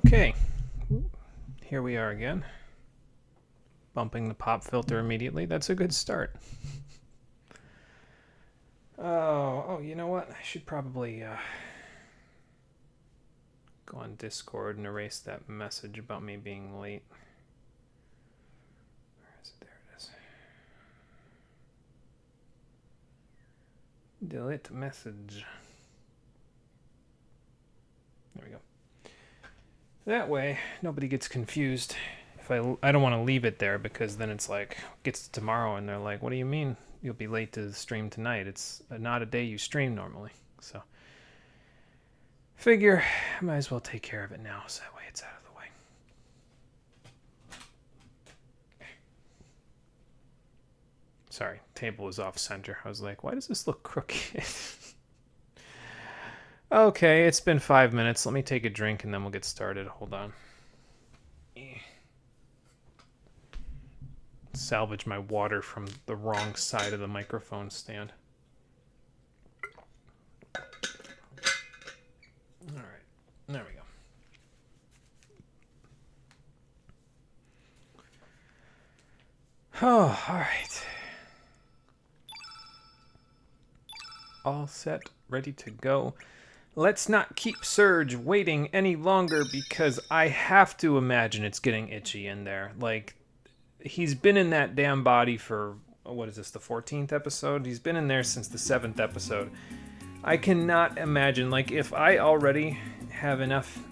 Okay, here we are again. Bumping the pop filter immediately. That's a good start. Oh, you know what? I should probably go on Discord and erase that message about me being late. Where is it? There it is. Delete message. There we go. That way, nobody gets confused. If I don't want to leave it there because then it's like, gets to tomorrow and they're like, what do you mean you'll be late to stream tonight? It's not a day you stream normally. So, figure I might as well take care of it now so that way it's out of the way. Sorry, table was off center. I was like, why does this look crooked? Okay, it's been 5 minutes. Let me take a drink and then we'll get started. Hold on. Salvage my water from the wrong side of the microphone stand. All right, there we go. Oh, all right. All set, ready to go. Let's not keep Surge waiting any longer because I have to imagine it's getting itchy in there. Like, he's been in that damn body for, what is this, the 14th episode? He's been in there since the 7th episode. I cannot imagine, like, if I already have enough,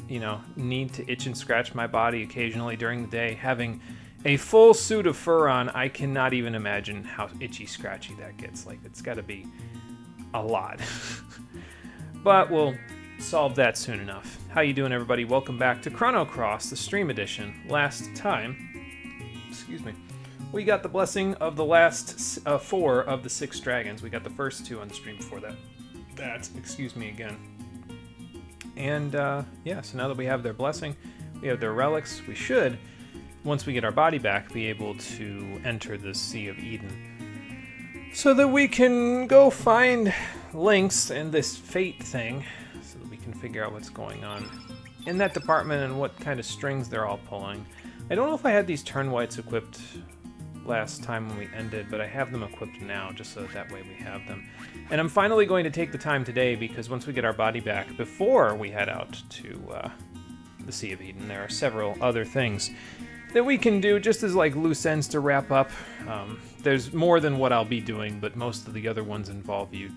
need to itch and scratch my body occasionally during the day, having a full suit of fur on, I cannot even imagine how itchy scratchy that gets. Like, it's got to be a lot. But we'll solve that soon enough. How you doing, everybody? Welcome back to Chrono Cross, the stream edition. Last time, we got the blessing of the last 4 of the 6 dragons. We got the first 2 on the stream before that. Excuse me again. And yeah, so now that we have their blessing, we have their relics, we should, once we get our body back, be able to enter the Sea of Eden. So that we can go find links in this fate thing, so that we can figure out what's going on in that department and what kind of strings they're all pulling. I don't know if I had these turn whites equipped last time when we ended, but I have them equipped now, just so that way we have them. And I'm finally going to take the time today, because once we get our body back, before we head out to the Sea of Eden, there are several other things that we can do just as like loose ends to wrap up. There's more than what I'll be doing, but most of the other ones involve you.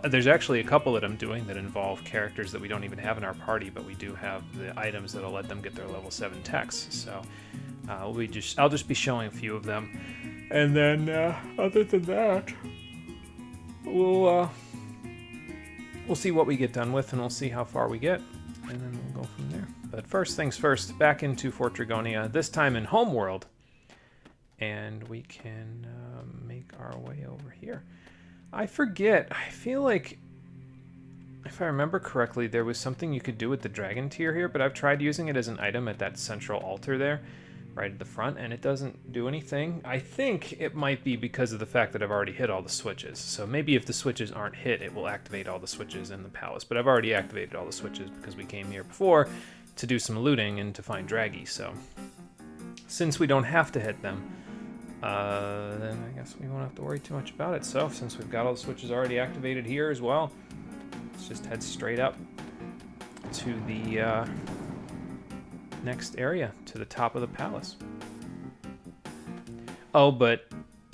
There's actually a couple that I'm doing that involve characters that we don't even have in our party, but we do have the items that'll let them get their level 7 techs. So I'll just be showing a few of them, and then other than that, we'll see what we get done with, and we'll see how far we get, and then we'll go from there. But first things first, back into Fort Dragonia, this time in Homeworld, and we can make our way over here. I forget, I feel like, if I remember correctly, there was something you could do with the dragon tier here, but I've tried using it as an item at that central altar there, right at the front, and it doesn't do anything. I think it might be because of the fact that I've already hit all the switches. So maybe if the switches aren't hit, it will activate all the switches in the palace. But I've already activated all the switches because we came here before to do some looting and to find Draggy. So since we don't have to hit them, then I guess we won't have to worry too much about it. So since we've got all the switches already activated here as well, let's just head straight up to the next area, to the top of the palace. Oh, but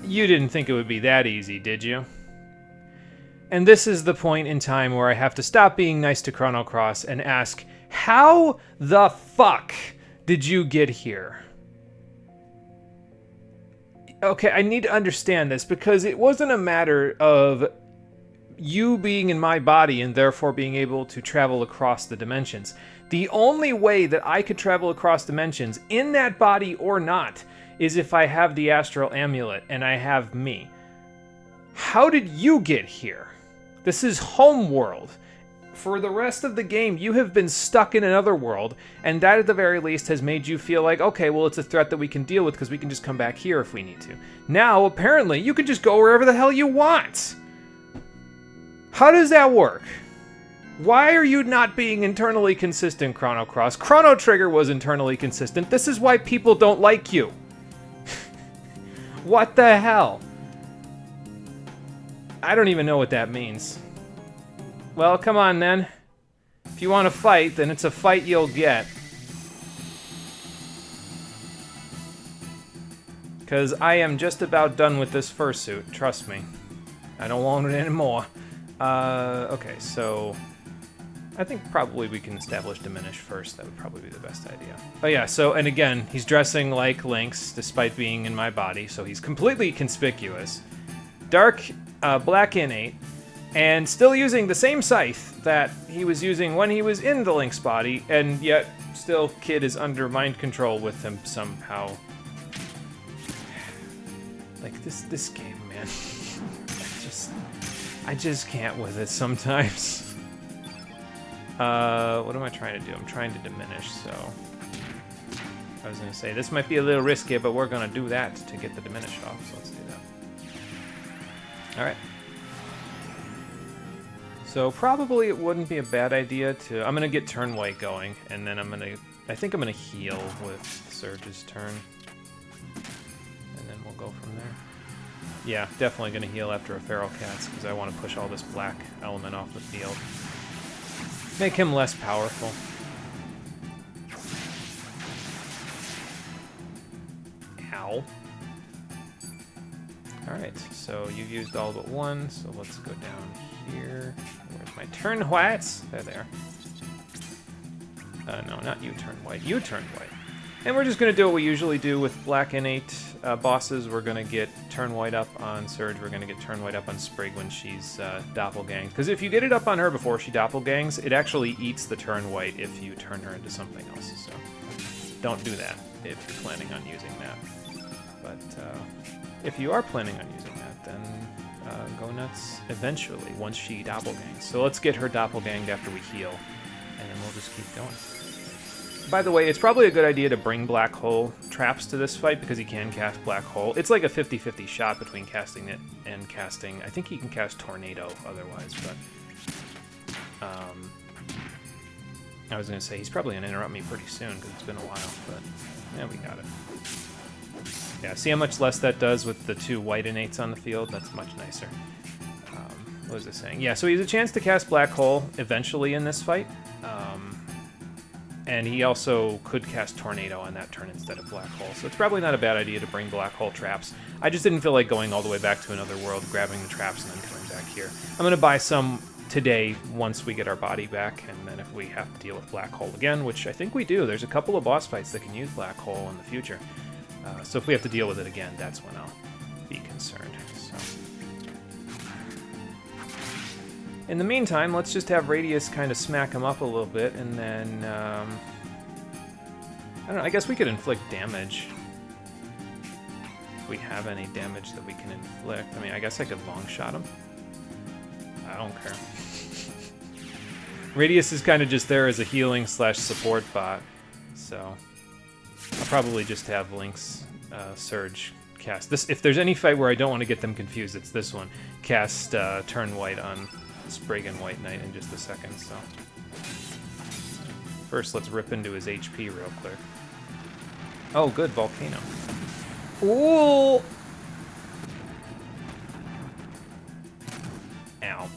you didn't think it would be that easy, did you? And this is the point in time where I have to stop being nice to Chrono Cross and ask, how the fuck did you get here? Okay, I need to understand this, because it wasn't a matter of you being in my body and therefore being able to travel across the dimensions. The only way that I could travel across dimensions, in that body or not, is if I have the Astral Amulet and I have me. How did you get here? This is Homeworld. For the rest of the game, you have been stuck in another world, and that at the very least has made you feel like, okay, well, it's a threat that we can deal with because we can just come back here if we need to. Now, apparently, you can just go wherever the hell you want. How does that work? Why are you not being internally consistent, Chrono Cross? Chrono Trigger was internally consistent. This is why people don't like you. What the hell? I don't even know what that means. Well, come on then. If you want to fight, then it's a fight you'll get. Because I am just about done with this fursuit, trust me. I don't want it anymore. Okay, so... I think probably we can establish Diminish first. That would probably be the best idea. Oh yeah, so, and again, he's dressing like Lynx, despite being in my body, so he's completely conspicuous. Dark, black innate, and still using the same scythe that he was using when he was in the Lynx body, and yet still Kid is under mind control with him somehow. Like, this game, man. I just can't with it sometimes. What am I trying to do? I'm trying to diminish, so... I was going to say, this might be a little risky, but we're going to do that to get the diminish off, so let's do that. Alright. So probably it wouldn't be a bad idea to... I'm going to get turn white going, and then I'm going to... I think I'm going to heal with Surge's turn. And then we'll go from there. Yeah, definitely going to heal after a Feral Cats, because I want to push all this black element off the field. Make him less powerful. Ow. Alright, so you used all but one, so let's go down here. Where's my turn whites? There they are. No, not you turn white. You turn white. And we're just going to do what we usually do with black innate bosses. We're going to get turn white up on Surge. We're going to get turn white up on Sprig when she's doppelganged. Because if you get it up on her before she doppelgangs, it actually eats the turn white if you turn her into something else. So don't do that if you're planning on using that. But if you are planning on using that, then go nuts eventually once she doppelgangs. So let's get her doppelganged after we heal, and then we'll just keep going. By the way, it's probably a good idea to bring Black Hole traps to this fight because he can cast Black Hole. It's like a 50-50 shot between casting it and casting... I think he can cast Tornado otherwise, but... I was going to say, he's probably going to interrupt me pretty soon because it's been a while, but... Yeah, we got it. Yeah, see how much less that does with the two white innates on the field? That's much nicer. What was I saying? Yeah, so he has a chance to cast Black Hole eventually in this fight. And he also could cast Tornado on that turn instead of Black Hole. So it's probably not a bad idea to bring Black Hole traps. I just didn't feel like going all the way back to another world, grabbing the traps, and then coming back here. I'm going to buy some today once we get our body back, and then if we have to deal with Black Hole again, which I think we do. There's a couple of boss fights that can use Black Hole in the future. So if we have to deal with it again, that's when I'll be concerned. So. In the meantime, let's just have Radius kind of smack him up a little bit, and then, I don't know, I guess we could inflict damage. If we have any damage that we can inflict. I mean, I guess I could long shot him. I don't care. Radius is kind of just there as a healing / support bot, so I'll probably just have Lynx Surge cast this. If there's any fight where I don't want to get them confused, it's this one. Cast turn white on Sprig and White Knight in just a second, so. First, let's rip into his HP real quick. Oh, good, Volcano. Ooh! Ow.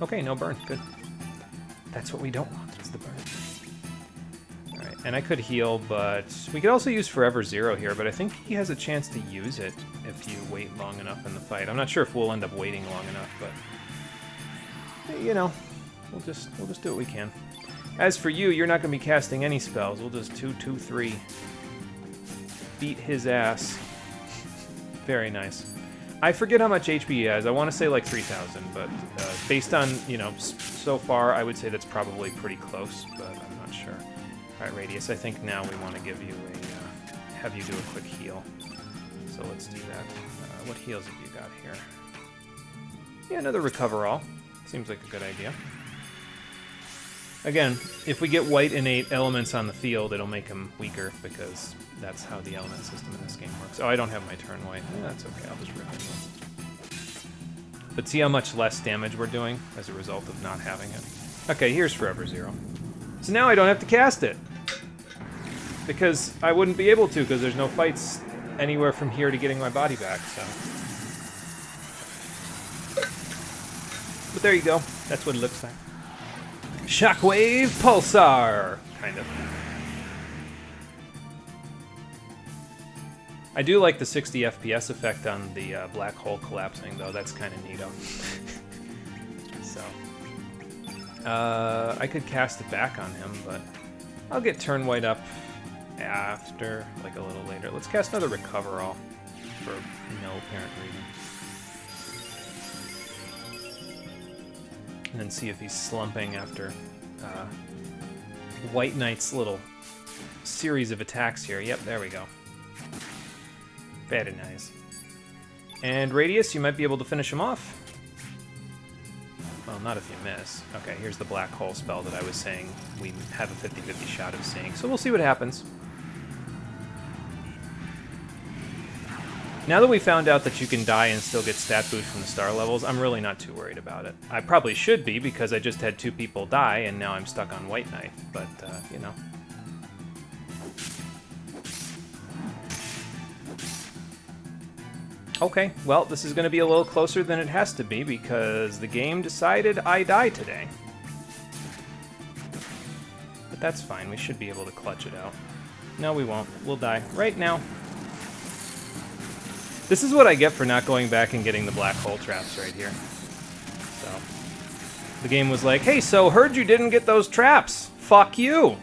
Okay, no burn, good. That's what we don't want, it's the burn. Alright, and I could heal, but we could also use Forever Zero here, but I think he has a chance to use it if you wait long enough in the fight. I'm not sure if we'll end up waiting long enough, but you know, we'll just do what we can. As for you, you're not going to be casting any spells. We'll just 2-2-3 beat his ass. Very nice. I forget how much HP he has. I want to say like 3,000, but based on, you know, so far, I would say that's probably pretty close, but I'm not sure. All right, Radius, I think now we want to give you a, have you do a quick heal. So let's do that. What heals have you got here? Yeah, another Recover All. Seems like a good idea. Again, if we get white innate elements on the field, it'll make them weaker, because that's how the element system in this game works. Oh, I don't have my turn white. Yeah, that's okay, I'll just rip it. But see how much less damage we're doing as a result of not having it. Okay, here's Forever Zero. So now I don't have to cast it. Because I wouldn't be able to, because there's no fights anywhere from here to getting my body back, so. But there you go. That's what it looks like. Shockwave Pulsar! Kind of. I do like the 60 FPS effect on the black hole collapsing, though. That's kind of neato. So. I could cast it back on him, but I'll get Turn White up after, like a little later. Let's cast another Recover All for no apparent reason. And then see if he's slumping after White Knight's little series of attacks here. Yep, there we go. Very nice. And Radius, you might be able to finish him off. Well, not if you miss. Okay, here's the Black Hole spell that I was saying we have a 50-50 shot of seeing. So we'll see what happens. Now that we found out that you can die and still get stat boost from the star levels, I'm really not too worried about it. I probably should be, because I just had 2 people die, and now I'm stuck on White Knight. But, you know. Okay, well, this is going to be a little closer than it has to be, because the game decided I die today. But that's fine, we should be able to clutch it out. No, we won't. We'll die right now. This is what I get for not going back and getting the black hole traps right here. So, the game was like, hey, so heard you didn't get those traps. Fuck you.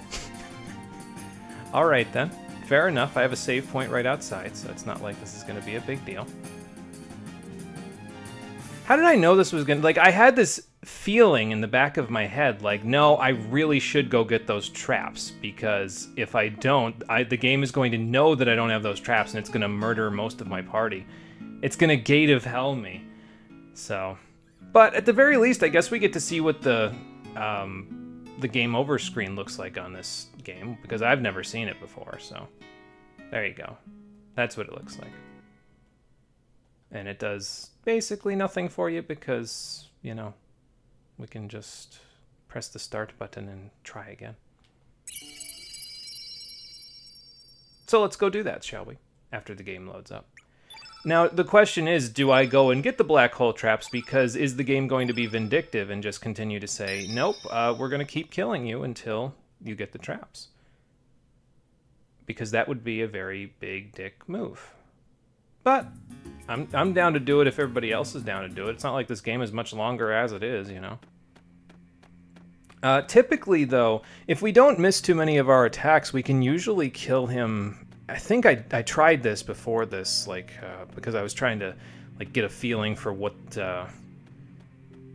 Alright then. Fair enough, I have a save point right outside, so it's not like this is going to be a big deal. How did I know this was going to... Like, I had this feeling in the back of my head, like, no, I really should go get those traps, because if I don't, the game is going to know that I don't have those traps, and it's going to murder most of my party. It's going to Gate of Hell me. So... But at the very least, I guess we get to see what the game over screen looks like on this game, because I've never seen it before, so there you go. That's what it looks like. And it does basically nothing for you because, you know, we can just press the start button and try again. So let's go do that, shall we? After the game loads up. Now, the question is, do I go and get the black hole traps, because is the game going to be vindictive and just continue to say, nope, we're going to keep killing you until you get the traps? Because that would be a very big dick move. But I'm down to do it if everybody else is down to do it. It's not like this game is much longer as it is, you know. Typically, though, if we don't miss too many of our attacks, we can usually kill him. I think I tried this before this, like, because I was trying to, like, get a feeling for what,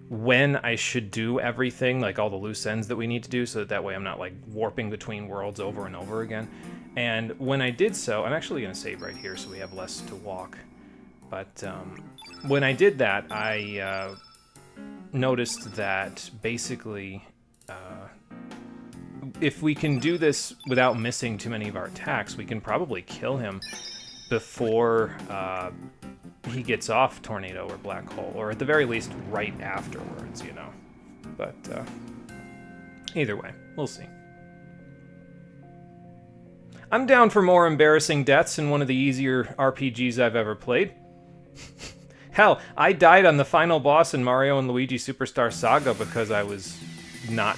when I should do everything, like all the loose ends that we need to do, so that way I'm not, like, warping between worlds over and over again. And when I did so, I'm actually going to save right here so we have less to walk. But when I did that, I noticed that basically... if we can do this without missing too many of our attacks, we can probably kill him before he gets off Tornado or Black Hole, or at the very least right afterwards, you know. But either way, we'll see. I'm down for more embarrassing deaths in one of the easier RPGs I've ever played. Hell, I died on the final boss in Mario and Luigi Superstar Saga because I was not...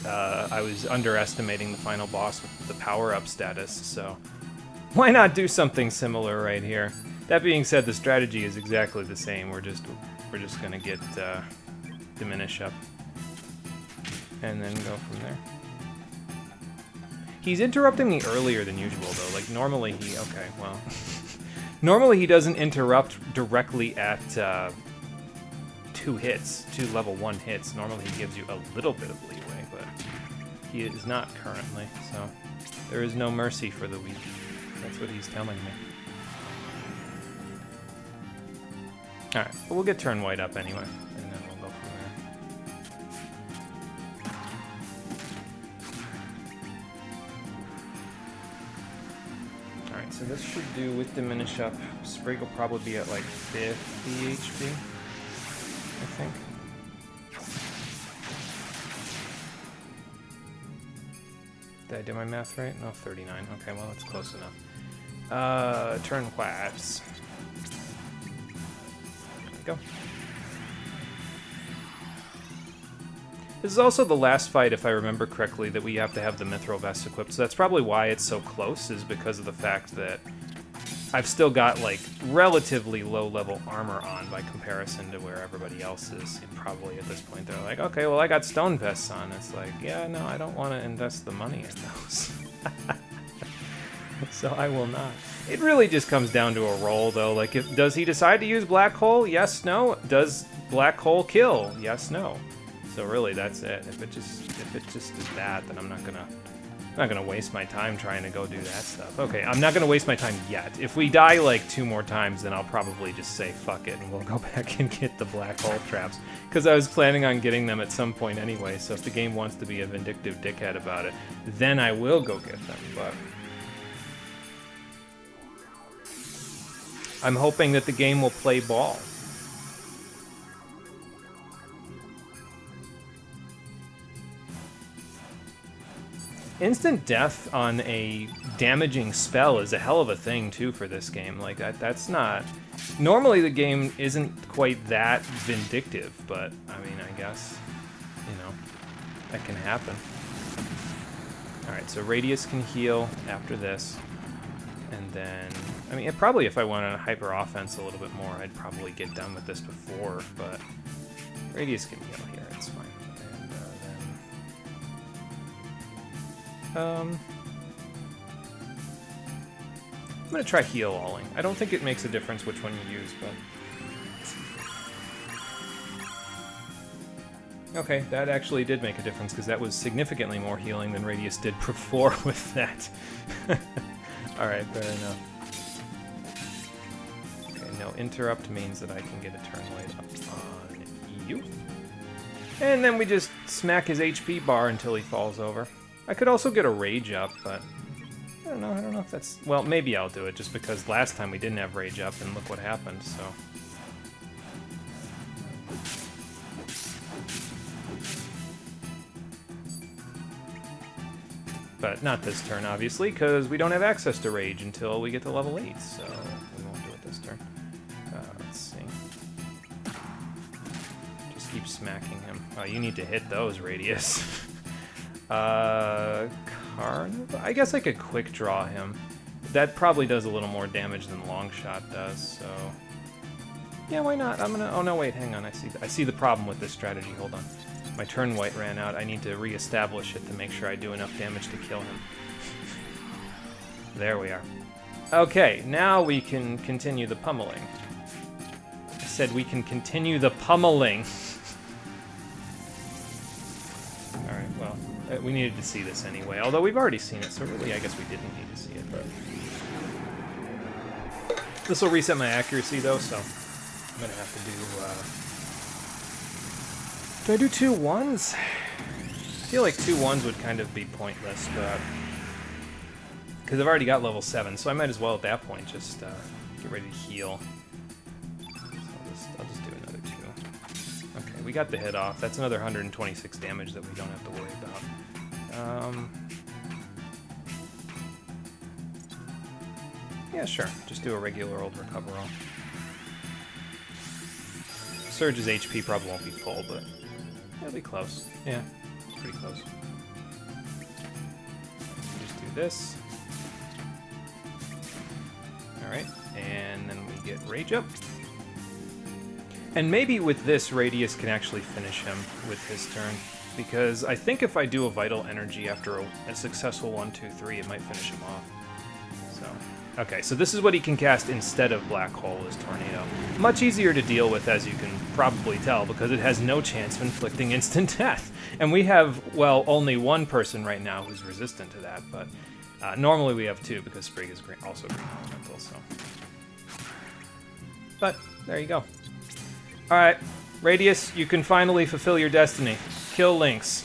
I was underestimating the final boss with the power-up status, so why not do something similar right here? That being said, the strategy is exactly the same. We're just gonna get Diminish up and then go from there. He's interrupting me earlier than usual, though. Like, normally he... Okay, well... normally he doesn't interrupt directly at 2 hits, 2 level 1 hits. Normally he gives you a little bit of leeway, but he is not currently, so there is no mercy for the weak. That's what he's telling me. Alright, but we'll get Turn White up anyway, and then we'll go from there. Alright, so this should do with Diminish up. Sprig will probably be at like 50 HP. I think. Did I do my math right? No, 39. Okay, well, that's close enough. Turn whats. There we go. This is also the last fight, if I remember correctly, that we have to have the Mithril Vest equipped. So that's probably why it's so close, is because of the fact that I've still got, like, relatively low-level armor on by comparison to where everybody else is. And probably at this point they're like, okay, well, I got stone vests on. It's like, yeah, no, I don't want to invest the money in those. So I will not. It really just comes down to a roll, though. Like, does he decide to use Black Hole? Yes, no. Does Black Hole kill? Yes, no. So really, that's it. If it just is that, then I'm not gonna waste my time trying to go do that stuff. Okay, I'm not gonna waste my time yet. If we die like 2 more times, then I'll probably just say fuck it and we'll go back and get the black hole traps. Because I was planning on getting them at some point anyway. So if the game wants to be a vindictive dickhead about it, then I will go get them. But I'm hoping that the game will play ball. Instant death on a damaging spell is a hell of a thing, too, for this game. Like, that's not... Normally, the game isn't quite that vindictive, but, I mean, I guess, you know, that can happen. Alright, so Radius can heal after this. And then... I mean, probably if I went on a hyper offense a little bit more, I'd probably get done with this before, but Radius can heal here, it's fine. I'm gonna try heal alling. I don't think it makes a difference which one you use, but... Okay, that actually did make a difference, because that was significantly more healing than Radius did before with that. Alright, fair enough. Okay, no interrupt means that I can get a turn light up on you. And then we just smack his HP bar until he falls over. I could also get a rage up, but I don't know if that's... Well, maybe I'll do it, just because last time we didn't have rage up, and look what happened, so... But not this turn, obviously, because we don't have access to rage until we get to level 8, so we won't do it this turn. Let's see. Just keep smacking him. Oh, you need to hit those, Radius. Carnival? I guess I could quick draw him. That probably does a little more damage than Longshot does, so... Yeah, why not? I'm gonna... Oh, no, wait, hang on. I see the problem with this strategy. Hold on. My turn white ran out. I need to re-establish it to make sure I do enough damage to kill him. There we are. Okay, now we can continue the pummeling. I said we can continue the pummeling. Alright, well... We needed to see this anyway, although we've already seen it, so really I guess we didn't need to see it, but... This will reset my accuracy, though, so I'm gonna have to do, Do I do 2 1s? I feel like 2 1s would kind of be pointless, but... Because I've already got level 7, so I might as well at that point just get ready to heal. So I'll just do another 2. Okay, we got the hit off. That's another 126 damage that we don't have to worry about. Yeah, sure. Just do a regular old recover roll. Surge's HP probably won't be full, but it'll be close. Yeah, pretty close. Just do this. Alright, and then we get Rage up. And maybe with this, Radius can actually finish him with his turn. Because I think if I do a Vital Energy after a successful 1, 2, 3, it might finish him off. So, okay, so this is what he can cast instead of Black Hole, is Tornado. Much easier to deal with, as you can probably tell, because it has no chance of inflicting instant death. And we have, well, only 1 person right now who's resistant to that, but normally we have 2, because Sprig is also green elemental, so... But, there you go. Alright, Radius, you can finally fulfill your destiny. Kill Lynx.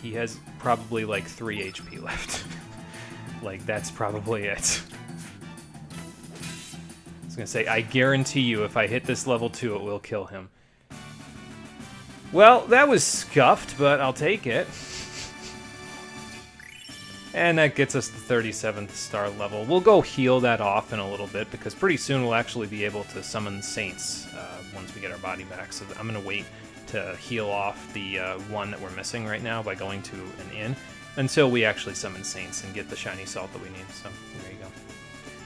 He has probably like 3 HP left. Like, that's probably it. gonna say, I guarantee you if I hit this level 2, it will kill him. Well, that was scuffed, but I'll take it. And that gets us the 37th star level. We'll go heal that off in a little bit, because pretty soon we'll actually be able to summon Saints once we get our body back. So I'm going to wait to heal off the one that we're missing right now by going to an inn until we actually summon Saints and get the shiny salt that we need. So there you go.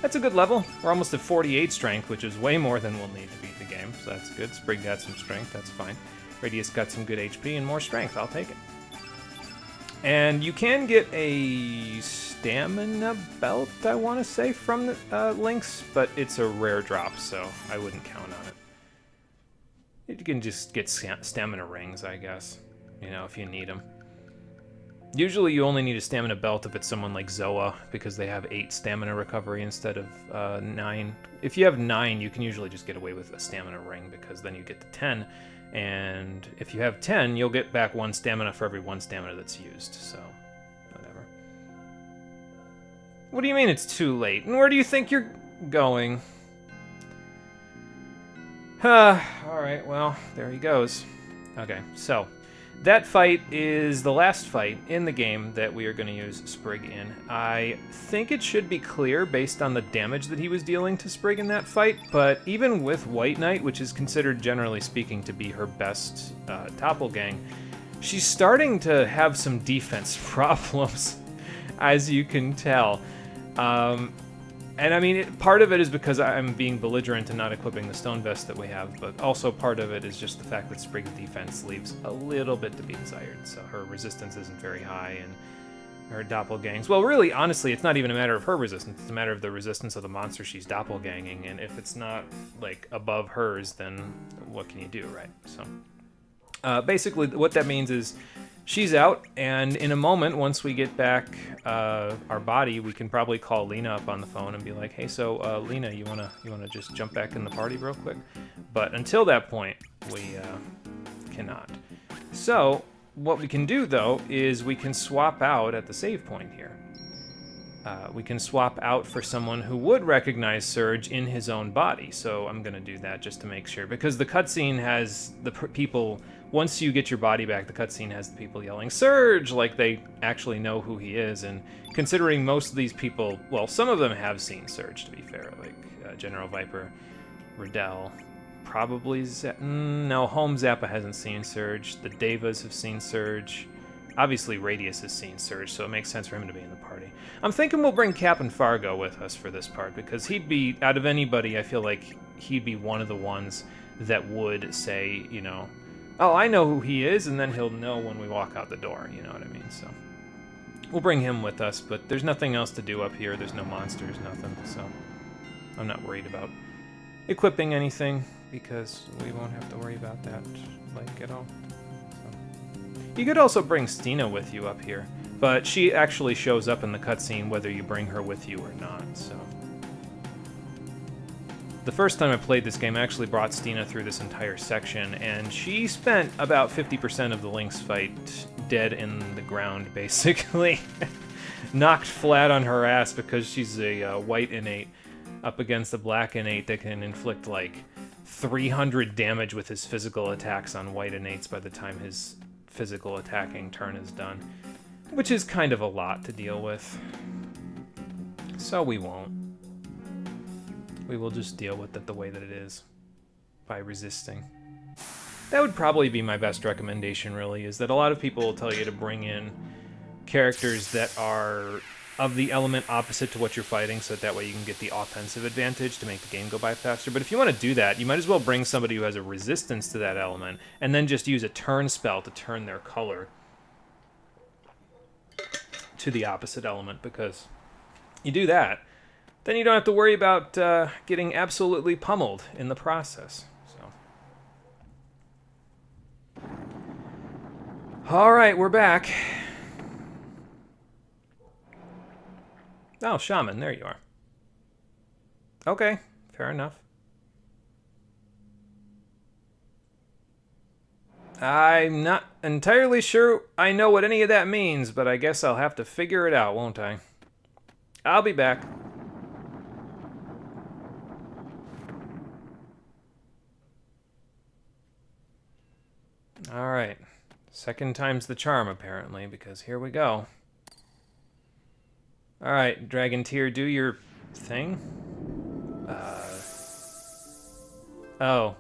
That's a good level. We're almost at 48 strength, which is way more than we'll need to beat the game. So that's good. Sprig got some strength. That's fine. Radius got some good HP and more strength. I'll take it. And you can get a stamina belt, I want to say, from the links, but it's a rare drop, so I wouldn't count on it. You can just get stamina rings, I guess, you know, if you need them. Usually you only need a stamina belt if it's someone like Zoa, because they have 8 stamina recovery instead of 9. If you have 9, you can usually just get away with a stamina ring, because then you get to 10. And if you have 10, you'll get back 1 stamina for every 1 stamina that's used, so whatever. What do you mean it's too late? And where do you think you're going? Alright, well, there he goes. Okay, so that fight is the last fight in the game that we are going to use Sprig in. I think it should be clear based on the damage that he was dealing to Sprig in that fight, but even with White Knight, which is considered generally speaking to be her best doppelgang, she's starting to have some defense problems, as you can tell. And I mean, part of it is because I'm being belligerent and not equipping the stone vest that we have, but also part of it is just the fact that Sprig's defense leaves a little bit to be desired. So her resistance isn't very high, and her doppelgangs... Well, really, honestly, it's not even a matter of her resistance. It's a matter of the resistance of the monster she's doppelganging, and if it's not, like, above hers, then what can you do, right? So, basically, what that means is she's out, and in a moment, once we get back our body, we can probably call Lena up on the phone and be like, "Hey, so Lena, you wanna just jump back in the party real quick?" But until that point, we cannot. So what we can do though is we can swap out at the save point here. We can swap out for someone who would recognize Surge in his own body. So I'm gonna do that just to make sure, because the cutscene has the people. Once you get your body back, the cutscene has the people yelling "Surge!" like they actually know who he is. And considering most of these people, well, some of them have seen Surge, to be fair, like General Viper, Riddell, probably no, Home Zappa hasn't seen Surge. The Devas have seen Surge. Obviously, Radius has seen Surge, so it makes sense for him to be in the party. I'm thinking we'll bring Captain Fargo with us for this part, because he'd be, out of anybody, I feel like he'd be one of the ones that would say, you know, "Oh, I know who he is," and then he'll know when we walk out the door, you know what I mean? So we'll bring him with us, but there's nothing else to do up here. There's no monsters, nothing, so I'm not worried about equipping anything, because we won't have to worry about that, like, at all. So. You could also bring Stina with you up here, but she actually shows up in the cutscene whether you bring her with you or not, so. The first time I played this game, I actually brought Stina through this entire section, and she spent about 50% of the Lynx fight dead in the ground, basically. Knocked flat on her ass because she's a white innate up against a black innate that can inflict like 300 damage with his physical attacks on white innates by the time his physical attacking turn is done, which is kind of a lot to deal with. So we won't. We will just deal with it the way that it is, by resisting. That would probably be my best recommendation, really, is that a lot of people will tell you to bring in characters that are of the element opposite to what you're fighting, so that way you can get the offensive advantage to make the game go by faster. But if you want to do that, you might as well bring somebody who has a resistance to that element, and then just use a turn spell to turn their color to the opposite element, because you do that, then you don't have to worry about getting absolutely pummeled in the process. So, all right, we're back. Oh, Shaman, there you are. Okay, fair enough. I'm not entirely sure I know what any of that means, but I guess I'll have to figure it out, won't I? I'll be back. Alright. Second time's the charm, apparently, because here we go. Alright, Dragon Tear, do your thing. Oh.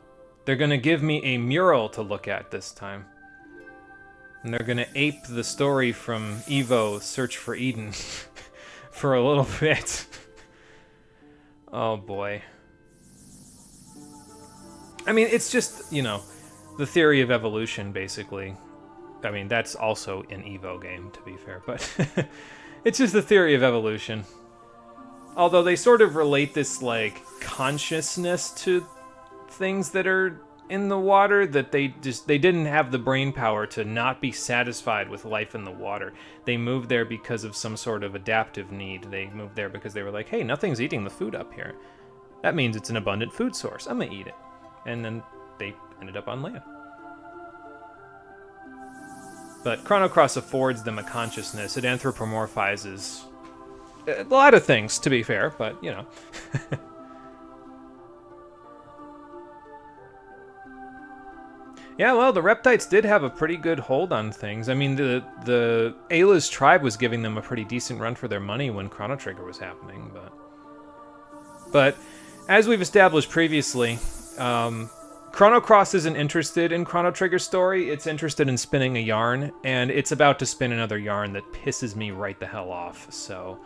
They're gonna give me a mural to look at this time. And they're gonna ape the story from Evo Search for Eden for a little bit. Oh boy. I mean, it's just, you know, the theory of evolution, basically. I mean, that's also an Evo game, to be fair, but it's just the theory of evolution. Although they sort of relate this, like, consciousness to things that are in the water, that they didn't have the brain power to not be satisfied with life in the water. They moved there because of some sort of adaptive need. They moved there because they were like, hey, nothing's eating the food up here. That means it's an abundant food source. I'm gonna eat it. And then they ended up on land. But Chrono Cross affords them a consciousness. It anthropomorphizes a lot of things, to be fair, but, you know. Yeah, well, the Reptites did have a pretty good hold on things. I mean, the Ayla's tribe was giving them a pretty decent run for their money when Chrono Trigger was happening, but as we've established previously, Chrono Cross isn't interested in Chrono Trigger's story. It's interested in spinning a yarn, and it's about to spin another yarn that pisses me right the hell off. So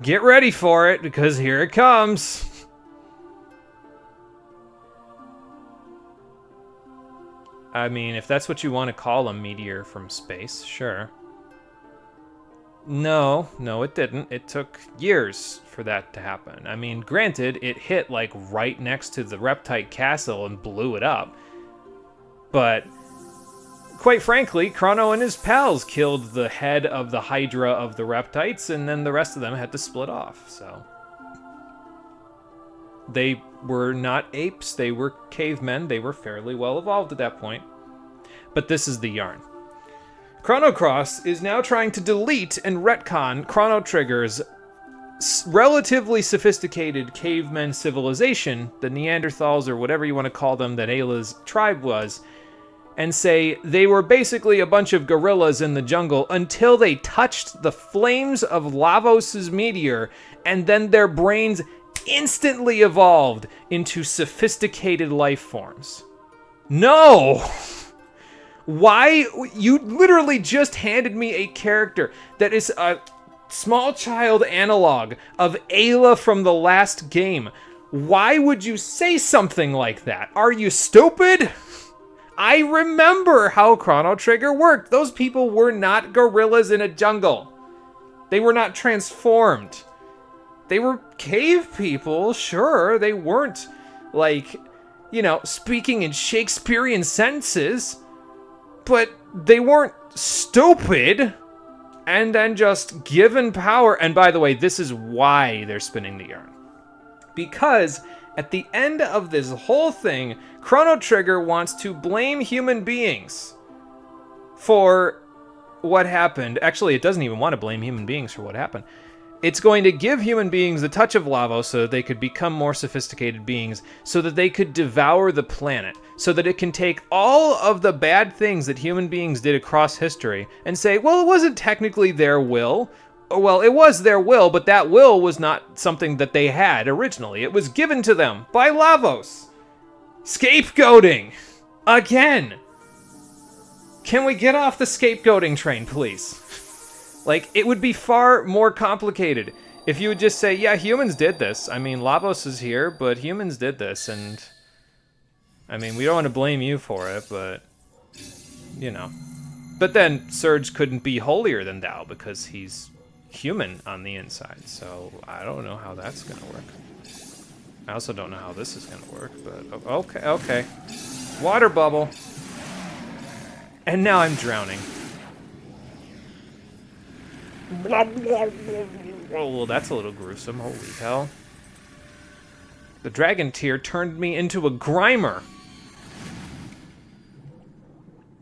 get ready for it, because here it comes. I mean, if that's what you want to call a meteor from space, sure. No, it didn't. It took years for that to happen. I mean, granted, it hit, like, right next to the Reptite castle and blew it up. But, quite frankly, Chrono and his pals killed the head of the Hydra of the Reptites, and then the rest of them had to split off, so. They were not apes, they were cavemen, they were fairly well evolved at that point. But this is the yarn. Chrono Cross is now trying to delete and retcon Chrono Trigger's relatively sophisticated cavemen civilization, the Neanderthals or whatever you want to call them that Ayla's tribe was, and say they were basically a bunch of gorillas in the jungle until they touched the flames of Lavos' meteor, and then their brains instantly evolved into sophisticated life forms. No! Why? You literally just handed me a character that is a small child analog of Ayla from the last game. Why would you say something like that? Are you stupid? I remember how Chrono Trigger worked. Those people were not gorillas in a jungle. They were not transformed. They were cave people, sure. They weren't, like, you know, speaking in Shakespearean sentences. But they weren't stupid. And then just given power. And by the way, this is why they're spinning the yarn. Because at the end of this whole thing, Chrono Trigger wants to blame human beings for what happened. Actually, it doesn't even want to blame human beings for what happened. It's going to give human beings the touch of Lavos so that they could become more sophisticated beings, so that they could devour the planet, so that it can take all of the bad things that human beings did across history and say, well, it wasn't technically their will. Well, it was their will, but that will was not something that they had originally. It was given to them by Lavos. Scapegoating. Again. Can we get off the scapegoating train, please? Like, it would be far more complicated if you would just say, yeah, humans did this. I mean, Lavos is here, but humans did this, and I mean, we don't want to blame you for it, but, you know. But then Surge couldn't be holier than thou because he's human on the inside, so I don't know how that's gonna work. I also don't know how this is gonna work, but okay. Water bubble. And now I'm drowning. Oh, well, that's a little gruesome. Holy hell. The dragon tear turned me into a Grimer.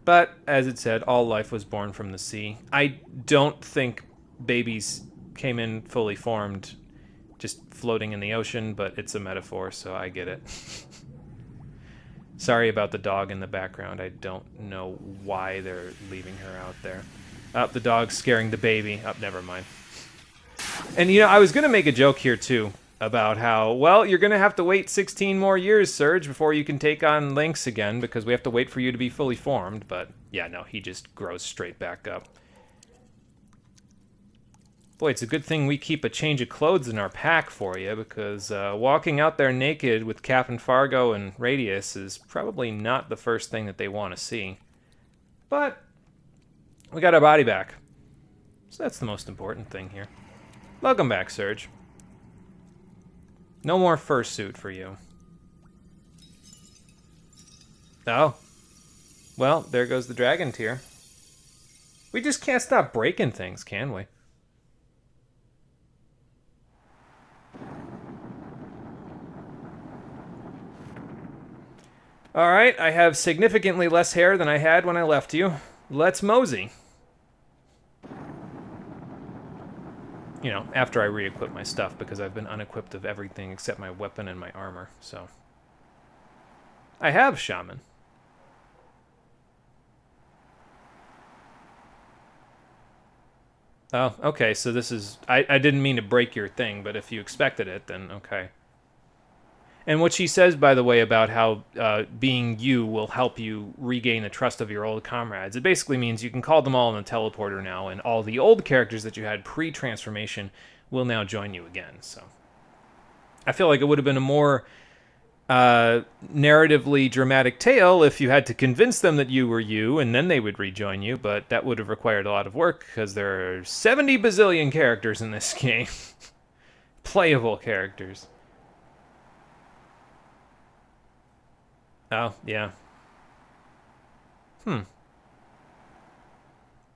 But, as it said, all life was born from the sea. I don't think babies came in fully formed, just floating in the ocean, but it's a metaphor, so I get it. Sorry about the dog in the background. I don't know why they're leaving her out there. The dog's scaring the baby. Never mind. And, you know, I was going to make a joke here, too, about how, well, you're going to have to wait 16 more years, Surge, before you can take on Lynx again, because we have to wait for you to be fully formed. But, yeah, no, he just grows straight back up. Boy, it's a good thing we keep a change of clothes in our pack for you, because walking out there naked with Captain Fargo and Radius is probably not the first thing that they want to see. But we got our body back. So that's the most important thing here. Welcome back, Surge. No more fursuit for you. Oh. Well, there goes the dragon tier. We just can't stop breaking things, can we? Alright, I have significantly less hair than I had when I left you. Let's mosey. You know, after I re-equip my stuff, because I've been unequipped of everything except my weapon and my armor, so. I have Shaman. Oh, okay, so this is... I didn't mean to break your thing, but if you expected it, then okay. And what she says, by the way, about how being you will help you regain the trust of your old comrades, it basically means you can call them all in the teleporter now, and all the old characters that you had pre-transformation will now join you again. So I feel like it would have been a more narratively dramatic tale if you had to convince them that you were you, and then they would rejoin you, but that would have required a lot of work, because there are 70 bazillion characters in this game. Playable characters. Oh, yeah.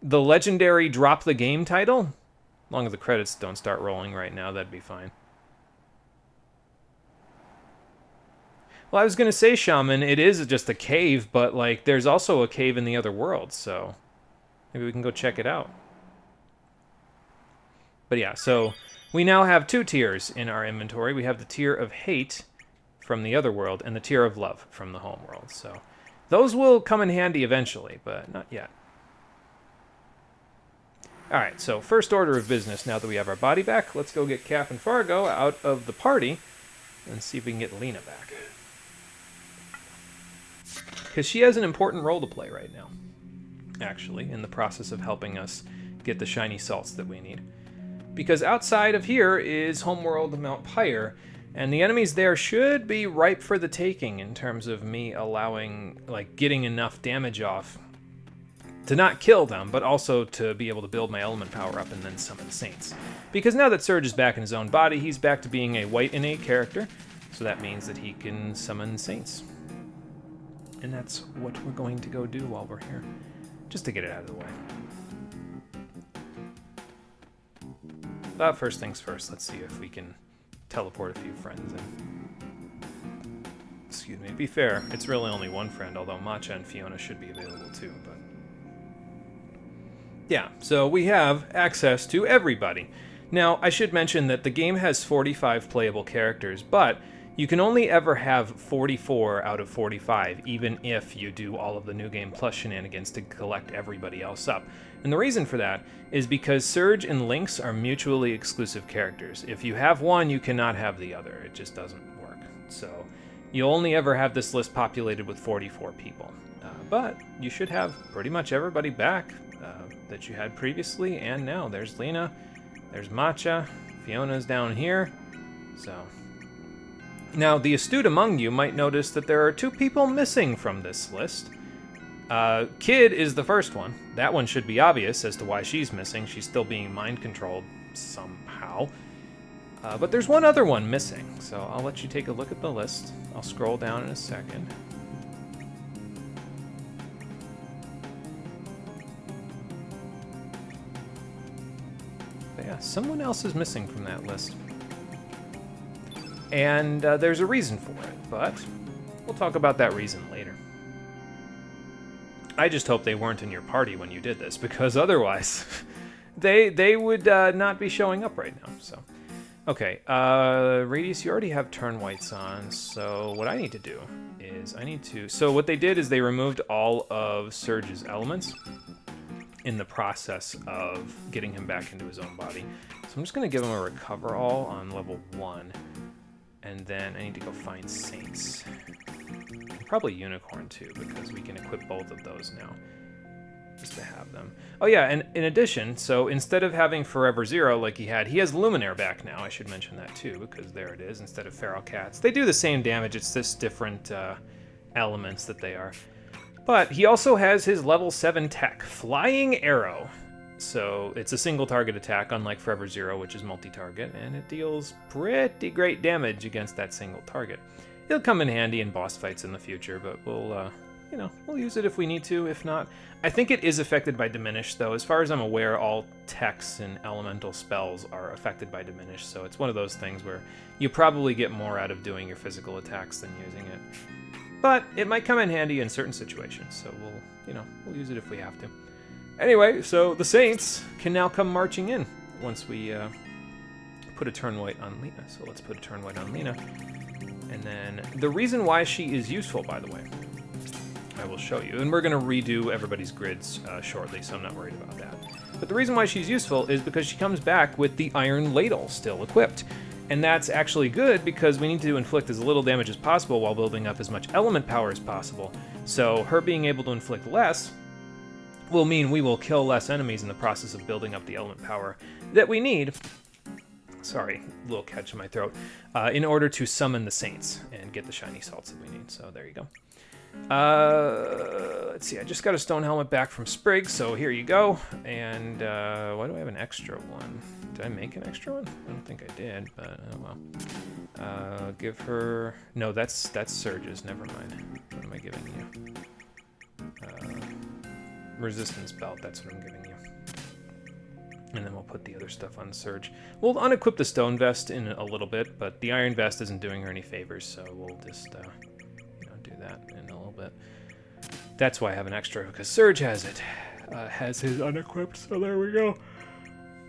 The legendary drop the game title? As long as the credits don't start rolling right now, that'd be fine. Well, I was going to say, Shaman, it is just a cave, but, like, there's also a cave in the other world, so maybe we can go check it out. But yeah, so we now have two tiers in our inventory. We have the tier of hate from the other world, and the tier of love from the home world. So those will come in handy eventually, but not yet. Alright, so first order of business, now that we have our body back, let's go get Captain Fargo out of the party and see if we can get Lena back. Because she has an important role to play right now, actually, in the process of helping us get the shiny salts that we need. Because outside of here is homeworld Mount Pyre, and the enemies there should be ripe for the taking in terms of me allowing, like, getting enough damage off to not kill them, but also to be able to build my element power up and then summon saints. Because now that Surge is back in his own body, he's back to being a white innate character, so that means that he can summon saints. And that's what we're going to go do while we're here, just to get it out of the way. But first things first, let's see if we can teleport a few friends in. Excuse me. To be fair, it's really only one friend, although Matcha and Fiona should be available too, but... yeah, so we have access to everybody. Now, I should mention that the game has 45 playable characters, but you can only ever have 44 out of 45, even if you do all of the New Game Plus shenanigans to collect everybody else up. And the reason for that is because Surge and Lynx are mutually exclusive characters. If you have one, you cannot have the other. It just doesn't work. So you'll only ever have this list populated with 44 people. But you should have pretty much everybody back that you had previously, and now. There's Lena, there's Matcha, Fiona's down here. So now the astute among you might notice that there are two people missing from this list. Kid is the first one. That one should be obvious as to why she's missing. She's still being mind-controlled somehow. But there's one other one missing, so I'll let you take a look at the list. I'll scroll down in a second. But yeah, someone else is missing from that list. And there's a reason for it, but we'll talk about that reason later. I just hope they weren't in your party when you did this, because otherwise they would not be showing up right now. So Okay, Radius, you already have turn whites on, so what I need to do is so what they did is they removed all of Surge's elements in the process of getting him back into his own body. So I'm just going to give him a recover all on level 1, and then I need to go find Saints. Probably Unicorn too, because we can equip both of those now, just to have them. Oh yeah, and in addition, so instead of having Forever Zero like he has Luminaire back now. I should mention that too, because there it is, instead of Feral Cats. They do the same damage, it's just different elements that they are. But he also has his level 7 tech, Flying Arrow. So it's a single target attack, unlike Forever Zero, which is multi-target, and it deals pretty great damage against that single target. It'll come in handy in boss fights in the future, but we'll, you know, we'll use it if we need to. If not, I think it is affected by Diminish, though. As far as I'm aware, all techs and elemental spells are affected by Diminish, so it's one of those things where you probably get more out of doing your physical attacks than using it. But it might come in handy in certain situations, so we'll, you know, we'll use it if we have to. Anyway, so the Saints can now come marching in once we put a turn white on Lena. So let's put a turn white on Lena. And then the reason why she is useful, by the way, I will show you. And we're going to redo everybody's grids shortly, so I'm not worried about that. But the reason why she's useful is because she comes back with the Iron Ladle still equipped. And that's actually good because we need to inflict as little damage as possible while building up as much element power as possible. So her being able to inflict less will mean we will kill less enemies in the process of building up the element power that we need. Sorry, a little catch in my throat. In order to summon the Saints and get the shiny salts that we need. So there you go. Let's see, I just got a stone helmet back from Sprig, so here you go. And why do I have an extra one? Did I make an extra one? I don't think I did, but oh well. Give her... No, that's Surge's, never mind. What am I giving you? Resistance belt, that's what I'm giving you. And then we'll put the other stuff on Surge. We'll unequip the stone vest in a little bit, but the iron vest isn't doing her any favors, so we'll just you know, do that in a little bit. That's why I have an extra, because Surge has it. Has his unequipped, so there we go.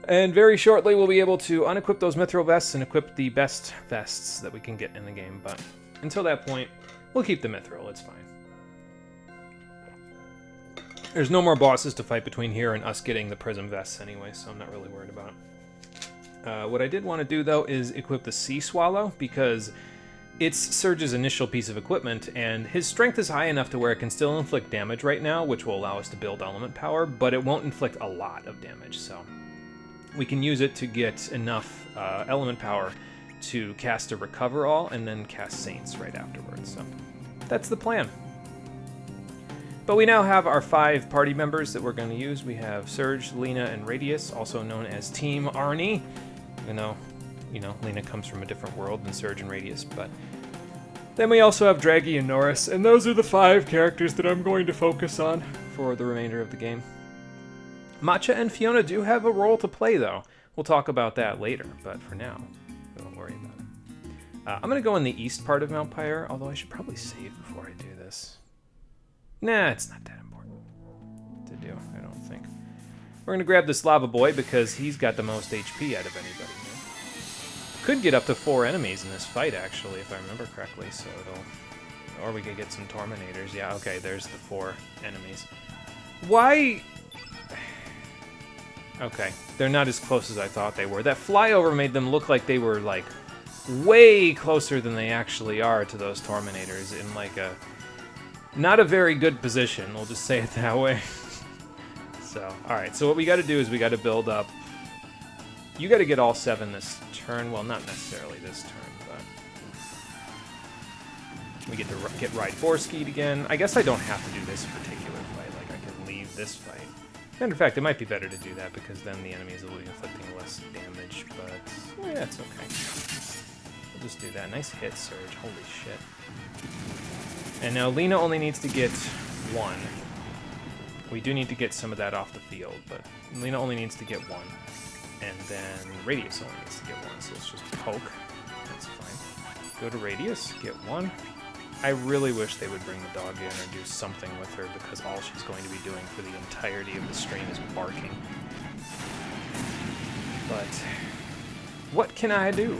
And very shortly we'll be able to unequip those mithril vests and equip the best vests that we can get in the game, but until that point, we'll keep the mithril, it's fine. There's no more bosses to fight between here and us getting the prism vests anyway, so I'm not really worried about it. What I did want to do, though, is equip the Sea Swallow, because it's Surge's initial piece of equipment, and his strength is high enough to where it can still inflict damage right now, which will allow us to build element power, but it won't inflict a lot of damage, so we can use it to get enough element power to cast a Recover All, and then cast Saints right afterwards, so that's the plan. But we now have our 5 party members that we're going to use. We have Surge, Lena, and Radius, also known as Team Arnie. Even though, you know, Lena comes from a different world than Surge and Radius. But then we also have Draggy and Norris, and those are the 5 characters that I'm going to focus on for the remainder of the game. Matcha and Fiona do have a role to play, though. We'll talk about that later, but for now, don't worry about it. I'm going to go in the east part of Mount Pyre, although I should probably save before I do this. Nah, it's not that important to do, I don't think. We're going to grab this Lava Boy because he's got the most HP out of anybody here. Could get up to 4 enemies in this fight, actually, if I remember correctly, so it'll... Or we could get some Torminators. Yeah, okay, there's the 4 enemies. Why... Okay, they're not as close as I thought they were. That flyover made them look like they were, like, way closer than they actually are to those Torminators in, like, a... Not a very good position, we'll just say it that way. So, alright, so what we gotta do is we gotta build up... You gotta get all 7 this turn. Well, not necessarily this turn, but... We get to get Ride 4-skied again. I guess I don't have to do this particular fight, like I can leave this fight. Matter of fact, it might be better to do that because then the enemies will be inflicting less damage, but... Yeah, it's okay. We'll just do that. Nice hit, Surge. Holy shit. And now Lena only needs to get 1. We do need to get some of that off the field, but Lena only needs to get 1. And then Radius only needs to get 1, so let's just poke. That's fine. Go to Radius, get 1. I really wish they would bring the dog in or do something with her, because all she's going to be doing for the entirety of the stream is barking. But What can I do?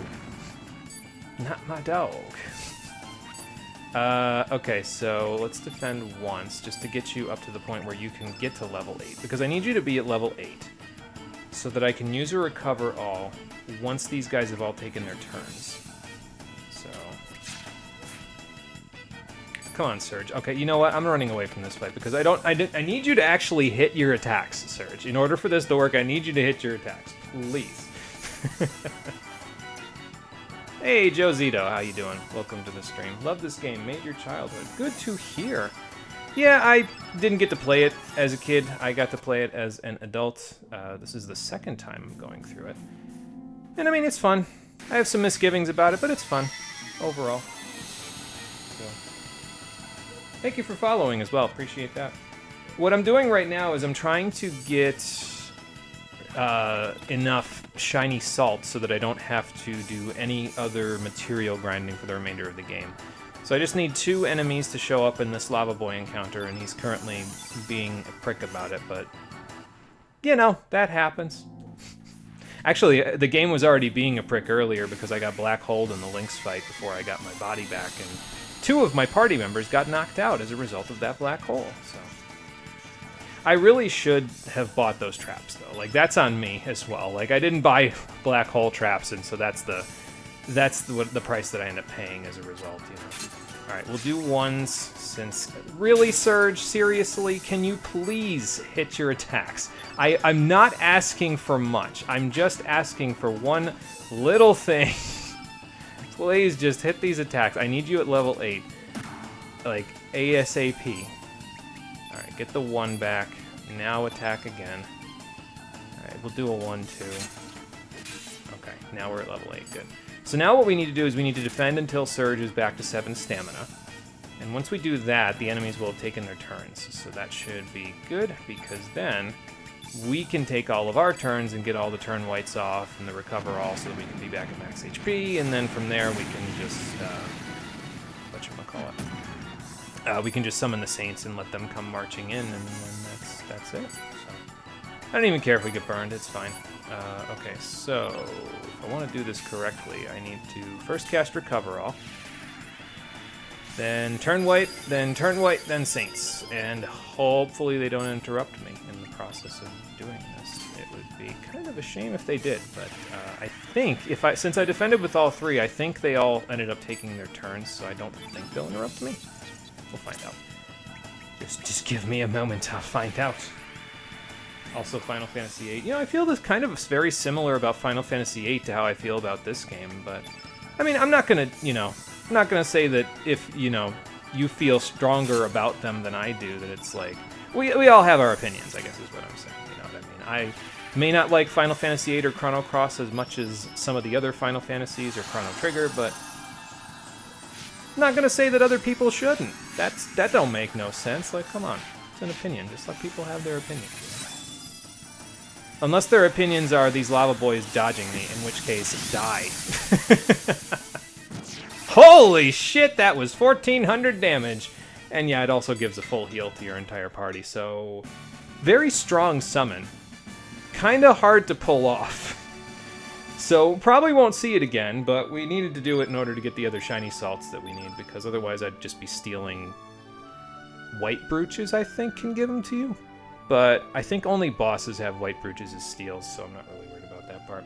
Not my dog. Okay, so let's defend once, just to get you up to the point where you can get to level 8. Because I need you to be at level 8, so that I can use a recover all once these guys have all taken their turns. So... Come on, Surge. Okay, you know what? I'm running away from this fight, because I need you to actually hit your attacks, Surge. In order for this to work, I need you to hit your attacks. Please. Hey, Joe Zito, how you doing? Welcome to the stream. Love this game. Made your childhood. Good to hear. Yeah, I didn't get to play it as a kid. I got to play it as an adult. This is the second time I'm going through it. And I mean, it's fun. I have some misgivings about it, but it's fun overall. So, thank you for following as well. Appreciate that. What I'm doing right now is I'm trying to get enough shiny salt so that I don't have to do any other material grinding for the remainder of the game. So I just need 2 enemies to show up in this lava boy encounter, and he's currently being a prick about it, but you know, that happens. Actually, the game was already being a prick earlier because I got black holed in the Lynx fight before I got my body back, and 2 of my party members got knocked out as a result of that black hole, so... I really should have bought those traps, though. Like, that's on me as well. Like, I didn't buy black hole traps, and so that's the price that I end up paying as a result, you know. All right, we'll do ones since... Really, Surge? Seriously? Can you please hit your attacks? I'm not asking for much. I'm just asking for one little thing. Please just hit these attacks. I need you at level 8. Like, ASAP. Alright, get the 1 back. Now attack again. Alright, we'll do a 1-2. Okay, now we're at level 8. Good. So now what we need to do is we need to defend until Surge is back to 7 stamina. And once we do that, the enemies will have taken their turns. So that should be good, because then we can take all of our turns and get all the turn whites off and the recover all so that we can be back at max HP. And then from there we can just... whatchamacallit? We can just summon the Saints and let them come marching in, and then that's it. So, I don't even care if we get burned, it's fine. Okay, so if I want to do this correctly, I need to first cast Recover All, then turn white, then Saints, and hopefully they don't interrupt me in the process of doing this. It would be kind of a shame if they did, but I think since I defended with all 3, I think they all ended up taking their turns, so I don't think they'll interrupt me. We'll find out. Just give me a moment, I'll find out. Also, Final Fantasy VIII. You know, I feel this kind of very similar about Final Fantasy VIII to how I feel about this game, but... I mean, I'm not gonna, I'm not gonna say that if, you feel stronger about them than I do, that it's like... We all have our opinions, I guess is what I'm saying, you know what I mean? I may not like Final Fantasy VIII or Chrono Cross as much as some of the other Final Fantasies or Chrono Trigger, but... I'm not gonna say that other people shouldn't. That don't make no sense. Like, come on. It's an opinion. Just let people have their opinions. Unless their opinions are these lava boys dodging me, in which case, die. Holy shit, that was 1,400 damage. And yeah, it also gives a full heal to your entire party, so... Very strong summon. Kinda hard to pull off. So, probably won't see it again, but we needed to do it in order to get the other shiny salts that we need, because otherwise I'd just be stealing white brooches, I think, can give them to you. But I think only bosses have white brooches as steals, so I'm not really worried about that part.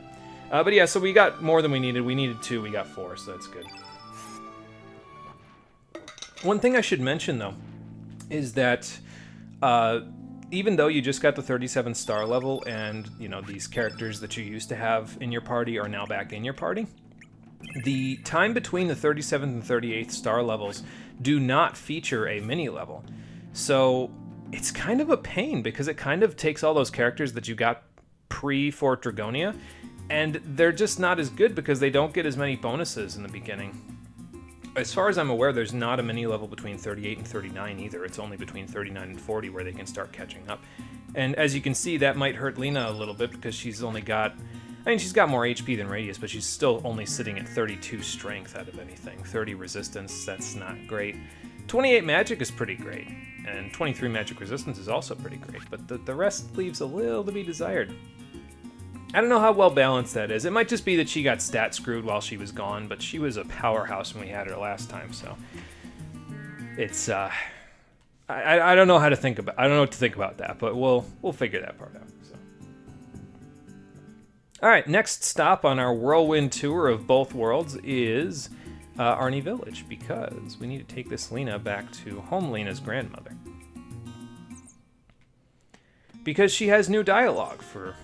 But yeah, so we got more than we needed. We needed 2, we got 4, so that's good. One thing I should mention, though, is that... even though you just got the 37 star level and, these characters that you used to have in your party are now back in your party, the time between the 37th and 38th star levels do not feature a mini level. So it's kind of a pain because it kind of takes all those characters that you got pre-Fort Dragonia, and they're just not as good because they don't get as many bonuses in the beginning. As far as I'm aware, there's not a mini level between 38 and 39 either. It's only between 39 and 40 where they can start catching up. And as you can see, that might hurt Lena a little bit because she's only got... she's got more HP than Radius, but she's still only sitting at 32 strength out of anything. 30 resistance, that's not great. 28 magic is pretty great. And 23 magic resistance is also pretty great. But the rest leaves a little to be desired. I don't know how well balanced that is. It might just be that she got stat screwed while she was gone, but she was a powerhouse when we had her last time, so it's I don't know how to think about. I don't know what to think about that, but we'll figure that part out. So. All right, next stop on our whirlwind tour of both worlds is Arnie Village, because we need to take this Lena back to home Lena's grandmother, because she has new dialogue for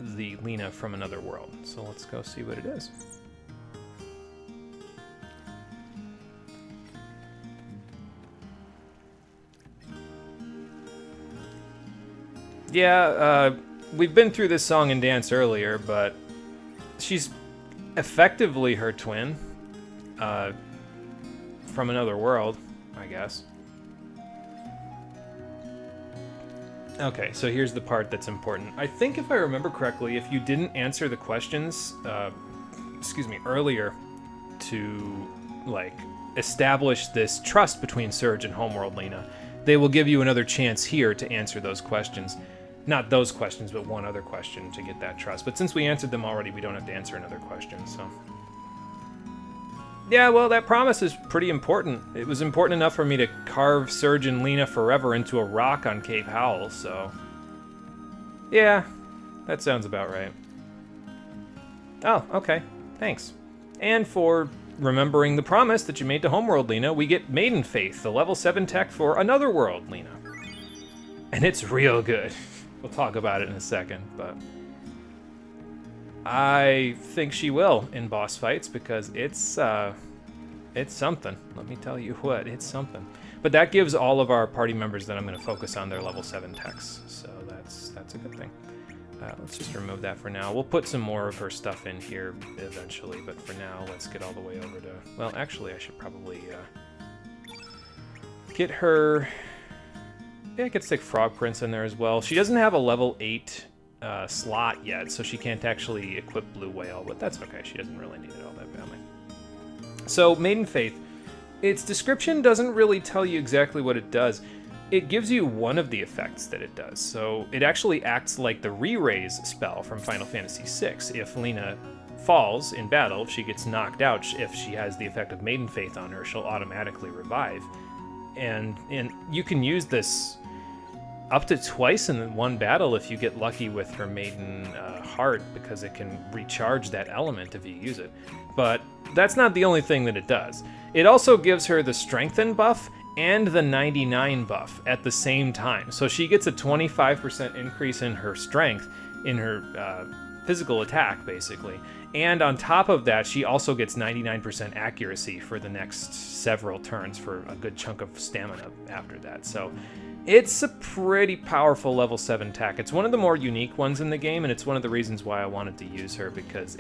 the Lena from another world. So let's go see what it is. Yeah, we've been through this song and dance earlier, but she's effectively her twin from another world, I guess. Okay, so here's the part that's important. I think if I remember correctly, if you didn't answer the questions, earlier to, like, establish this trust between Surge and Homeworld Lena, they will give you another chance here to answer those questions. Not those questions, but one other question to get that trust. But since we answered them already, we don't have to answer another question, so... Yeah, well, that promise is pretty important. It was important enough for me to carve Surge and Lena forever into a rock on Cape Howell, so... Yeah, that sounds about right. Oh, okay. Thanks. And for remembering the promise that you made to Homeworld Lena, we get Maiden Faith, the level 7 tech for another world, Lena. And it's real good. We'll talk about it in a second, but... I think she will in boss fights, because it's something. Let me tell you what, it's something. But that gives all of our party members that I'm going to focus on their level 7 techs, so that's a good thing. Let's just remove that for now. We'll put some more of her stuff in here eventually, but for now, let's get all the way over to... Well, actually, I should probably get her... Yeah, I could stick Frog Prince in there as well. She doesn't have a level 8 slot yet, so she can't actually equip Blue Whale, but that's okay. She doesn't really need it all that badly. So, Maiden Faith. Its description doesn't really tell you exactly what it does. It gives you one of the effects that it does. So, it actually acts like the Re-Raise spell from Final Fantasy VI. If Lena falls in battle, if she gets knocked out, if she has the effect of Maiden Faith on her, she'll automatically revive. And you can use this up to twice in one battle if you get lucky with her Maiden Heart, because it can recharge that element if you use it. But that's not the only thing that it does. It also gives her the Strengthen buff and the 99 buff at the same time. So she gets a 25% increase in her strength, in her physical attack, basically. And on top of that, she also gets 99% accuracy for the next several turns for a good chunk of stamina after that. So it's a pretty powerful level 7 tech. It's one of the more unique ones in the game, and it's one of the reasons why I wanted to use her, because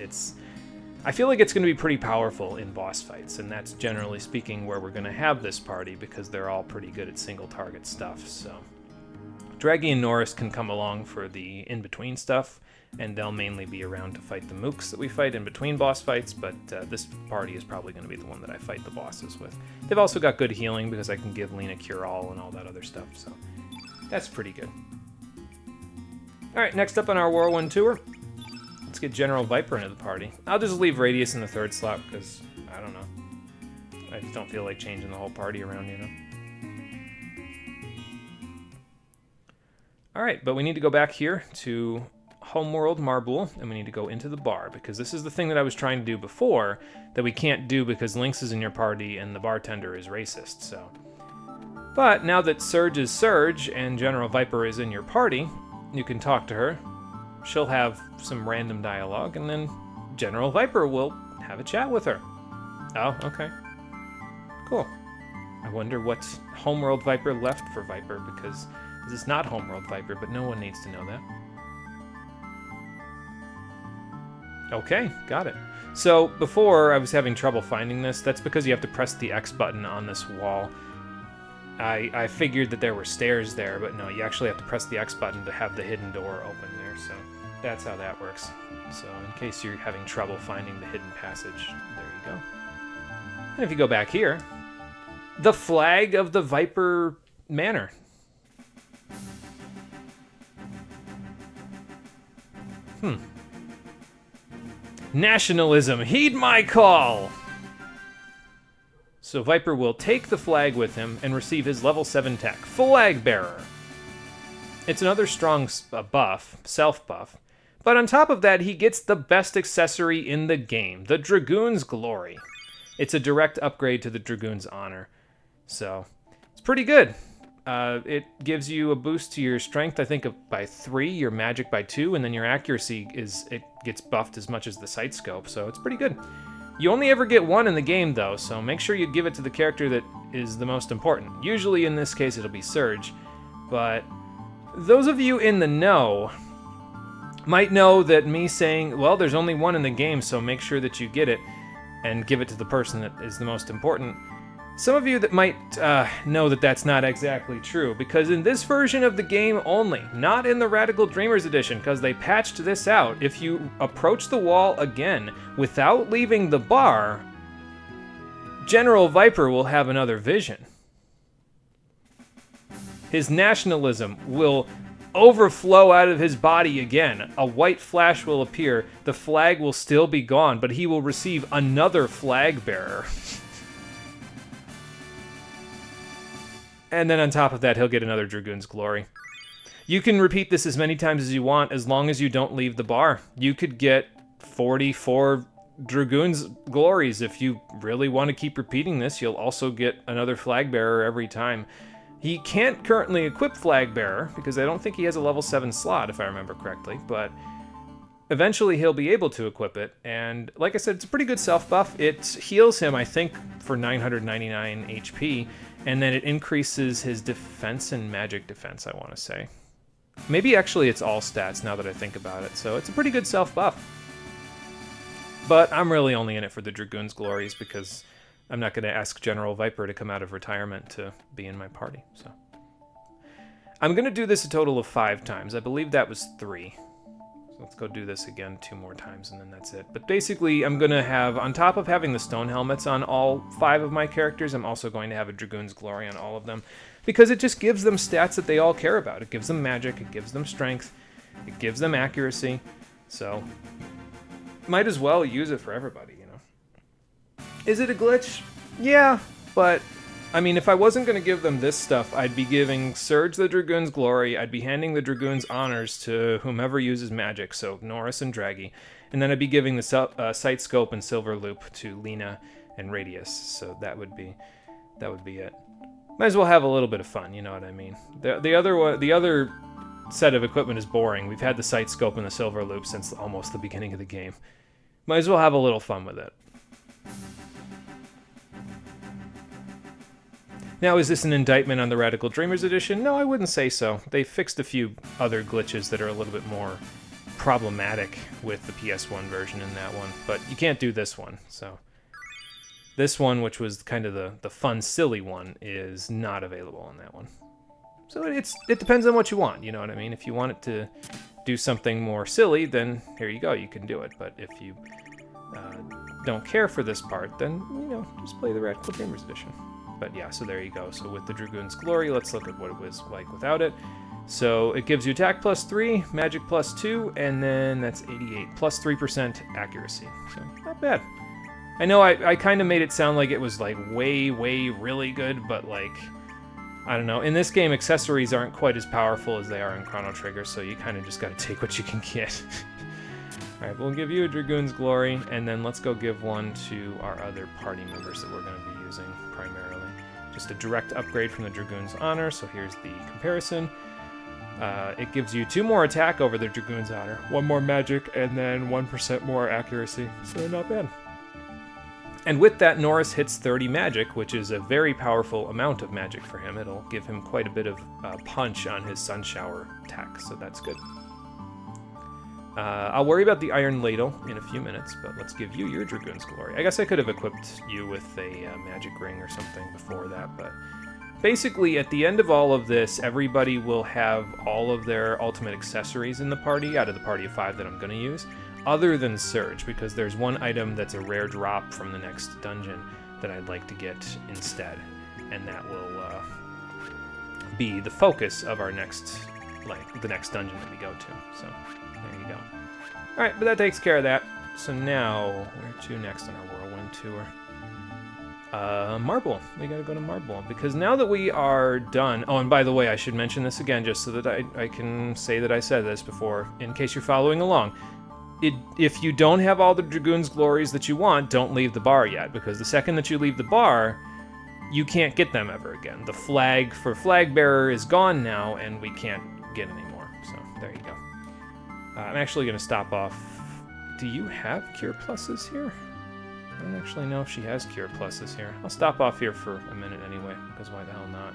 I feel like it's going to be pretty powerful in boss fights, and that's generally speaking where we're going to have this party, because they're all pretty good at single target stuff. So Draggy and Norris can come along for the in-between stuff, and they'll mainly be around to fight the mooks that we fight in between boss fights, but this party is probably going to be the one that I fight the bosses with. They've also got good healing, because I can give Lena Cure-All and all that other stuff, so that's pretty good. Alright, next up on our Whirlwind Tour, let's get General Viper into the party. I'll just leave Radius in the 3rd slot, because, I don't know. I just don't feel like changing the whole party around, you know? Alright, but we need to go back here to Homeworld Marboul, and we need to go into the bar, because this is the thing that I was trying to do before that we can't do because Lynx is in your party and the bartender is racist, so. But now that Surge is Surge and General Viper is in your party, you can talk to her. She'll have some random dialogue, and then General Viper will have a chat with her. Oh, okay. Cool. I wonder what Homeworld Viper left for Viper, because this is not Homeworld Viper, but no one needs to know that. Okay, got it. So before I was having trouble finding this. That's because you have to press the X button on this wall. I figured that there were stairs there, but no, you actually have to press the X button to have the hidden door open there, so that's how that works. So in case you're having trouble finding the hidden passage, there you go. And if you go back here, the flag of the Viper Manor. Nationalism, heed my call! So Viper will take the flag with him and receive his level 7 tech, Flag Bearer. It's another strong buff, self-buff. But on top of that, he gets the best accessory in the game, the Dragoon's Glory. It's a direct upgrade to the Dragoon's Honor. So, it's pretty good. It gives you a boost to your strength, I think, by 3, your magic by 2, and then your accuracy it gets buffed as much as the sight scope, so it's pretty good. You only ever get 1 in the game, though, so make sure you give it to the character that is the most important. Usually, in this case, it'll be Surge, but those of you in the know might know that me saying, well, there's only 1 in the game, so make sure that you get it and give it to the person that is the most important. Some of you that might know that that's not exactly true, because in this version of the game only, not in the Radical Dreamers edition, because they patched this out, if you approach the wall again without leaving the bar, General Viper will have another vision. His nationalism will overflow out of his body again. A white flash will appear, the flag will still be gone, but he will receive another flag bearer. And then on top of that, he'll get another Dragoon's Glory. You can repeat this as many times as you want, as long as you don't leave the bar. You could get 44 Dragoon's Glories. If you really want to keep repeating this, you'll also get another Flag Bearer every time. He can't currently equip Flag Bearer, because I don't think he has a level 7 slot, if I remember correctly, but eventually he'll be able to equip it, and like I said, it's a pretty good self-buff. It heals him, I think, for 999 HP, and then it increases his defense and magic defense, I want to say. Maybe actually it's all stats now that I think about it, so it's a pretty good self-buff. But I'm really only in it for the Dragoon's Glories, because I'm not going to ask General Viper to come out of retirement to be in my party, so. I'm going to do this a total of 5 times. I believe that was 3. Let's go do this again 2 more times, and then that's it. But basically, I'm going to have, on top of having the stone helmets on all 5 of my characters, I'm also going to have a Dragoon's Glory on all of them, because it just gives them stats that they all care about. It gives them magic, it gives them strength, it gives them accuracy, so might as well use it for everybody, you know. Is it a glitch? Yeah, but I mean, if I wasn't going to give them this stuff, I'd be giving Surge the Dragoon's Glory, I'd be handing the Dragoon's Honors to whomever uses magic, so Norris and Draggy, and then I'd be giving the Sight Scope and Silver Loop to Lena and Radius, so that would be it. Might as well have a little bit of fun, you know what I mean. The other set of equipment is boring. We've had the Sight Scope and the Silver Loop since almost the beginning of the game. Might as well have a little fun with it. Now, is this an indictment on the Radical Dreamers edition? No, I wouldn't say so. They fixed a few other glitches that are a little bit more problematic with the PS1 version in that one, but you can't do this one, so. This one, which was kind of the fun, silly one, is not available on that one. So it depends on what you want, you know what I mean? If you want it to do something more silly, then here you go, you can do it. But if you don't care for this part, then, you know, just play the Radical Dreamers edition. But yeah, so there you go. So with the Dragoon's Glory, let's look at what it was like without it. So it gives you attack plus 3, magic plus 2, and then that's 88, plus 3% accuracy. So not bad. I know I kind of made it sound like it was like way, really good, but like, I don't know. In this game, accessories aren't quite as powerful as they are in Chrono Trigger, so you kind of just got to take what you can get. Alright, we'll give you a Dragoon's Glory, and then let's go give one to our other party members that we're going to be using primarily. Just a direct upgrade from the Dragoon's Honor, so here's the comparison. It gives you 2 more attack over the Dragoon's Honor, 1 more magic, and then 1% more accuracy, so not bad. And with that, Norris hits 30 magic, which is a very powerful amount of magic for him. It'll give him quite a bit of punch on his Sun Shower attack, so that's good. I'll worry about the Iron Ladle in a few minutes, but let's give you your Dragoon's Glory. I guess I could have equipped you with a magic ring or something before that, but basically at the end of all of this, everybody will have all of their ultimate accessories in the party, out of the party of 5 that I'm going to use, other than Surge, because there's one item that's a rare drop from the next dungeon that I'd like to get instead, and that will be the focus of our next, the next dungeon that we go to, so there you go. Alright, but that takes care of that. So now, where to next on our whirlwind tour? Marble. We gotta go to Marble, because now that we are done... Oh, and by the way, I should mention this again, just so that I can say that I said this before, in case you're following along. If you don't have all the Dragoon's Glories that you want, don't leave the bar yet, because the second that you leave the bar, you can't get them ever again. The flag for Flag Bearer is gone now, and we can't get any more. So, there you go. I'm actually gonna stop off... Do you have Cure Pluses here? I don't actually know if she has Cure Pluses here. I'll stop off here for a minute anyway, because why the hell not?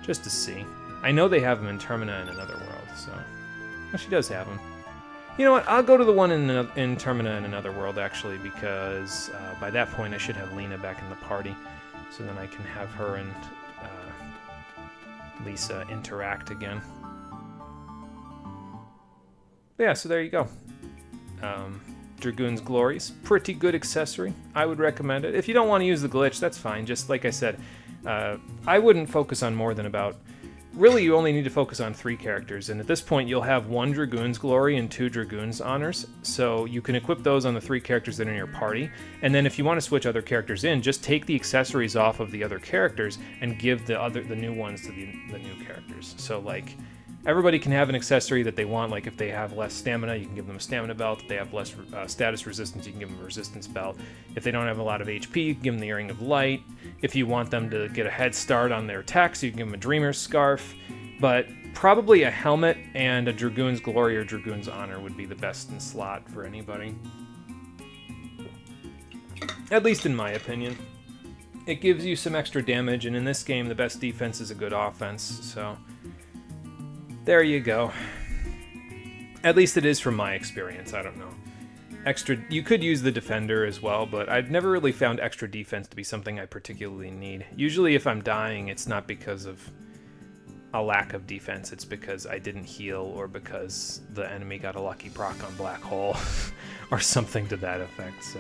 Just to see. I know they have them in Termina in Another World, so... Well, she does have them. You know what? I'll go to the one in Termina in Another World, actually, because by that point I should have Lena back in the party, so then I can have her and Lisa interact again. But yeah, so there you go. Dragoon's Glories. Pretty good accessory. I would recommend it. If you don't want to use the glitch, that's fine. Just like I said, I wouldn't focus on more than about... Really, you only need to focus on 3 characters, and at this point you'll have 1 Dragoon's Glory and 2 Dragoon's Honors, so you can equip those on the 3 characters that are in your party, and then if you want to switch other characters in, just take the accessories off of the other characters and give the new ones to the new characters. So, like, everybody can have an accessory that they want. Like, if they have less stamina, you can give them a stamina belt. If they have less status resistance, you can give them a resistance belt. If they don't have a lot of HP, you can give them the Earring of Light. If you want them to get a head start on their attacks, you can give them a Dreamer's Scarf. But probably a helmet and a Dragoon's Glory or Dragoon's Honor would be the best in slot for anybody. At least in my opinion. It gives you some extra damage, and in this game, the best defense is a good offense, so... There you go. At least it is from my experience, I don't know. You could use the Defender as well, but I've never really found extra defense to be something I particularly need. Usually if I'm dying, it's not because of a lack of defense, it's because I didn't heal or because the enemy got a lucky proc on Black Hole or something to that effect, so...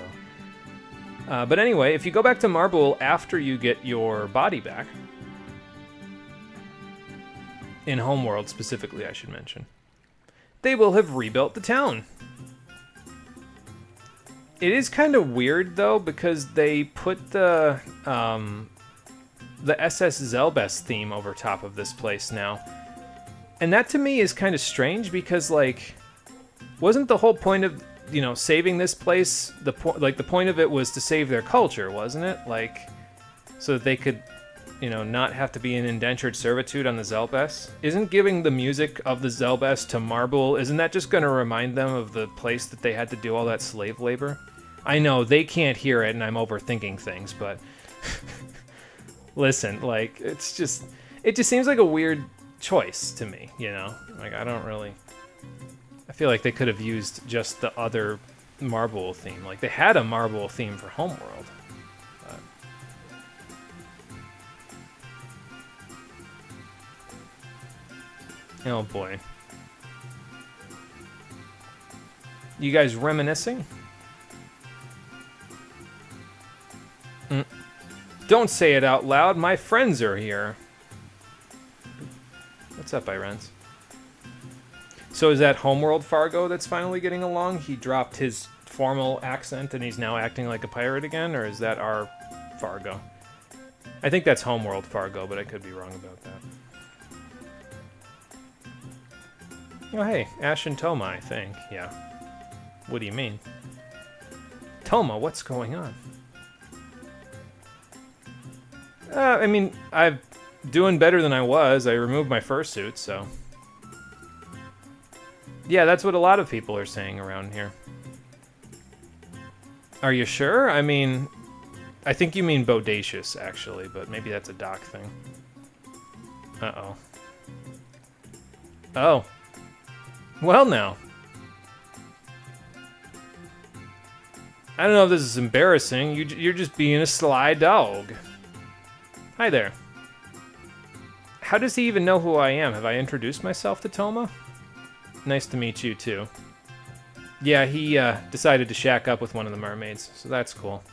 but anyway, if you go back to Marble after you get your body back, in Homeworld specifically, I should mention, they will have rebuilt the town. It is kind of weird, though, because they put the SS Zelbest theme over top of this place now. And that, to me, is kind of strange, because, like, wasn't the whole point of, you know, saving this place, the point of it was to save their culture, wasn't it? Like, so that they could... you know, not have to be in indentured servitude on the Zelbest? Isn't giving the music of the Zelbest to Marble, isn't that just going to remind them of the place that they had to do all that slave labor? I know, they can't hear it and I'm overthinking things, but... Listen, like, it just seems like a weird choice to me, you know? Like, I don't really... I feel like they could have used just the other Marble theme. Like, they had a Marble theme for Homeworld. Oh boy. You guys reminiscing? Don't say it out loud, my friends are here. What's up, Irens? So is that Homeworld Fargo that's finally getting along? He dropped his formal accent and he's now acting like a pirate again? Or is that our Fargo? I think that's Homeworld Fargo, but I could be wrong about that. Oh, hey, Ash and Toma, I think. Yeah. What do you mean? Toma, what's going on? I mean, I'm doing better than I was. I removed my fursuit, so... Yeah, that's what a lot of people are saying around here. Are you sure? I mean, I think you mean bodacious, actually, but maybe that's a Doc thing. Uh-oh. Oh. Well, now. I don't know if this is embarrassing. You're just being a sly dog. Hi there. How does he even know who I am? Have I introduced myself to Toma? Nice to meet you, too. Yeah, he decided to shack up with one of the mermaids, so that's cool.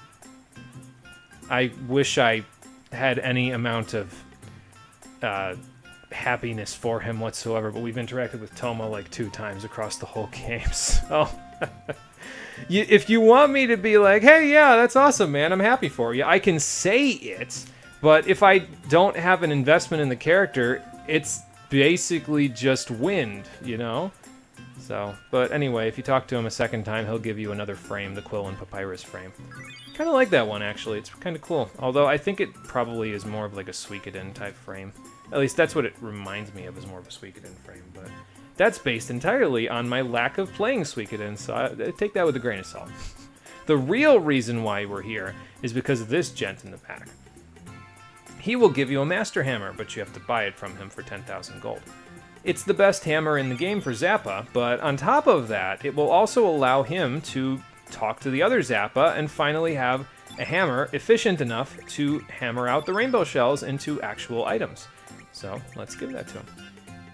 I wish I had any amount of happiness for him whatsoever, but we've interacted with Toma like 2 times across the whole game, so... If you want me to be like, hey, yeah, that's awesome, man, I'm happy for you, I can say it, but if I don't have an investment in the character, it's basically just wind, you know? So, but anyway, if you talk to him a second time, he'll give you another frame, the Quill and Papyrus frame. Kind of like that one, actually. It's kind of cool. Although I think it probably is more of like a Suikoden type frame. At least that's what it reminds me of, is more of a Suikoden frame. But that's based entirely on my lack of playing Suikoden, so I take that with a grain of salt. The real reason why we're here is because of this gent in the back. He will give you a Master Hammer, but you have to buy it from him for 10,000 gold. It's the best hammer in the game for Zappa, but on top of that, it will also allow him to talk to the other Zappa and finally have a hammer efficient enough to hammer out the rainbow shells into actual items. So let's give that to him.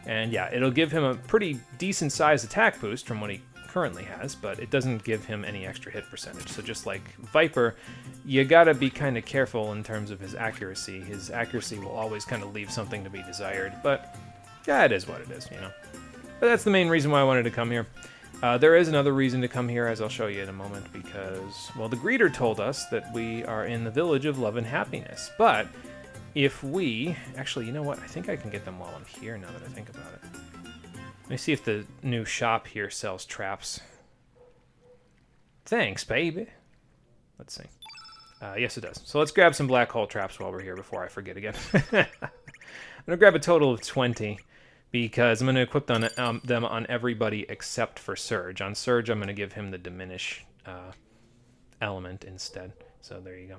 And yeah, it'll give him a pretty decent sized attack boost from what he currently has, but it doesn't give him any extra hit percentage. So just like Viper, you gotta be kind of careful in terms of his accuracy. His accuracy will always kind of leave something to be desired, but yeah, it is what it is, you know. But that's the main reason why I wanted to come here. There is another reason to come here, as I'll show you in a moment, because, well, the greeter told us that we are in the village of love and happiness. But if we... Actually, you know what? I think I can get them while I'm here, now that I think about it. Let me see if the new shop here sells traps. Thanks, baby. Let's see. Yes, it does. So let's grab some black hole traps while we're here before I forget again. I'm going to grab a total of 20. Because I'm going to equip them on everybody except for Surge. On Surge, I'm going to give him the Diminish element instead. So there you go.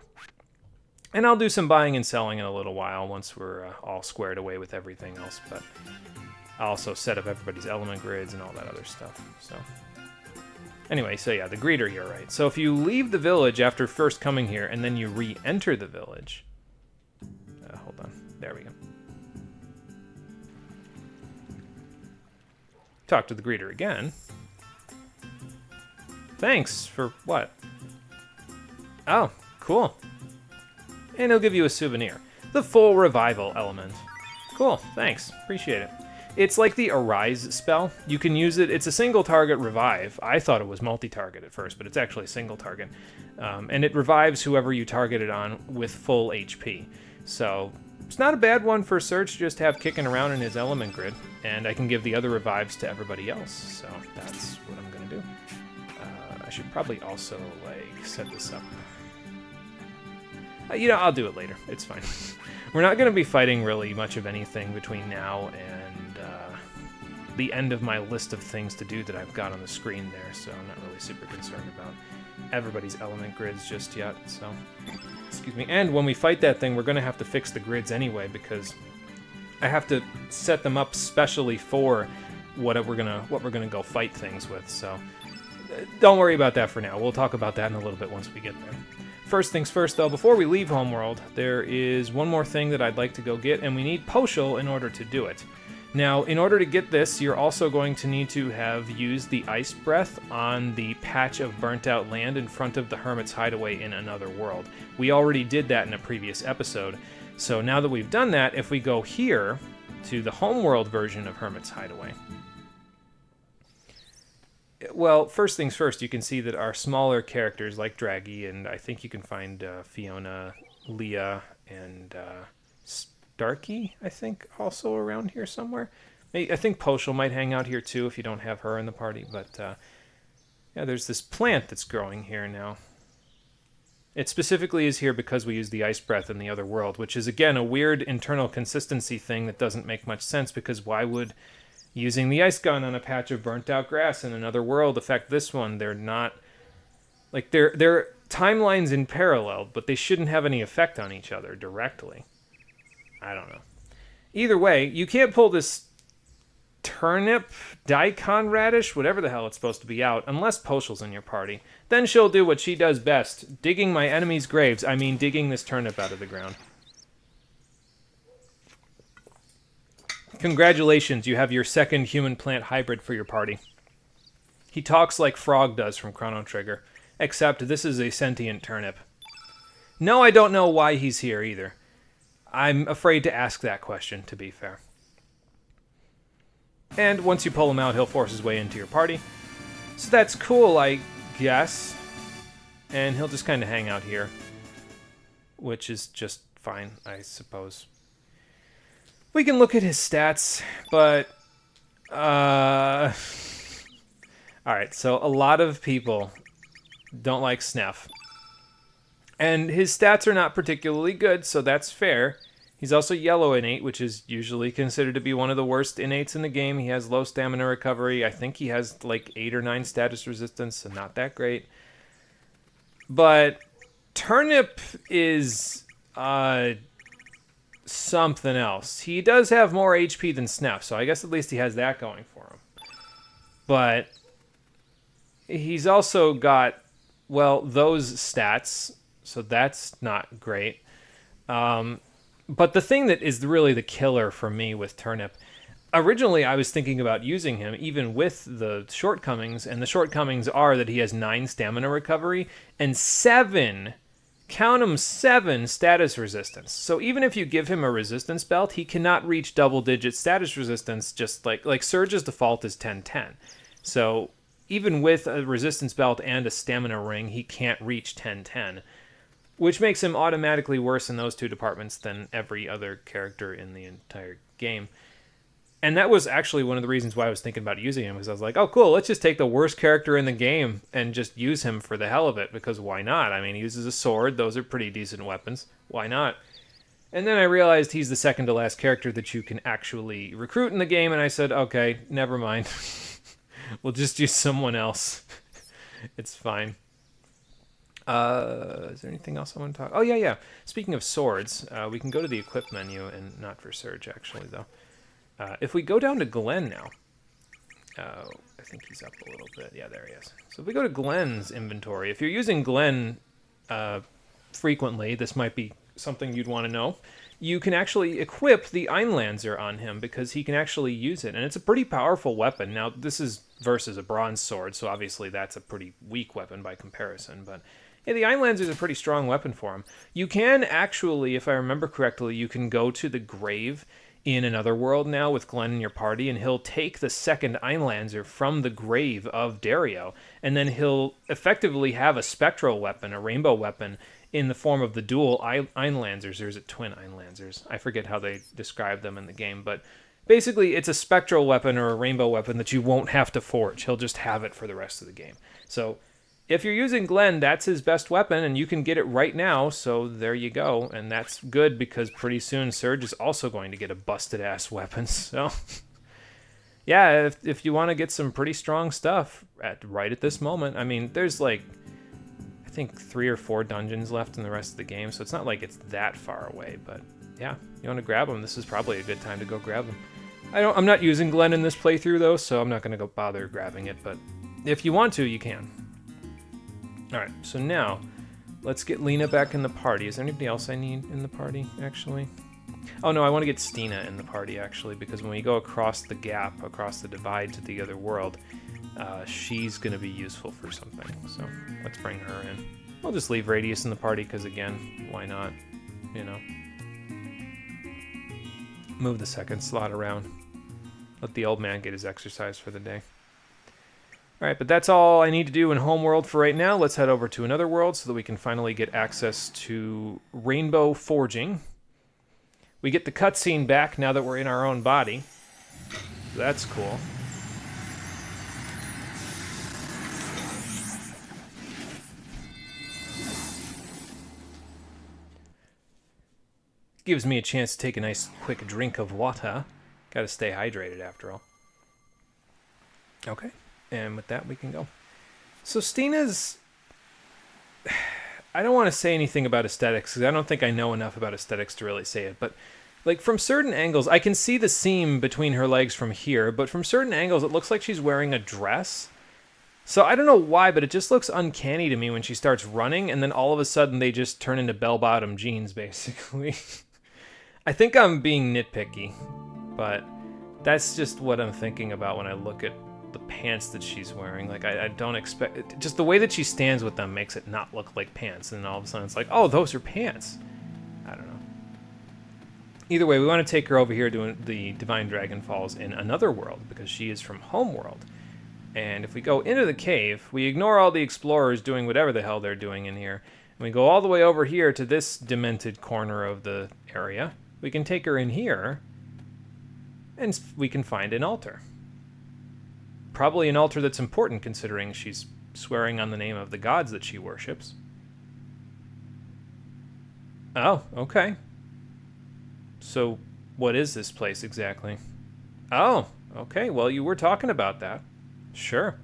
And I'll do some buying and selling in a little while once we're all squared away with everything else. But I'll also set up everybody's element grids and all that other stuff. So anyway, so yeah, the greeter here, right? So if you leave the village after first coming here and then you re-enter the village... hold on. There we go. Talk to the greeter again. Thanks for what? Oh, cool. And he'll give you a souvenir. The full revival element. Cool, thanks. Appreciate it. It's like the Arise spell. You can use it. It's a single target revive. I thought it was multi-target at first, but it's actually a single target. And it revives whoever you target it on with full HP. So it's not a bad one for Search to just have kicking around in his element grid. And I can give the other revives to everybody else. So that's what I'm going to do. I should probably also, like, set this up. You know, I'll do it later. It's fine. We're not going to be fighting really much of anything between now and the end of my list of things to do that I've got on the screen there. So I'm not really super concerned about everybody's element grids just yet. So, excuse me. And when we fight that thing, we're going to have to fix the grids anyway because... I have to set them up specially for what we're gonna go fight things with. So don't worry about that for now. We'll talk about that in a little bit once we get there. First things first, though, before we leave Homeworld, there is one more thing that I'd like to go get, and we need Poshul in order to do it. Now, in order to get this, you're also going to need to have used the Ice Breath on the patch of burnt-out land in front of the Hermit's Hideaway in Another World. We already did that in a previous episode. So now that we've done that, if we go here to the Homeworld version of Hermit's Hideaway, well, first things first, you can see that our smaller characters like Draggy, and I think you can find Fiona, Leah, and Starkey, I think, also around here somewhere. I think Poshul might hang out here too if you don't have her in the party, but yeah, there's this plant that's growing here now. It specifically is here because we use the Ice Breath in the Other World, which is, again, a weird internal consistency thing that doesn't make much sense, because why would using the Ice Gun on a patch of burnt-out grass in Another World affect this one? They're not... Like, they're timelines in parallel, but they shouldn't have any effect on each other directly. I don't know. Either way, you can't pull this turnip, daikon radish, whatever the hell it's supposed to be out, unless Poshul's in your party. Then she'll do what she does best, digging my enemies' graves. I mean, digging this turnip out of the ground. Congratulations, you have your second human-plant hybrid for your party. He talks like Frog does from Chrono Trigger, except this is a sentient turnip. No, I don't know why he's here either. I'm afraid to ask that question, to be fair. And once you pull him out, he'll force his way into your party. So that's cool, I guess. And he'll just kind of hang out here, which is just fine, I suppose. We can look at his stats, but... Alright, so a lot of people don't like Snef. And his stats are not particularly good, so that's fair. He's also yellow innate, which is usually considered to be one of the worst innates in the game. He has low stamina recovery. I think he has like 8 or 9 status resistance, so not that great. But Turnip is something else. He does have more HP than Snef, so I guess at least he has that going for him. But he's also got, well, those stats, so that's not great. But the thing that is really the killer for me with Turnip, originally I was thinking about using him even with the shortcomings, and the shortcomings are that he has 9 stamina recovery and 7, count 'em, 7 status resistance. So even if you give him a resistance belt, he cannot reach double-digit status resistance, just like Surge's default is 10-10. So even with a resistance belt and a stamina ring, he can't reach 10-10. Which makes him automatically worse in those 2 departments than every other character in the entire game. And that was actually one of the reasons why I was thinking about using him, because I was like, oh, cool, let's just take the worst character in the game and just use him for the hell of it, because why not? I mean, he uses a sword. Those are pretty decent weapons. Why not? And then I realized he's the second to last character that you can actually recruit in the game, and I said, okay, never mind. We'll just use someone else. It's fine. Is there anything else I want to talk? Oh, yeah. Speaking of swords, we can go to the equip menu, and not for Surge, actually, though. If we go down to Glenn now, I think he's up a little bit. Yeah, there he is. So if we go to Glenn's inventory, if you're using Glenn frequently, this might be something you'd want to know. You can actually equip the Einlanzer on him because he can actually use it, and it's a pretty powerful weapon. Now, this is versus a bronze sword, so obviously that's a pretty weak weapon by comparison, but yeah, the Einlanzer is a pretty strong weapon for him. You can actually, if I remember correctly, you can go to the grave in another world now with Glenn in your party, and he'll take the second Einlanzer from the grave of Dario, and then he'll effectively have a spectral weapon, a rainbow weapon, in the form of the dual Einlanzers. There's a twin Einlanzers. I forget how they describe them in the game, but basically it's a spectral weapon or a rainbow weapon that you won't have to forge. He'll just have it for the rest of the game. So if you're using Glenn, that's his best weapon, and you can get it right now, so there you go. And that's good, because pretty soon Surge is also going to get a busted-ass weapon, so... yeah, if you want to get some pretty strong stuff right at this moment, I mean, there's like, I think 3 or 4 dungeons left in the rest of the game, so it's not like it's that far away, but yeah, you want to grab them, this is probably a good time to go grab them. I'm not using Glenn in this playthrough, though, so I'm not going to go bother grabbing it, but if you want to, you can. Alright, so now, let's get Lena back in the party. Is there anybody else I need in the party, actually? Oh no, I want to get Stina in the party, actually, because when we go across the gap, across the divide to the other world, she's going to be useful for something. So, let's bring her in. I'll just leave Radius in the party, because again, why not? You know. Move the second slot around. Let the old man get his exercise for the day. Alright, but that's all I need to do in Homeworld for right now. Let's head over to another world so that we can finally get access to Rainbow Forging. We get the cutscene back now that we're in our own body. That's cool. Gives me a chance to take a nice quick drink of water. Gotta stay hydrated after all. Okay. And with that, we can go. So Stina's... I don't want to say anything about aesthetics, because I don't think I know enough about aesthetics to really say it, but like from certain angles, I can see the seam between her legs from here, but from certain angles, it looks like she's wearing a dress. So I don't know why, but it just looks uncanny to me when she starts running, and then all of a sudden they just turn into bell-bottom jeans, basically. I think I'm being nitpicky, but that's just what I'm thinking about when I look at the pants that she's wearing. Like, I don't expect it. Just the way that she stands with them makes it not look like pants, and then all of a sudden it's like, oh, those are pants. I don't know. Either way, we want to take her over here to the Divine Dragon Falls in another world, because she is from Homeworld. And if we go into the cave, we ignore all the explorers doing whatever the hell they're doing in here. And we go all the way over here to this demented corner of the area. We can take her in here, and we can find an altar. Probably an altar that's important considering she's swearing on the name of the gods that she worships. Oh, okay. So, what is this place exactly? Oh, okay, well, you were talking about that. Sure.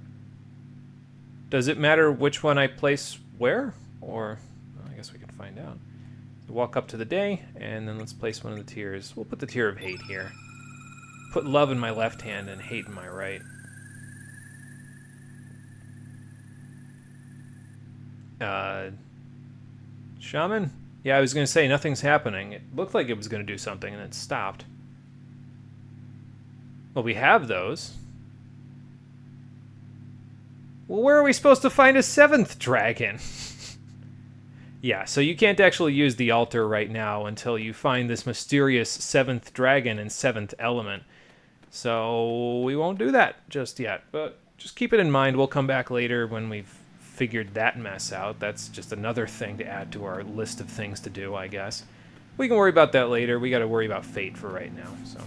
Does it matter which one I place where? Or, well, I guess we can find out. Walk up to the day, and then let's place one of the tiers. We'll put the tier of hate here. Put love in my left hand and hate in my right. Shaman? Yeah, I was going to say nothing's happening. It looked like it was going to do something, and it stopped. Well, we have those. Well, where are we supposed to find a 7th dragon? Yeah, so you can't actually use the altar right now until you find this mysterious 7th dragon and 7th element. So we won't do that just yet, but just keep it in mind. We'll come back later when we've figured that mess out. That's just another thing to add to our list of things to do, I guess. We can worry about that later. We got to worry about fate for right now, so...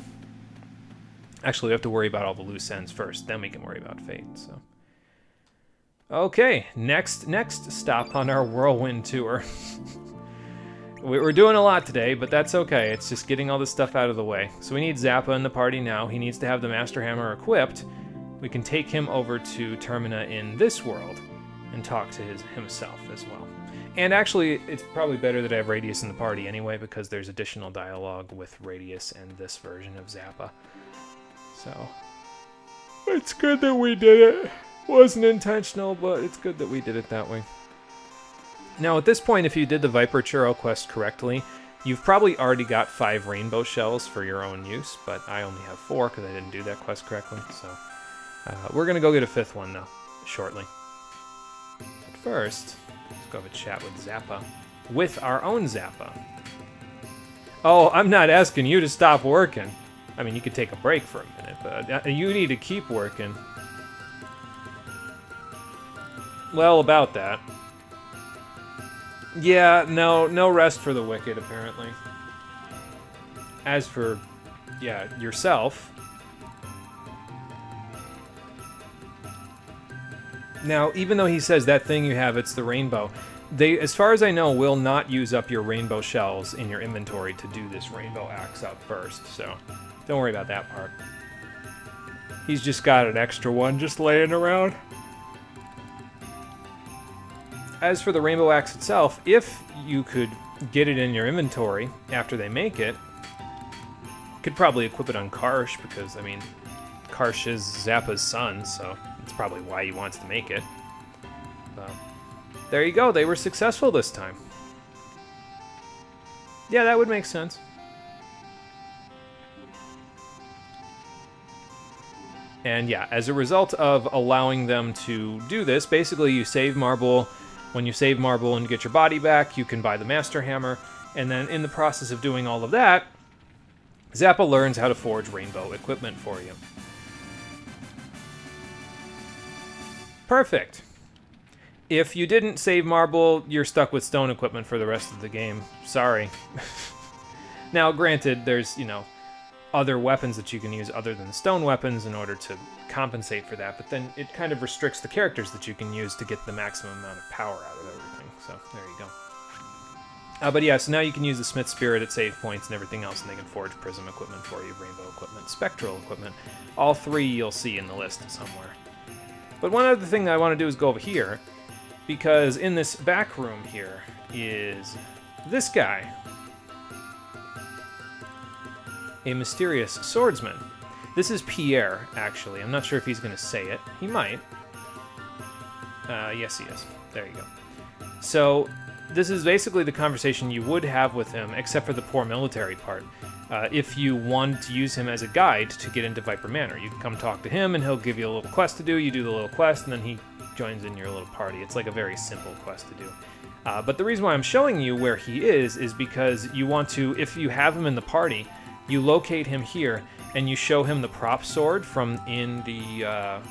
Actually, we have to worry about all the loose ends first, then we can worry about fate, so... Okay, next stop on our whirlwind tour. We're doing a lot today, but that's okay. It's just getting all this stuff out of the way. So we need Zappa in the party now. He needs to have the Master Hammer equipped. We can take him over to Termina in this world and talk to himself as well. And actually, it's probably better that I have Radius in the party anyway, because there's additional dialogue with Radius and this version of Zappa. So, it's good that we did it. Wasn't intentional, but it's good that we did it that way. Now, at this point, if you did the Viper Churro quest correctly, you've probably already got 5 rainbow shells for your own use, but I only have 4 because I didn't do that quest correctly, so... we're going to go get a 5th one, though, shortly. But first, let's go have a chat with Zappa. With our own Zappa. Oh, I'm not asking you to stop working. I mean, you could take a break for a minute, but you need to keep working. Well, about that. Yeah, no rest for the wicked, apparently. As for, yeah, yourself... Now, even though he says that thing you have, it's the rainbow, they, as far as I know, will not use up your rainbow shells in your inventory to do this rainbow axe up first, so don't worry about that part. He's just got an extra one just laying around. As for the rainbow axe itself, if you could get it in your inventory after they make it, you could probably equip it on Karsh, because, I mean, Karsh is Zappa's son, so that's probably why he wants to make it. So, there you go, they were successful this time. Yeah, that would make sense. And yeah, as a result of allowing them to do this, basically you save marble. When you save marble and get your body back, you can buy the Master Hammer, and then in the process of doing all of that, Zappa learns how to forge rainbow equipment for you. Perfect. If you didn't save marble, you're stuck with stone equipment for the rest of the game. Sorry. Now, granted, there's, you know, other weapons that you can use other than stone weapons in order to compensate for that, but then it kind of restricts the characters that you can use to get the maximum amount of power out of everything, so there you go. But yeah, so now you can use the Smith Spirit at save points and everything else, and they can forge Prism equipment for you, Rainbow equipment, Spectral equipment. All 3 you'll see in the list somewhere. But one other thing that I want to do is go over here, because in this back room here is this guy. A mysterious swordsman. This is Pierre, actually. I'm not sure if he's going to say it. He might. Yes, he is. There you go. So, this is basically the conversation you would have with him, except for the poor military part. If you want to use him as a guide to get into Viper Manor, you can come talk to him, and he'll give you a little quest to do. You do the little quest, and then he joins in your little party. It's like a very simple quest to do. But the reason why I'm showing you where he is because you want to, if you have him in the party, you locate him here, and you show him the prop sword from in the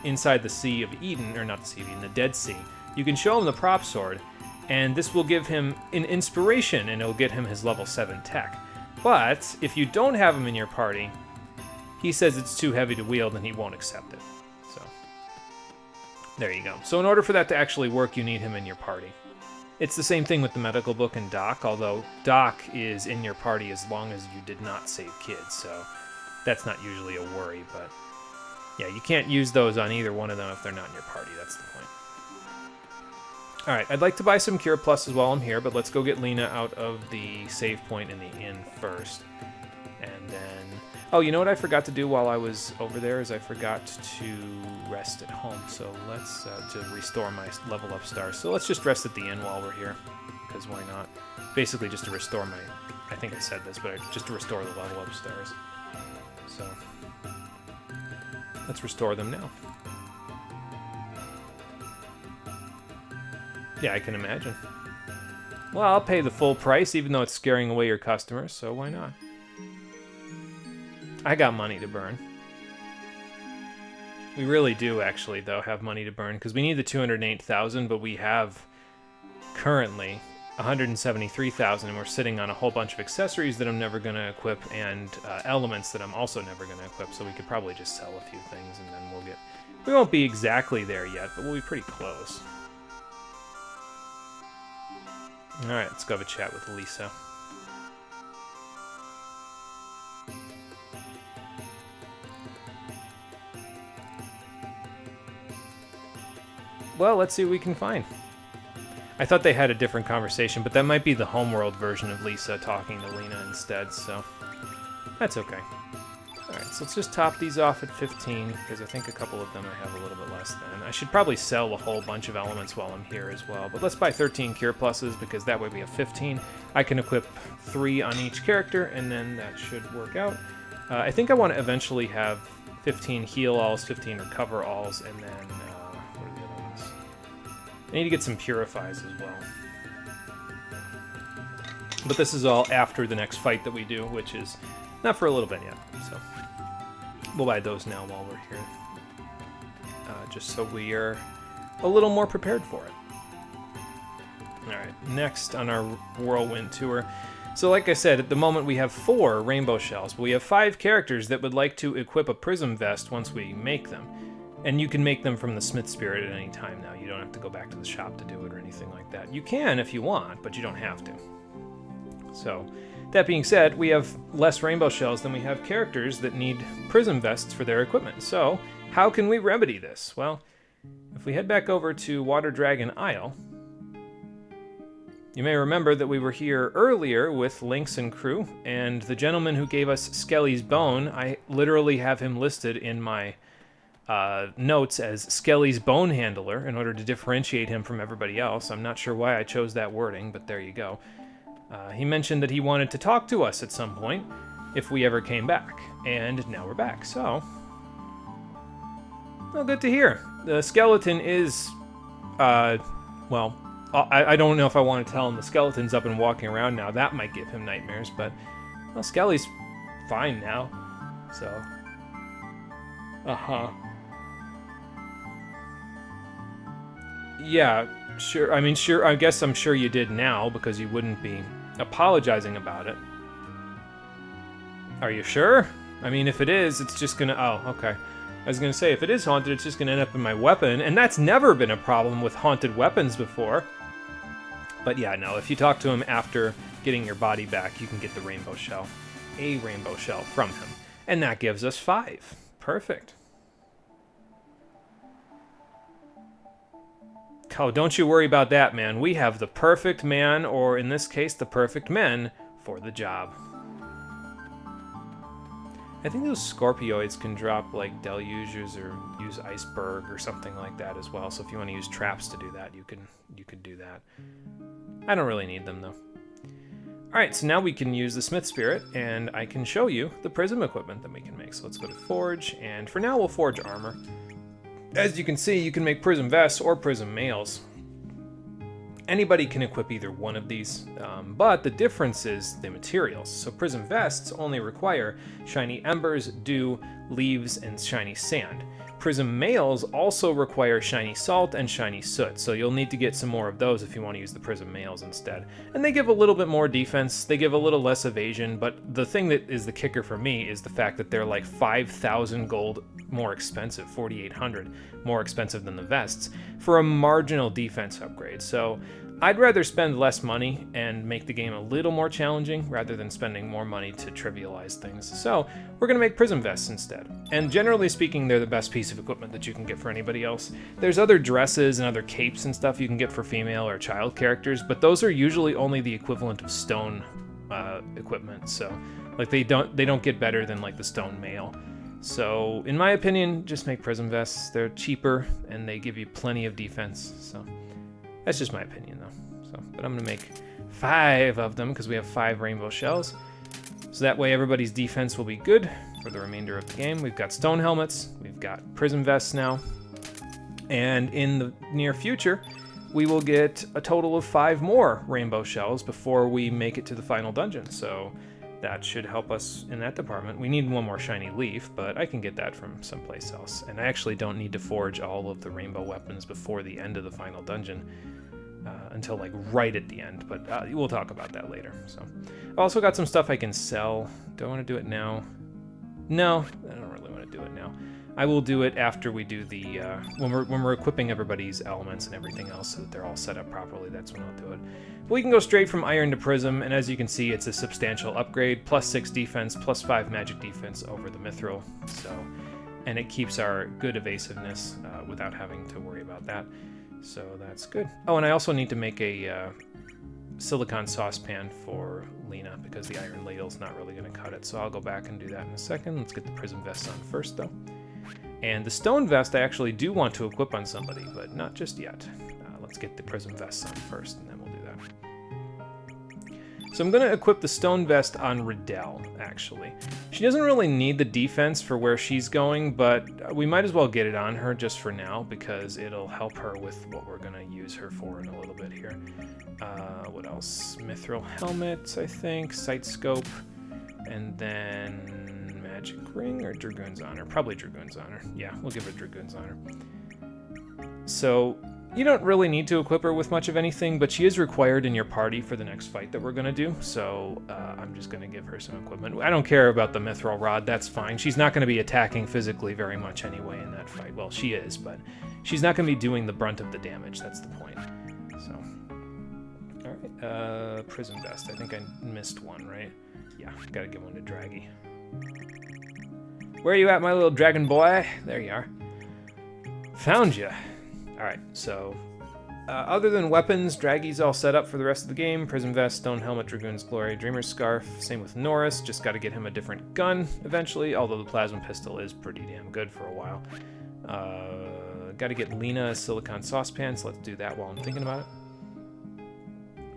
inside the Sea of Eden, or not the Sea of Eden, the Dead Sea, you can show him the prop sword, and this will give him an inspiration, and it'll get him his level 7 tech. But if you don't have him in your party, he says it's too heavy to wield and he won't accept it. So, there you go. So in order for that to actually work, you need him in your party. It's the same thing with the medical book and Doc, although Doc is in your party as long as you did not save kids, so that's not usually a worry, but yeah, you can't use those on either one of them if they're not in your party, that's the point. Alright, I'd like to buy some Cure Pluses while I'm here, but let's go get Lena out of the save point in the inn first. And then... Oh, you know what I forgot to do while I was over there is I forgot to rest at home. So let's, to restore my level up stars. So let's just rest at the inn while we're here, because why not? Basically just to restore my, I think I said this, but just to restore the level up stars. So, let's restore them now. Yeah, I can imagine. Well, I'll pay the full price, even though it's scaring away your customers, so why not? I got money to burn. We really do, actually, though, have money to burn, because we need the 208,000, but we have currently 173,000, and we're sitting on a whole bunch of accessories that I'm never going to equip, and elements that I'm also never going to equip, so we could probably just sell a few things, and then we'll get... We won't be exactly there yet, but we'll be pretty close. Alright, let's go have a chat with Lisa. Well, let's see what we can find. I thought they had a different conversation, but that might be the homeworld version of Lisa talking to Lena instead, so that's okay. Alright, so let's just top these off at 15, because I think a couple of them I have a little bit less than. I should probably sell a whole bunch of elements while I'm here as well, but let's buy 13 Cure Pluses, because that way we have 15. I can equip 3 on each character, and then that should work out. I think I want to eventually have 15 Heal Alls, 15 Recover Alls, and then... what are the other ones? I need to get some Purifies as well. But this is all after the next fight that we do, which is not for a little bit yet, so... We'll buy those now while we're here, just so we are a little more prepared for it. Alright, next on our Whirlwind Tour. So like I said, at the moment we have 4 Rainbow Shells, but we have 5 characters that would like to equip a Prism Vest once we make them. And you can make them from the Smith Spirit at any time now. You don't have to go back to the shop to do it or anything like that. You can if you want, but you don't have to. So... That being said, we have less Rainbow Shells than we have characters that need Prism Vests for their equipment. So, how can we remedy this? Well, if we head back over to Water Dragon Isle, you may remember that we were here earlier with Lynx and crew, and the gentleman who gave us Skelly's Bone, I literally have him listed in my notes as Skelly's Bone Handler in order to differentiate him from everybody else. I'm not sure why I chose that wording, but there you go. He mentioned that he wanted to talk to us at some point if we ever came back, and now we're back, so... Well, good to hear. The skeleton is, well, I don't know if I want to tell him the skeleton's up and walking around now. That might give him nightmares, but, well, Skelly's fine now, so... Uh-huh. Yeah, sure, I mean, sure, I guess I'm sure you did now, because you wouldn't be apologizing about it. Are you sure? I mean, if it is, it's just gonna... Oh, okay. I was gonna say, if it is haunted, it's just gonna end up in my weapon, and that's never been a problem with haunted weapons before. But yeah, no, if you talk to him after getting your body back, you can get the Rainbow Shell. A Rainbow Shell from him. And that gives us 5. Perfect. Oh, don't you worry about that, man. We have the perfect man, or in this case, the perfect men, for the job. I think those Scorpioids can drop, like, Delugers or use Iceberg or something like that as well. So if you want to use traps to do that, you could do that. I don't really need them, though. Alright, so now we can use the Smith Spirit, and I can show you the Prism equipment that we can make. So let's go to Forge, and for now we'll forge armor. As you can see, you can make Prism Vests or Prism Mails. Anybody can equip either one of these, but the difference is the materials. So Prism Vests only require shiny embers, dew, leaves, and shiny sand. Prism Males also require Shiny Salt and Shiny Soot, so you'll need to get some more of those if you want to use the Prism Males instead. And they give a little bit more defense, they give a little less evasion, but the thing that is the kicker for me is the fact that they're like 5,000 gold more expensive, 4,800 more expensive than the vests, for a marginal defense upgrade. So I'd rather spend less money and make the game a little more challenging rather than spending more money to trivialize things. So we're going to make Prism Vests instead. And generally speaking, they're the best piece of equipment that you can get for anybody else. There's other dresses and other capes and stuff you can get for female or child characters, but those are usually only the equivalent of stone equipment. So like they don't get better than like the stone male. So in my opinion, just make Prism Vests. They're cheaper and they give you plenty of defense. So that's just my opinion, though. But I'm going to make 5 of them because we have 5 rainbow shells. So that way everybody's defense will be good for the remainder of the game. We've got stone helmets. We've got prism vests now. And in the near future, we will get a total of 5 more rainbow shells before we make it to the final dungeon. So that should help us in that department. We need 1 more shiny leaf, but I can get that from someplace else. And I actually don't need to forge all of the rainbow weapons before the end of the final dungeon. Until like right at the end, but we'll talk about that later. So I've also got some stuff I can sell. Do I want to do it now? No, I don't really want to do it now. I will do it after we do the when we're equipping everybody's elements and everything else so that they're all set up properly. That's when I'll do it. But we can go straight from iron to prism, and as you can see, it's a substantial upgrade. Plus 6 defense, plus 5 magic defense over the mithril. So, and it keeps our good evasiveness without having to worry about that. So that's good. Oh, and I also need to make a silicon saucepan for Lena because the iron ladle's not really going to cut it. So I'll go back and do that in a second. Let's get the prism vest on first, though. And the stone vest I actually do want to equip on somebody, but not just yet. Let's get the prism vest on first, and then we'll do that. So I'm going to equip the stone vest on Riddell, actually. She doesn't really need the defense for where she's going, but we might as well get it on her just for now because it'll help her with what we're going to use her for in a little bit here. What else? Mithril helmet, I think, sight scope, and then magic ring or Dragoon's Honor. Probably Dragoon's Honor. Yeah, we'll give her Dragoon's Honor. So you don't really need to equip her with much of anything, but she is required in your party for the next fight that we're going to do, so I'm just going to give her some equipment. I don't care about the mithril rod, that's fine. She's not going to be attacking physically very much anyway in that fight. Well, she is, but she's not going to be doing the brunt of the damage, that's the point. So, alright, prism vest. I think I missed one, right? Yeah, gotta give one to Draggy. Where are you at, my little dragon boy? There you are. Found you. Alright, so other than weapons, Draggy's all set up for the rest of the game. Prism Vest, Stone Helmet, Dragoon's Glory, Dreamer's Scarf. Same with Norris, just got to get him a different gun eventually, although the Plasma Pistol is pretty damn good for a while. Got to get Lena a Silicon Saucepan, so let's do that while I'm thinking about it.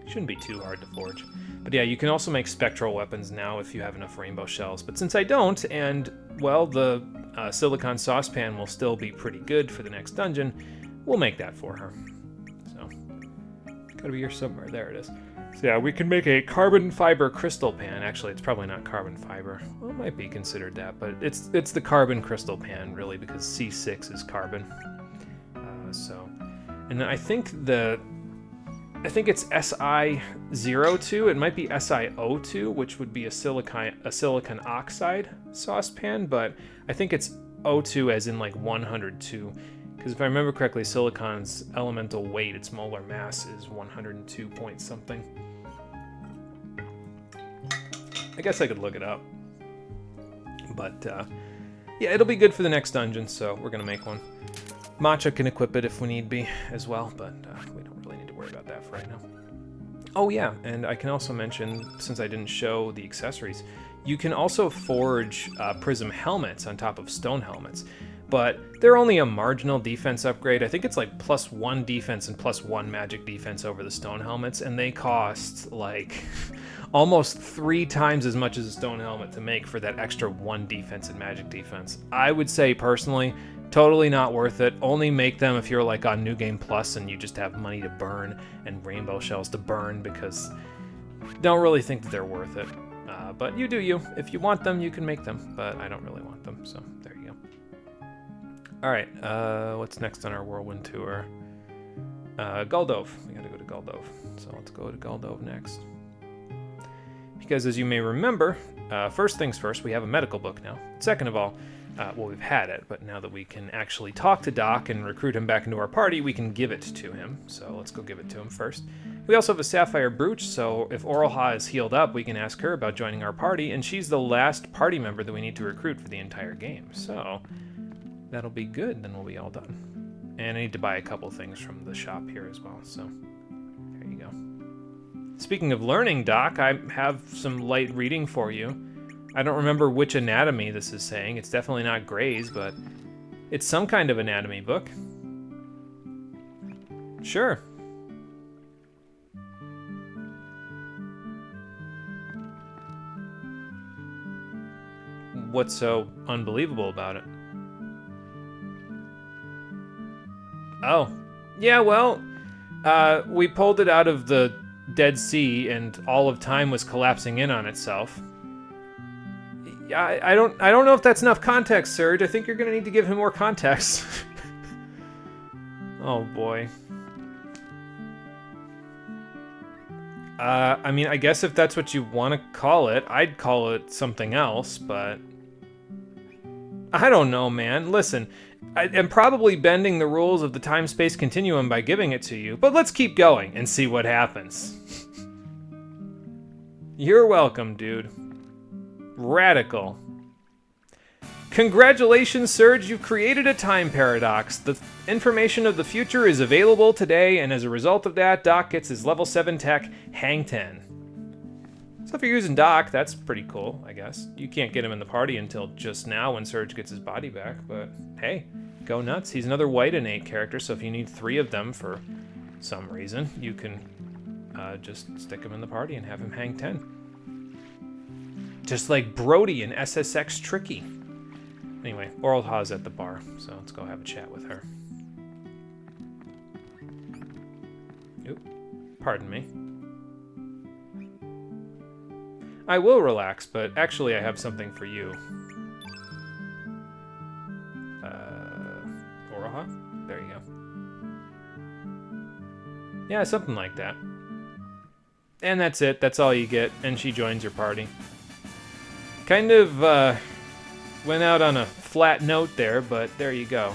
Shouldn't be too hard to forge. But yeah, you can also make spectral weapons now if you have enough rainbow shells. But since I don't, and, well, the Silicon Saucepan will still be pretty good for the next dungeon, we'll make that for her. So, gotta be here somewhere. There it is. So yeah, we can make a carbon fiber crystal pan. Actually, it's probably not carbon fiber. Well, it might be considered that, but it's the carbon crystal pan, really, because C6 is carbon. And then I think it's Si02. It might be SiO2, which would be a silicon oxide saucepan, but I think it's O2 as in like 102. Because if I remember correctly, silicon's elemental weight, its molar mass, is 102 point something. I guess I could look it up. But, yeah, it'll be good for the next dungeon, so we're going to make one. Matcha can equip it if we need be as well, but we don't really need to worry about that for right now. Oh yeah, and I can also mention, since I didn't show the accessories, you can also forge prism helmets on top of stone helmets. But they're only a marginal defense upgrade. I think it's like +1 defense and +1 magic defense over the stone helmets, and they cost like almost 3 times as much as a stone helmet to make for that extra 1 defense and magic defense. I would say personally, totally not worth it. Only make them if you're like on New Game Plus and you just have money to burn and rainbow shells to burn, because don't really think that they're worth it. But you do you. If you want them, you can make them, but I don't really want them, so there you go. Alright, what's next on our whirlwind tour? Guldove. We gotta go to Guldove. So let's go to Guldove next. Because as you may remember, first things first, we have a medical book now. Second of all, well, we've had it, but now that we can actually talk to Doc and recruit him back into our party, we can give it to him. So let's go give it to him first. We also have a Sapphire Brooch, so if Oralha is healed up, we can ask her about joining our party, and she's the last party member that we need to recruit for the entire game. So that'll be good, then we'll be all done. And I need to buy a couple things from the shop here as well, so there you go. Speaking of learning, Doc, I have some light reading for you. I don't remember which anatomy this is saying. It's definitely not Gray's, but it's some kind of anatomy book. Sure. What's so unbelievable about it? Oh. Yeah, well, we pulled it out of the Dead Sea and all of time was collapsing in on itself. I don't know if that's enough context, Serge. I think you're gonna need to give him more context. Oh boy. I mean, I guess if that's what you want to call it, I'd call it something else, but I don't know, man. Listen, I'm probably bending the rules of the time-space continuum by giving it to you, but let's keep going and see what happens. You're welcome, dude. Radical. Congratulations, Serge, you've created a time paradox. The information of the future is available today, and as a result of that, Doc gets his level 7 tech, Hang 10. So if you're using Doc, that's pretty cool, I guess. You can't get him in the party until just now when Serge gets his body back, but hey, go nuts. He's another white innate character, so if you need 3 of them for some reason, you can just stick him in the party and have him Hang 10. Just like Brody in SSX Tricky. Anyway, Oralha's at the bar, so let's go have a chat with her. Oop, pardon me. I will relax, but actually I have something for you. Oralha? There you go. Yeah, something like that. And that's it, that's all you get, and she joins your party. Kind of, went out on a flat note there, but there you go.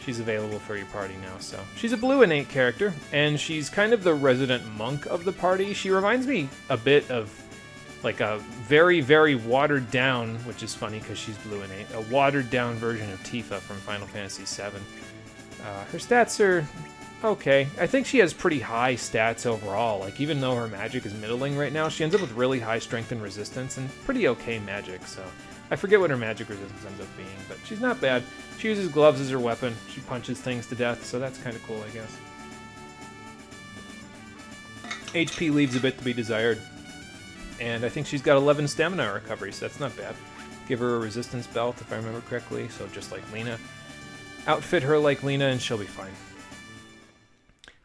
She's available for your party now, so. She's a blue innate character, and she's kind of the resident monk of the party. She reminds me a bit of, like, a very, very watered down, which is funny because she's blue innate, a watered down version of Tifa from Final Fantasy VII. Her stats are okay. I think she has pretty high stats overall. Like, even though her magic is middling right now, she ends up with really high strength and resistance and pretty okay magic, so. I forget what her magic resistance ends up being, but she's not bad. She uses gloves as her weapon. She punches things to death, so that's kind of cool, I guess. HP leaves a bit to be desired. And I think she's got 11 stamina recovery, so that's not bad. Give her a resistance belt, if I remember correctly, so just like Lena. Outfit her like Lena, and she'll be fine.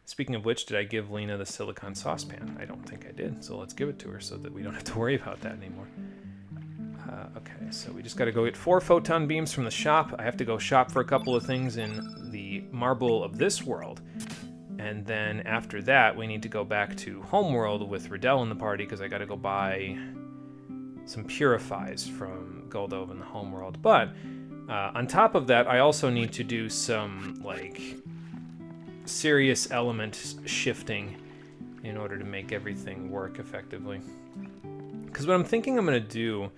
Speaking of which, did I give Lena the silicon saucepan? I don't think I did, so let's give it to her so that we don't have to worry about that anymore. Okay, so we just got to go get 4 photon beams from the shop. I have to go shop for a couple of things in the marble of this world. And then after that, we need to go back to Homeworld with Riddell in the party because I got to go buy some purifies from Guldove in the Homeworld. But on top of that, I also need to do some, like, serious element shifting in order to make everything work effectively. Because what I'm thinking I'm going to do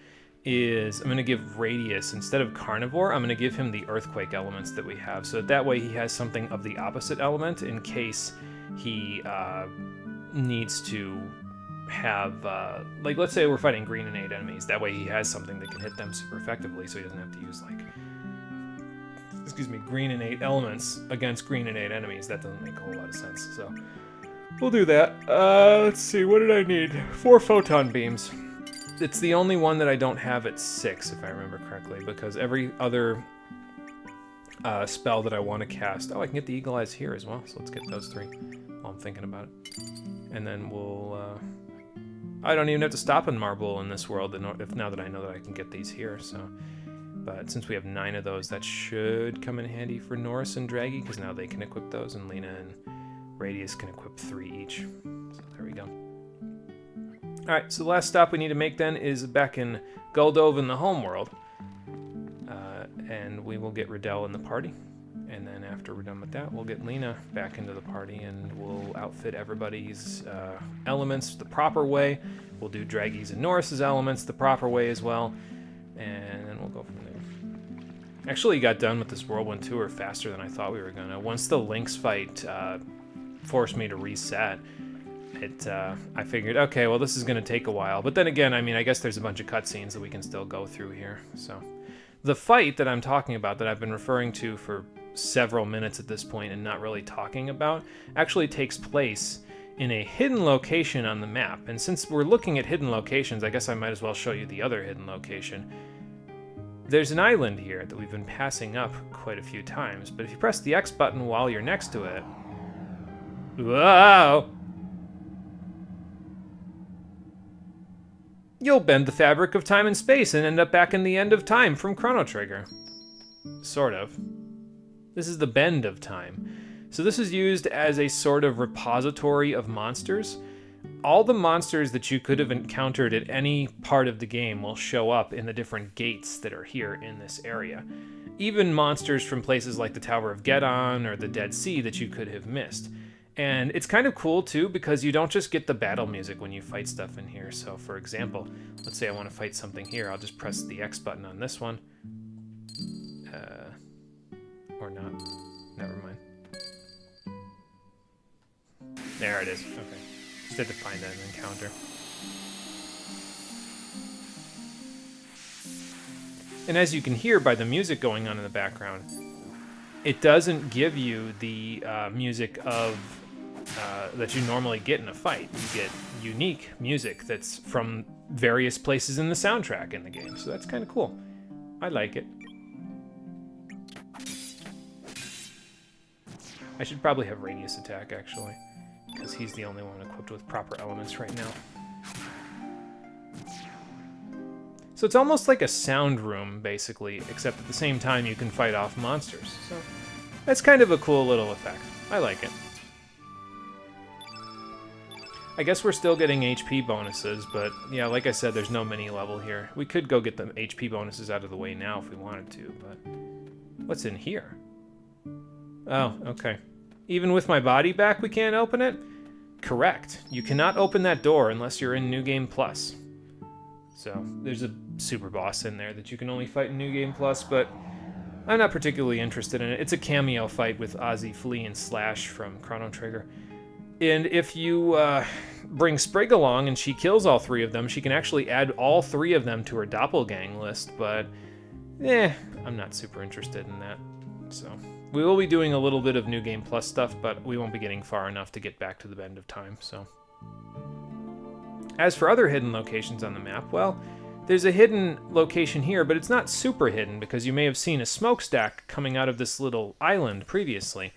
is I'm going to give Radius, instead of Carnivore, I'm going to give him the Earthquake elements that we have, so that way he has something of the opposite element in case he needs to have, like, let's say we're fighting green innate enemies, that way he has something that can hit them super effectively, so he doesn't have to use, like, green innate elements against green innate enemies. That doesn't make a whole lot of sense, so we'll do that. Let's see, what did I need? 4 photon beams. It's the only one that I don't have at 6, if I remember correctly, because every other spell that I want to cast... Oh, I can get the Eagle Eyes here as well, so let's get those 3 while I'm thinking about it. And then we'll... I don't even have to stop in Marble in this world, if now that I know that I can get these here, so... But since we have 9 of those, that should come in handy for Norris and Draggy, because now they can equip those, and Lena and Radius can equip 3 each. So there we go. Alright, so the last stop we need to make then is back in Guldove in the homeworld. And we will get Riddell in the party. And then after we're done with that, we'll get Lena back into the party, and we'll outfit everybody's elements the proper way. We'll do Draggy's and Norris's elements the proper way as well. And then we'll go from there. Actually got done with this Whirlwind Tour faster than I thought we were gonna. Once the Lynx fight forced me to reset, I figured, okay, well, this is gonna take a while. But then again, I mean, I guess there's a bunch of cutscenes that we can still go through here. So the fight that I'm talking about, that I've been referring to for several minutes at this point and not really talking about, actually takes place in a hidden location on the map. And since we're looking at hidden locations, I guess I might as well show you the other hidden location. There's an island here that we've been passing up quite a few times, but if you press the X button while you're next to it... Whoa! You'll bend the fabric of time and space and end up back in the end of time from Chrono Trigger. Sort of. This is the bend of time. So this is used as a sort of repository of monsters. All the monsters that you could have encountered at any part of the game will show up in the different gates that are here in this area. Even monsters from places like the Tower of Gedon or the Dead Sea that you could have missed. And it's kind of cool too, because you don't just get the battle music when you fight stuff in here. So for example, let's say I want to fight something here. I'll just press the X button on this one. Or not. Never mind. There it is. Okay. Just had to find an encounter. And as you can hear by the music going on in the background, it doesn't give you the music of that you normally get in a fight. You get unique music that's from various places in the soundtrack in the game. So that's kind of cool. I like it. I should probably have Radius attack, actually, because he's the only one equipped with proper elements right now. So it's almost like a sound room, basically, except at the same time you can fight off monsters. So that's kind of a cool little effect. I like it. I guess we're still getting HP bonuses, but yeah, like I said, there's no mini level here. We could go get the HP bonuses out of the way now if we wanted to, but what's in here? Oh, okay. Even with my body back, we can't open it? Correct. You cannot open that door unless you're in New Game Plus. So, there's a super boss in there that you can only fight in New Game Plus, but I'm not particularly interested in it. It's a cameo fight with Ozzy, Flea, and Slash from Chrono Trigger. And if you bring Sprig along and she kills all 3 of them, she can actually add all 3 of them to her doppelgang list, but I'm not super interested in that. So, we will be doing a little bit of New Game Plus stuff, but we won't be getting far enough to get back to the Bend of Time, so. As for other hidden locations on the map, well, there's a hidden location here, but it's not super hidden because you may have seen a smokestack coming out of this little island previously.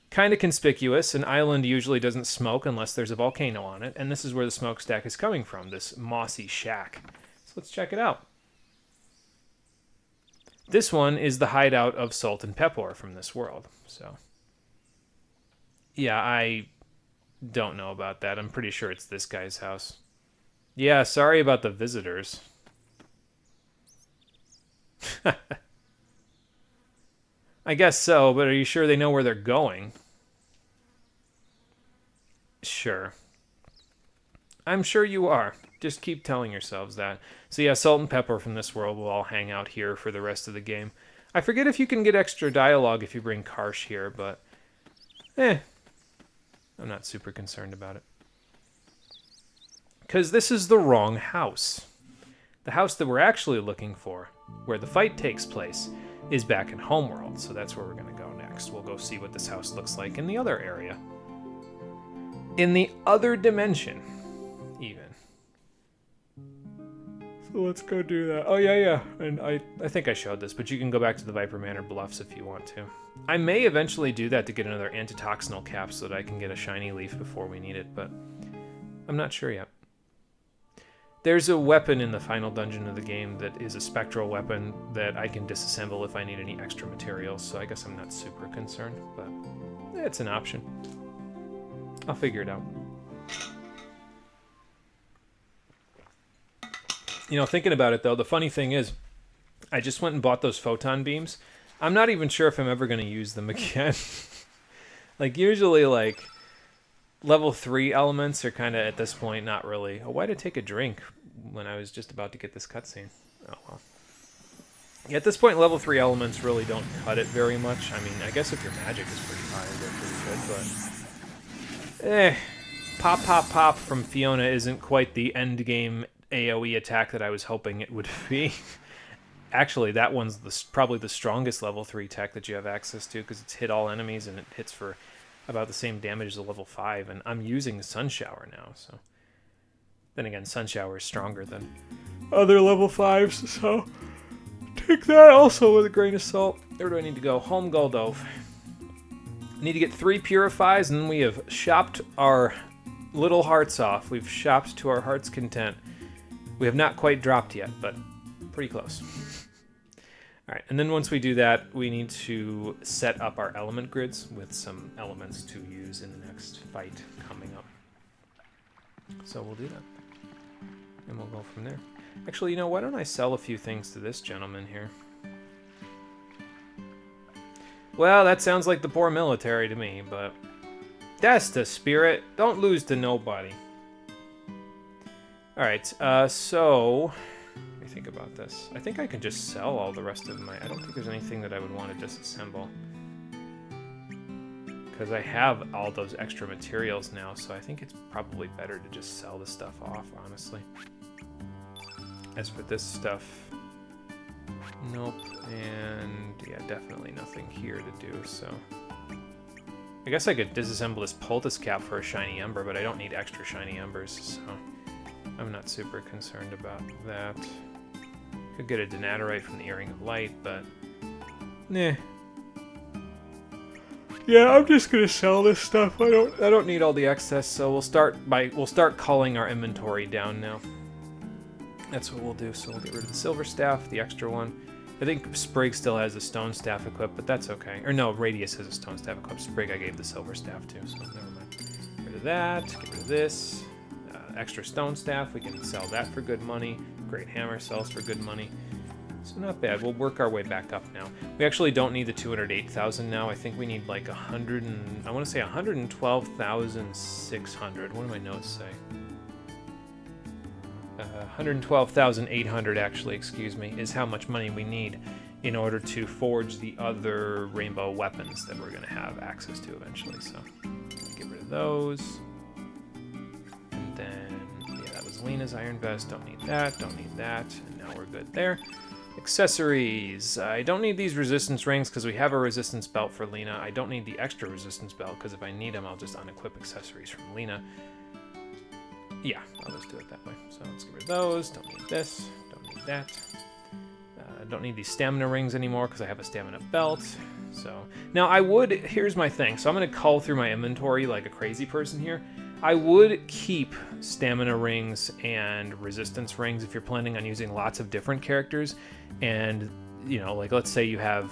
Kind of conspicuous. An island usually doesn't smoke unless there's a volcano on it, and this is where the smokestack is coming from, this mossy shack. So let's check it out. This one is the hideout of Sultan Pepor from this world, so. Yeah, I don't know about that. I'm pretty sure it's this guy's house. Yeah, sorry about the visitors. I guess so, but are you sure they know where they're going? Sure. I'm sure you are. Just keep telling yourselves that. So yeah, Salt and Pepper from this world will all hang out here for the rest of the game. I forget if you can get extra dialogue if you bring Karsh here, but I'm not super concerned about it. Because this is the wrong house. The house that we're actually looking for, where the fight takes place, is back in Homeworld, so that's where we're going to go next. We'll go see what this house looks like in the other area. In the other dimension, even. So let's go do that. Oh, yeah. And I think I showed this, but you can go back to the Viper Manor Bluffs if you want to. I may eventually do that to get another antitoxinal cap so that I can get a shiny leaf before we need it, but I'm not sure yet. There's a weapon in the final dungeon of the game that is a spectral weapon that I can disassemble if I need any extra materials, so I guess I'm not super concerned, but it's an option. I'll figure it out. You know, thinking about it, though, the funny thing is, I just went and bought those photon beams. I'm not even sure if I'm ever going to use them again. Like, usually, like, level 3 elements are kind of, at this point, not really... Oh, why did I take a drink when I was just about to get this cutscene? Oh, well. Yeah, at this point, level 3 elements really don't cut it very much. I mean, I guess if your magic is pretty high, they're pretty good, but... Pop, pop, pop from Fiona isn't quite the end-game AoE attack that I was hoping it would be. Actually, that one's probably the strongest level 3 tech that you have access to, because it's hit all enemies and it hits for about the same damage as a level 5, and I'm using Sun Shower now, so... Then again, Sun Shower is stronger than other level 5s, so... Take that also with a grain of salt. Where do I need to go? Home Goldove. I need to get 3 Purifies, and then we have shopped our little hearts off. We've shopped to our heart's content. We have not quite dropped yet, but pretty close. Alright, and then once we do that, we need to set up our element grids with some elements to use in the next fight coming up. So we'll do that. And we'll go from there. Actually, you know, why don't I sell a few things to this gentleman here? Well, that sounds like the poor military to me, but... That's the spirit. Don't lose to nobody. Alright, so... Let me think about this. I think I can just sell all the rest of my... I don't think there's anything that I would want to disassemble. Because I have all those extra materials now, so I think it's probably better to just sell the stuff off, honestly. As for this stuff... Nope, and yeah, definitely nothing here to do, so... I guess I could disassemble this poultice cap for a shiny ember, but I don't need extra shiny embers, so... I'm not super concerned about that. Could get a Denaturite from the Earring of Light, but... Nah. Yeah, I'm just gonna sell this stuff. I don't need all the excess, so we'll start culling our inventory down now. That's what we'll do. So we'll get rid of the silver staff, the extra one. I think Sprig still has a stone staff equipped, but that's okay. Or no, Radius has a stone staff equipped. Sprig I gave the silver staff to, so never mind. Get rid of that, get rid of this. Extra stone staff, we can sell that for good money. Great hammer sells for good money. So not bad. We'll work our way back up now. We actually don't need the 208,000 now. I think we need like 100 and... I want to say 112,600. What do my notes say? 112,800 actually, excuse me, is how much money we need in order to forge the other rainbow weapons that we're going to have access to eventually. So get rid of those. And then, yeah, that was Lena's Iron Vest. Don't need that, don't need that. And now we're good there. Accessories. I don't need these resistance rings because we have a resistance belt for Lena. I don't need the extra resistance belt because if I need them, I'll just unequip accessories from Lena. Yeah, I'll just do it that way. So let's get rid of those. Don't need this. Don't need that. Don't need these stamina rings anymore because I have a stamina belt. So now I would... Here's my thing. So I'm going to cull through my inventory like a crazy person here. I would keep stamina rings and resistance rings if you're planning on using lots of different characters. And, you know, like let's say you have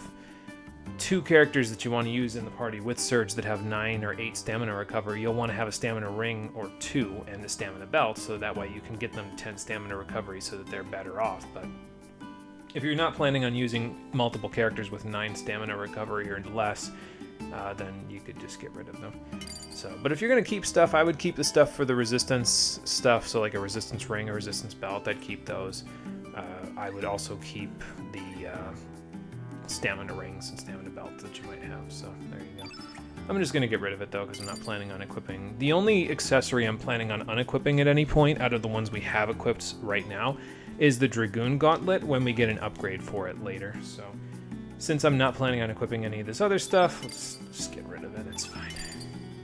2 characters that you want to use in the party with Surge that have 9 or 8 stamina recovery. You'll want to have a stamina ring or 2 and the stamina belt, so that way you can get them 10 stamina recovery so that they're better off. But if you're not planning on using multiple characters with 9 stamina recovery or less, then you could just get rid of them. So, but if you're going to keep stuff, I would keep the stuff for the resistance stuff, so like a resistance ring, a resistance belt, I'd keep those. I would also keep the stamina rings and stamina belts that you might have, so there you go. I'm just going to get rid of it though, because I'm not planning on equipping. The only accessory I'm planning on unequipping at any point, out of the ones we have equipped right now, is the Dragoon Gauntlet when we get an upgrade for it later. So, since I'm not planning on equipping any of this other stuff, let's just get rid of it, it's fine.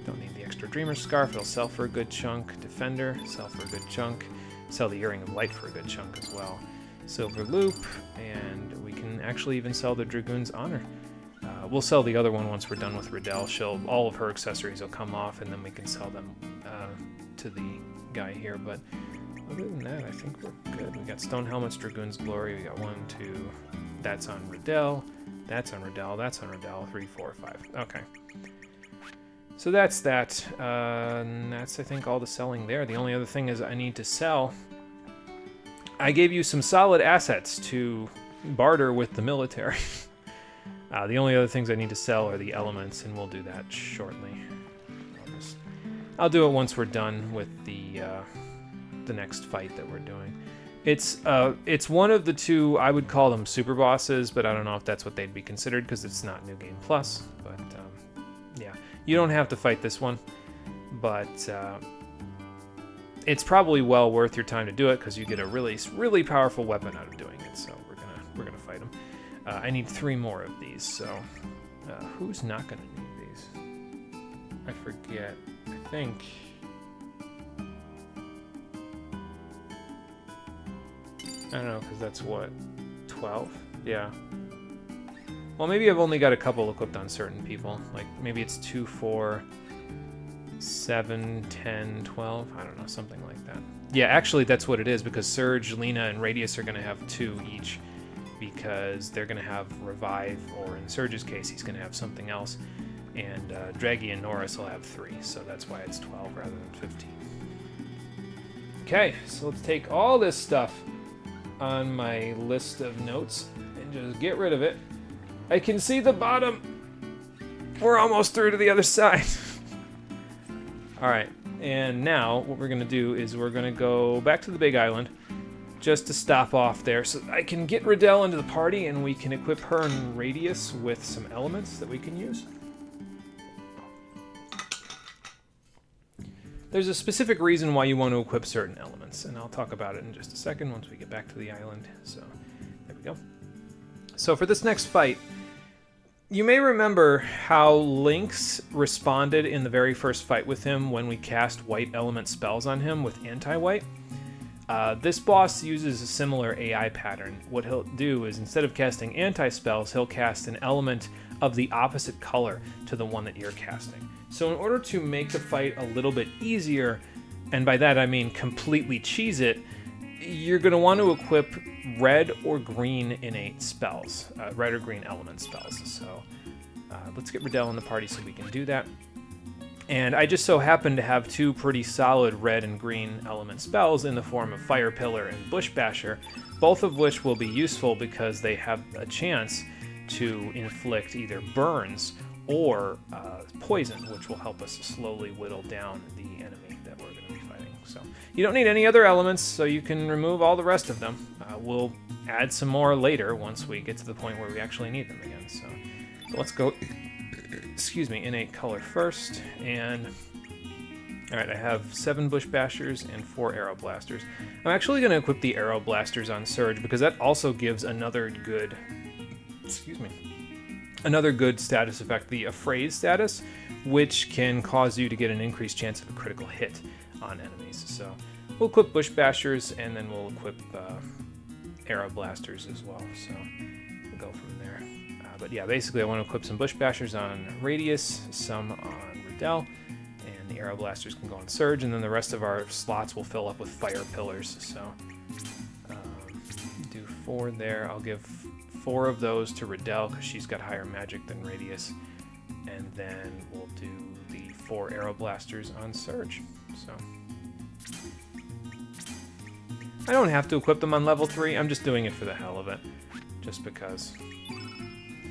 Don't need the extra Dreamer's Scarf, it'll sell for a good chunk. Defender, sell for a good chunk. Sell the Earring of Light for a good chunk as well. Silver Loop, and we can actually even sell the Dragoon's Honor. We'll sell the other one once we're done with Riddell. All of her accessories will come off, and then we can sell them to the guy here. But other than that, I think we're good. We got Stone Helmets, Dragoon's Glory. We got 1, 2. That's on Riddell. That's on Riddell. That's on Riddell. 3, 4, 5. Okay. So that's that. And that's, I think, all the selling there. The only other thing is I need to sell. I gave you some solid assets to barter with the military. The only other things I need to sell are the elements, and we'll do that shortly. I'll do it once we're done with the next fight that we're doing. It's one of the two, I would call them super bosses, but I don't know if that's what they'd be considered because it's not New Game Plus. But yeah, you don't have to fight this one, but it's probably well worth your time to do it because you get a really powerful weapon out of doing it. So we're gonna fight them. I need 3 more of these. So who's not gonna need these? I forget. I think. I don't know, because that's what, 12? Yeah. Well, maybe I've only got a couple equipped on certain people. Like, maybe it's 2, 4, 7, 10, 12. I don't know, something like that. Yeah, actually, that's what it is, because Surge, Lena, and Radius are going to have 2 each, because they're going to have Revive, or in Surge's case, he's going to have something else. And Draggy and Norris will have 3, so that's why it's 12 rather than 15. Okay, so let's take all this stuff on my list of notes and just get rid of it. I can see the bottom. We're almost through to the other side. All right, and now what we're gonna do is we're gonna go back to the big island just to stop off there so I can get Riddell into the party and we can equip her and Radius with some elements that we can use. There's a specific reason why you want to equip certain elements, and I'll talk about it in just a second once we get back to the island. So, there we go. So for this next fight, you may remember how Lynx responded in the very first fight with him when we cast white element spells on him with anti-white. This boss uses a similar AI pattern. What he'll do is instead of casting anti-spells, he'll cast an element of the opposite color to the one that you're casting. So in order to make the fight a little bit easier, and by that I mean completely cheese it, you're going to want to equip red or green innate spells, red or green element spells. So let's get Riddell in the party so we can do that. And I just so happen to have 2 pretty solid red and green element spells in the form of Fire Pillar and Bush Basher, both of which will be useful because they have a chance to inflict either burns or poison, which will help us slowly whittle down the enemy that we're going to be fighting. So you don't need any other elements, so you can remove all the rest of them. We'll add some more later once we get to the point where we actually need them again. So let's go, excuse me, innate color first. And all right, I have 7 Bush Bashers and 4 Arrow Blasters. I'm actually going to equip the Arrow Blasters on Surge because that also gives another good, another good status effect, the Afraid status, which can cause you to get an increased chance of a critical hit on enemies. So we'll equip Bush Bashers, and then we'll equip Arrow Blasters as well. So we'll go from there. But yeah, basically I want to equip some Bush Bashers on Radius, some on Riddell, and the Arrow Blasters can go on Surge, and then the rest of our slots will fill up with Fire Pillars. So do 4 there. I'll give 4 of those to Riddell because she's got higher magic than Radius, and then we'll do the 4 Arrow Blasters on Surge. So I don't have to equip them on level 3, I'm just doing it for the hell of it, just because.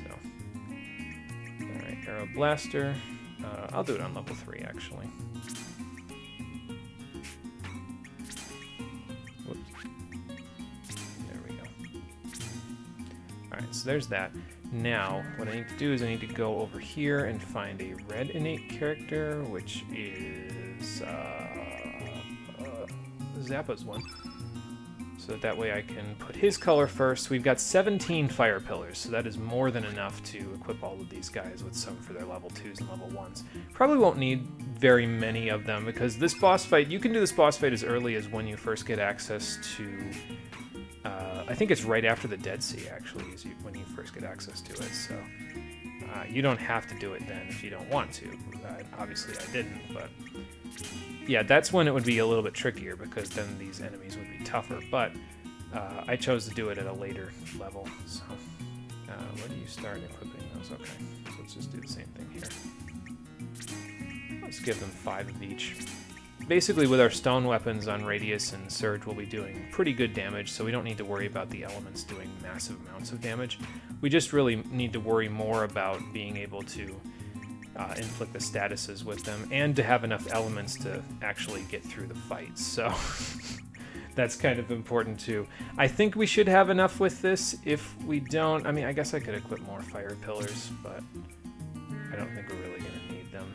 So, alright, Arrow Blaster, I'll do it on level 3 actually. So there's that. Now, what I need to do is I need to go over here and find a red innate character, which is Zappa's one. So that way I can put his color first. We've got 17 Fire Pillars, so that is more than enough to equip all of these guys with some for their level 2s and level 1s. Probably won't need very many of them, because this boss fight, you can do this boss fight as early as when you first get access to I think it's right after the Dead Sea, actually, is when you first get access to it. So you don't have to do it then if you don't want to. Obviously, I didn't, but yeah, that's when it would be a little bit trickier because then these enemies would be tougher. But I chose to do it at a later level. So when do you start equipping those? Okay, so let's just do the same thing here. Let's give them 5 of each. Basically, with our stone weapons on Radius and Surge, we'll be doing pretty good damage, so we don't need to worry about the elements doing massive amounts of damage. We just really need to worry more about being able to inflict the statuses with them, and to have enough elements to actually get through the fight. So that's kind of important too. I think we should have enough with this. If we don't, I mean, I guess I could equip more fire pillars, but I don't think we're really going to need them.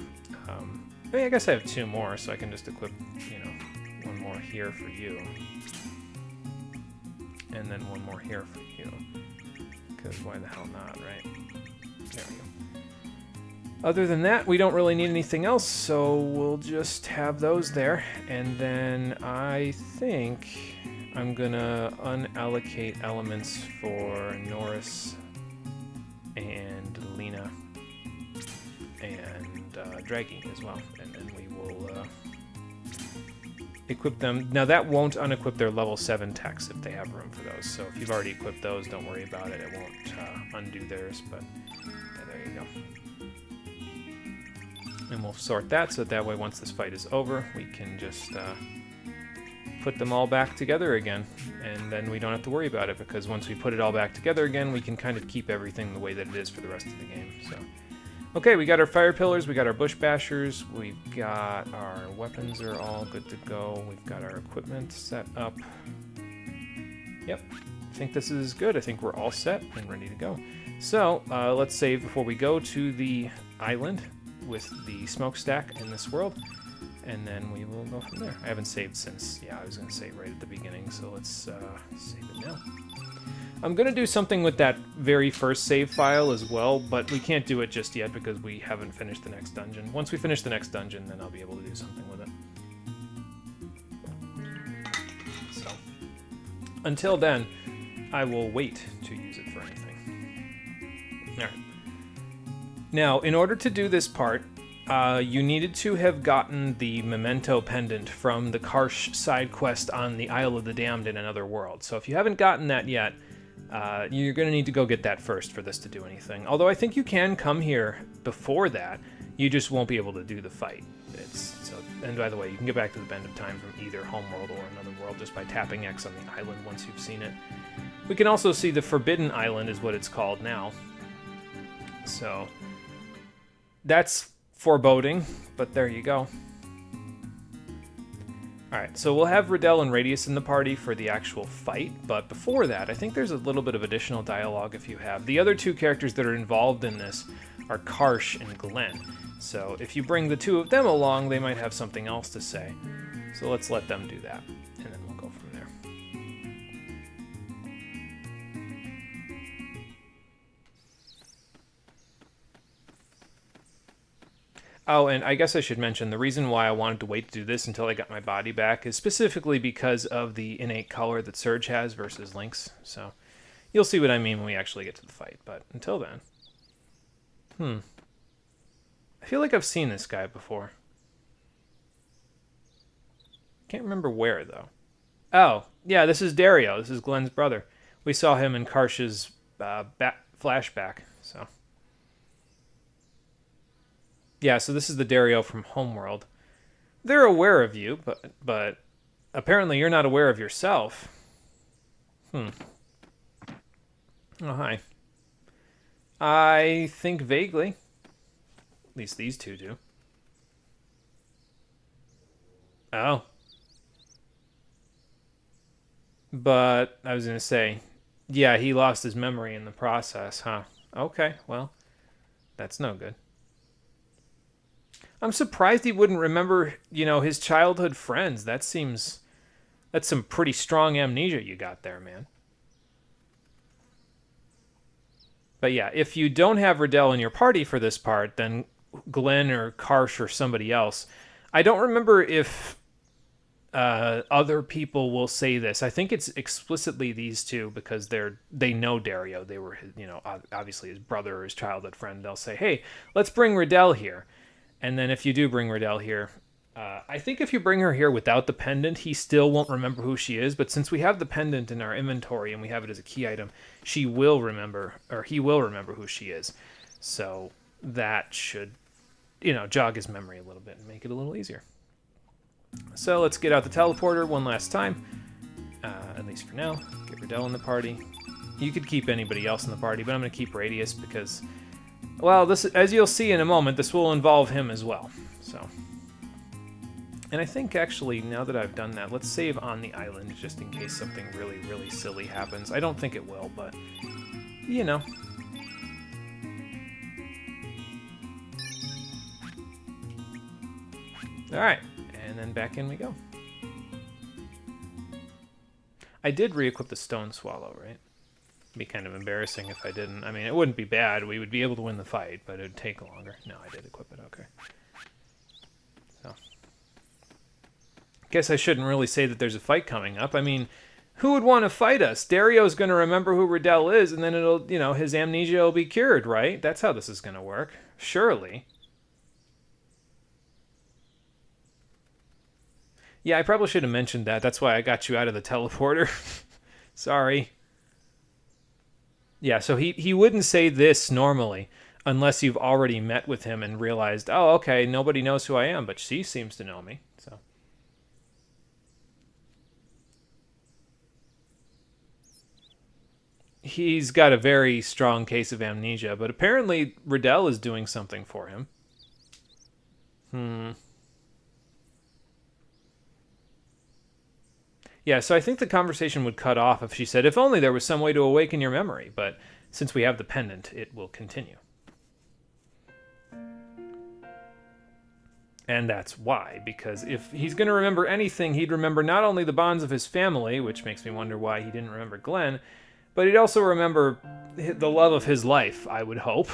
I mean, I guess I have 2 more, so I can just equip, you know, 1 more here for you. And then 1 more here for you. Because why the hell not, right? There we go. Other than that, we don't really need anything else, so we'll just have those there. And then I think I'm gonna unallocate elements for Norris and Lena and Draggy as well. And then we will equip them. Now that won't unequip their level 7 techs if they have room for those. So if you've already equipped those, don't worry about it. It won't undo theirs, but yeah, there you go. And we'll sort that so that way once this fight is over, we can just put them all back together again. And then we don't have to worry about it, because once we put it all back together again, we can kind of keep everything the way that it is for the rest of the game. So, okay, we got our fire pillars, we got our bush bashers, we've got our weapons are all good to go, we've got our equipment set up. Yep, I think this is good. I think we're all set and ready to go. So, let's save before we go to the island with the smokestack in this world, and then we will go from there. I haven't saved since, yeah, I was going to say right at the beginning, so let's save it now. I'm going to do something with that very first save file as well, but we can't do it just yet because we haven't finished the next dungeon. Once we finish the next dungeon, then I'll be able to do something with it. So, until then, I will wait to use it for anything. Alright. Now, in order to do this part, you needed to have gotten the memento pendant from the Karsh side quest on the Isle of the Damned in Another World. So if you haven't gotten that yet, you're going to need to go get that first for this to do anything. Although I think you can come here before that, you just won't be able to do the fight. And by the way, you can get back to the Bend of Time from either Homeworld or Another World just by tapping X on the island once you've seen it. We can also see the Forbidden Island is what it's called now. So that's foreboding, but there you go. Alright, so we'll have Riddell and Radius in the party for the actual fight, but before that, I think there's a little bit of additional dialogue if you have. The other 2 characters that are involved in this are Karsh and Glenn. So if you bring the 2 of them along, they might have something else to say. So let's let them do that, and then we'll go from there. Oh, and I guess I should mention, the reason why I wanted to wait to do this until I got my body back is specifically because of the innate color that Surge has versus Link's. So you'll see what I mean when we actually get to the fight, but until then. I feel like I've seen this guy before. Can't remember where, though. Oh, yeah, this is Dario. This is Glenn's brother. We saw him in Karsh's flashback, so... Yeah, so this is the Dario from Homeworld. They're aware of you, but apparently you're not aware of yourself. Oh, hi. I think vaguely. At least these 2 do. Oh. But I was going to say, yeah, he lost his memory in the process, huh? Okay, well, that's no good. I'm surprised he wouldn't remember, you know, his childhood friends. That's some pretty strong amnesia you got there, man. But yeah, if you don't have Riddell in your party for this part, then Glenn or Karsh or somebody else. I don't remember if other people will say this. I think it's explicitly these 2 because they know Dario. They were, you know, obviously his brother or his childhood friend. They'll say, hey, let's bring Riddell here. And then if you do bring Riddell here, I think if you bring her here without the pendant, he still won't remember who she is. But since we have the pendant in our inventory and we have it as a key item, she will remember, or he will remember who she is. So that should, jog his memory a little bit and make it a little easier. So let's get out the teleporter one last time, at least for now. Get Riddell in the party. You could keep anybody else in the party, but I'm going to keep Radius because, well, this, as you'll see in a moment, this will involve him as well. So. And I think, actually, now that I've done that, let's save on the island just in case something really, really silly happens. I don't think it will, but, Alright, and then back in we go. I did re-equip the Stone Swallow, right? It'd be kind of embarrassing if I didn't. I mean, it wouldn't be bad. We would be able to win the fight, but it would take longer. No, I did equip it, okay. So. Guess I shouldn't really say that there's a fight coming up. I mean, who would want to fight us? Dario's going to remember who Riddell is, and then it'll, his amnesia will be cured, right? That's how this is going to work. Surely. Yeah, I probably should have mentioned that. That's why I got you out of the teleporter. Sorry. Yeah, so he wouldn't say this normally unless you've already met with him and realized, oh, okay, nobody knows who I am, but she seems to know me, so... He's got a very strong case of amnesia, but apparently Riddell is doing something for him. Yeah, so I think the conversation would cut off if she said, if only there was some way to awaken your memory, but since we have the pendant, it will continue. And that's why, because if he's going to remember anything, he'd remember not only the bonds of his family, which makes me wonder why he didn't remember Glenn, but he'd also remember the love of his life, I would hope.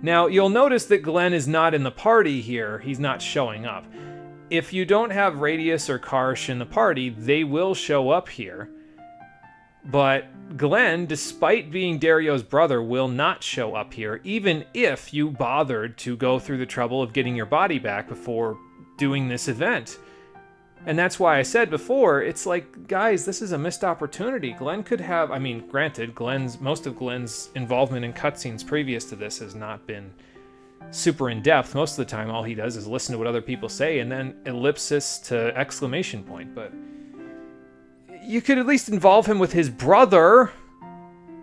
Now, you'll notice that Glenn is not in the party here. He's not showing up. If you don't have Radius or Karsh in the party, they will show up here. But Glenn, despite being Dario's brother, will not show up here, even if you bothered to go through the trouble of getting your body back before doing this event. And that's why I said before, it's like, guys, this is a missed opportunity. Glenn could have, I mean, granted, most of Glenn's involvement in cutscenes previous to this has not been super in-depth. Most of the time, all he does is listen to what other people say and then ellipsis to exclamation point. But you could at least involve him with his brother.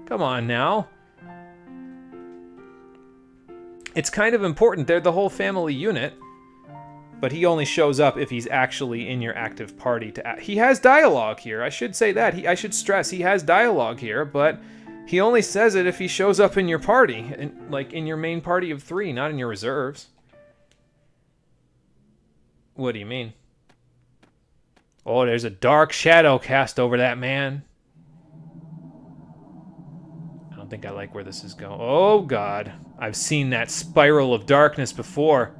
Come on now. It's kind of important. They're the whole family unit. But he only shows up if he's actually in your active party. He has dialogue here. I should say that. I should stress he has dialogue here, but he only says it if he shows up in your party, like in your main party of 3, not in your reserves. What do you mean? Oh, there's a dark shadow cast over that man. I don't think I like where this is going. Oh, God. I've seen that spiral of darkness before.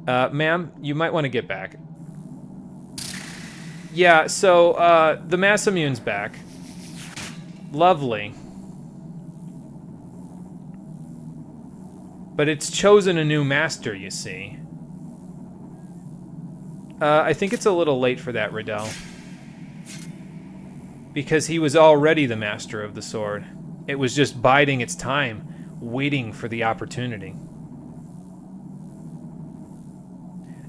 Ma'am, you might want to get back. Yeah, so, the mass immune's back. Lovely. But it's chosen a new master, you see. I think it's a little late for that, Riddell. Because he was already the master of the sword. It was just biding its time, waiting for the opportunity.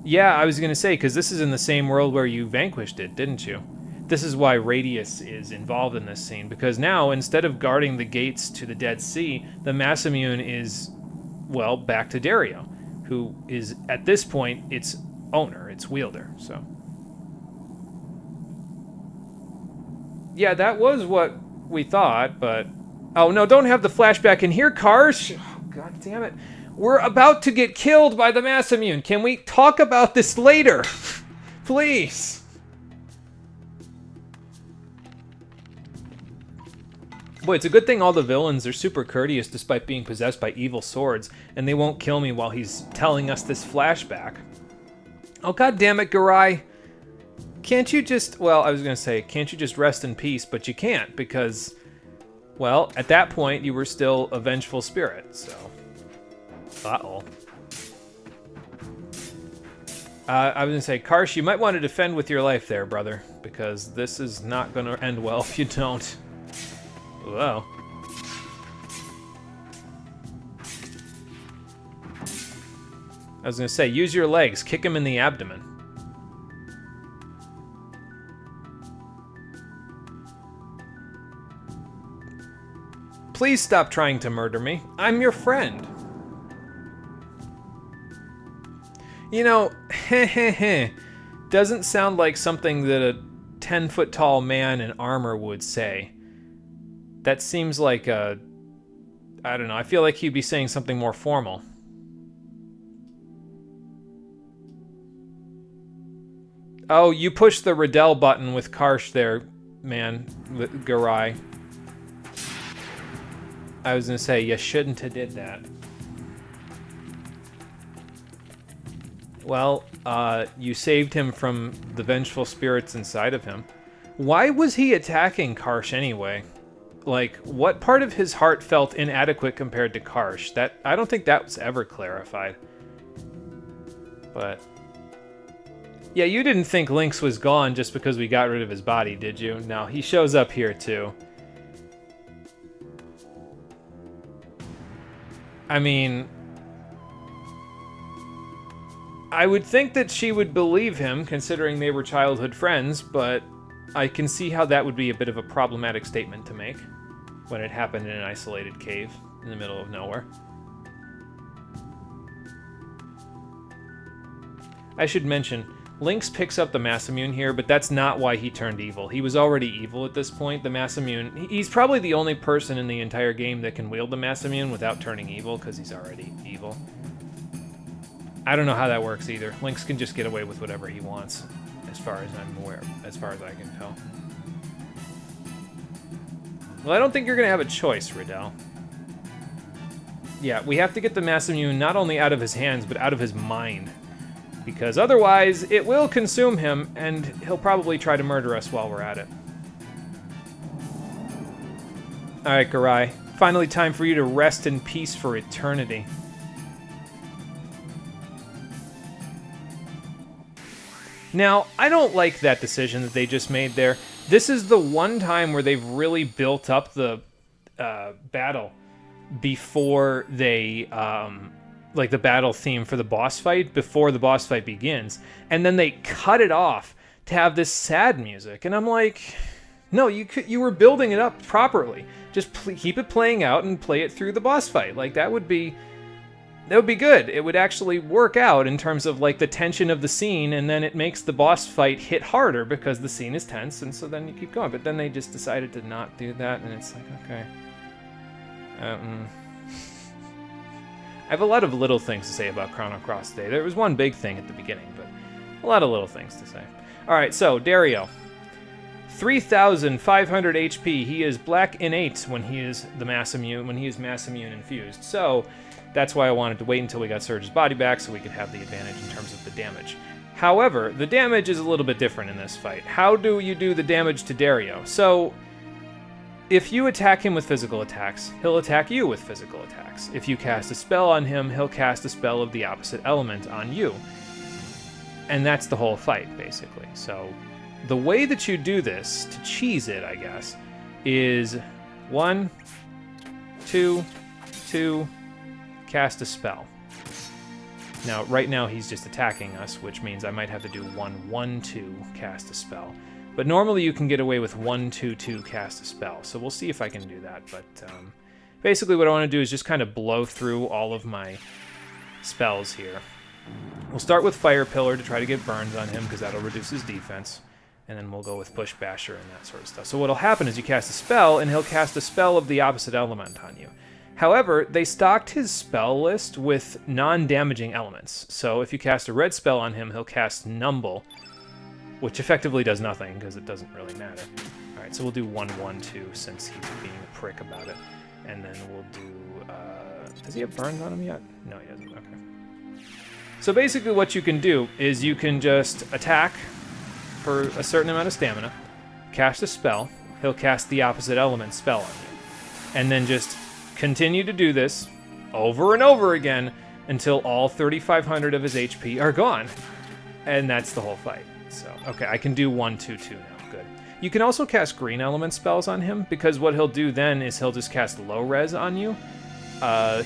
Yeah, I was going to say, because this is in the same world where you vanquished it, didn't you? This is why Radius is involved in this scene, because now, instead of guarding the gates to the Dead Sea, the Mass Immune is, well, back to Dario, who is, at this point, its owner, its wielder, so. Yeah, that was what we thought, but... Oh, no, don't have the flashback in here, Karsh! Oh, God damn it. We're about to get killed by the Mass Immune. Can we talk about this later? Please. Boy, it's a good thing all the villains are super courteous despite being possessed by evil swords, and they won't kill me while he's telling us this flashback. Oh, God damn it, Garai. Can't you just... Well, I was going to say, can't you just rest in peace? But you can't, because... Well, at that point, you were still a vengeful spirit, so... Uh-oh. I was going to say, Karsh, you might want to defend with your life there, brother, because this is not going to end well if you don't. Whoa. I was going to say, use your legs. Kick him in the abdomen. Please stop trying to murder me. I'm your friend. You know, doesn't sound like something that a 10-foot-tall man in armor would say. That seems like a... I don't know, I feel like he'd be saying something more formal. Oh, you pushed the Riddell button with Karsh there, man, with Garai. I was gonna say, you shouldn't have did that. Well, you saved him from the vengeful spirits inside of him. Why was he attacking Karsh anyway? Like, what part of his heart felt inadequate compared to Karsh? That, I don't think that was ever clarified. But... yeah, you didn't think Lynx was gone just because we got rid of his body, did you? No, he shows up here too. I mean... I would think that she would believe him, considering they were childhood friends, but I can see how that would be a bit of a problematic statement to make when it happened in an isolated cave in the middle of nowhere. I should mention, Lynx picks up the Masamune here, but that's not why he turned evil. He was already evil at this point. The Masamune, he's probably the only person in the entire game that can wield the Masamune without turning evil, because he's already evil. I don't know how that works either. Lynx can just get away with whatever he wants, as far as I'm aware, as far as I can tell. Well, I don't think you're going to have a choice, Riddell. Yeah, we have to get the Masamune not only out of his hands, but out of his mind. Because otherwise, it will consume him, and he'll probably try to murder us while we're at it. Alright, Garai. Finally time for you to rest in peace for eternity. Now, I don't like that decision that they just made there. This is the one time where they've really built up the battle before they... like the battle theme for the boss fight before the boss fight begins, and then they cut it off to have this sad music, and I'm like, no, you were building it up properly. Just keep it playing out and play it through the boss fight. Like that would be good. It would actually work out in terms of like the tension of the scene, and then it makes the boss fight hit harder because the scene is tense, and so then you keep going. But then they just decided to not do that, and it's like, okay. I have a lot of little things to say about Chrono Cross today. There was one big thing at the beginning, but a lot of little things to say. Alright, so, Dario. 3,500 HP. He is black innate when he is Masamune infused. So, that's why I wanted to wait until we got Surge's body back so we could have the advantage in terms of the damage. However, the damage is a little bit different in this fight. How do you do the damage to Dario? So... if you attack him with physical attacks, he'll attack you with physical attacks. If you cast a spell on him, he'll cast a spell of the opposite element on you. And that's the whole fight, basically. So, the way that you do this, to cheese it, I guess, is 1, 2, 2, cast a spell. Now, right now he's just attacking us, which means I might have to do 1, 1, 2, cast a spell. But normally you can get away with 1, 2, 2, cast a spell. So we'll see if I can do that. But basically what I want to do is just kind of blow through all of my spells here. We'll start with Fire Pillar to try to get burns on him, because that'll reduce his defense. And then we'll go with Push Basher and that sort of stuff. So what'll happen is you cast a spell, and he'll cast a spell of the opposite element on you. However, they stocked his spell list with non-damaging elements. So if you cast a red spell on him, he'll cast Numble, which effectively does nothing, because it doesn't really matter. Alright, so we'll do 1, 1, 2, since he's being a prick about it. And then we'll do... does he have burns on him yet? No, he doesn't. Okay. So basically what you can do is you can just attack for a certain amount of stamina, cast a spell, he'll cast the opposite element spell on you. And then just continue to do this over and over again until all 3,500 of his HP are gone. And that's the whole fight. So, okay, I can do 1/2/2 now. Good. You can also cast green element spells on him, because what he'll do then is he'll just cast low res on you.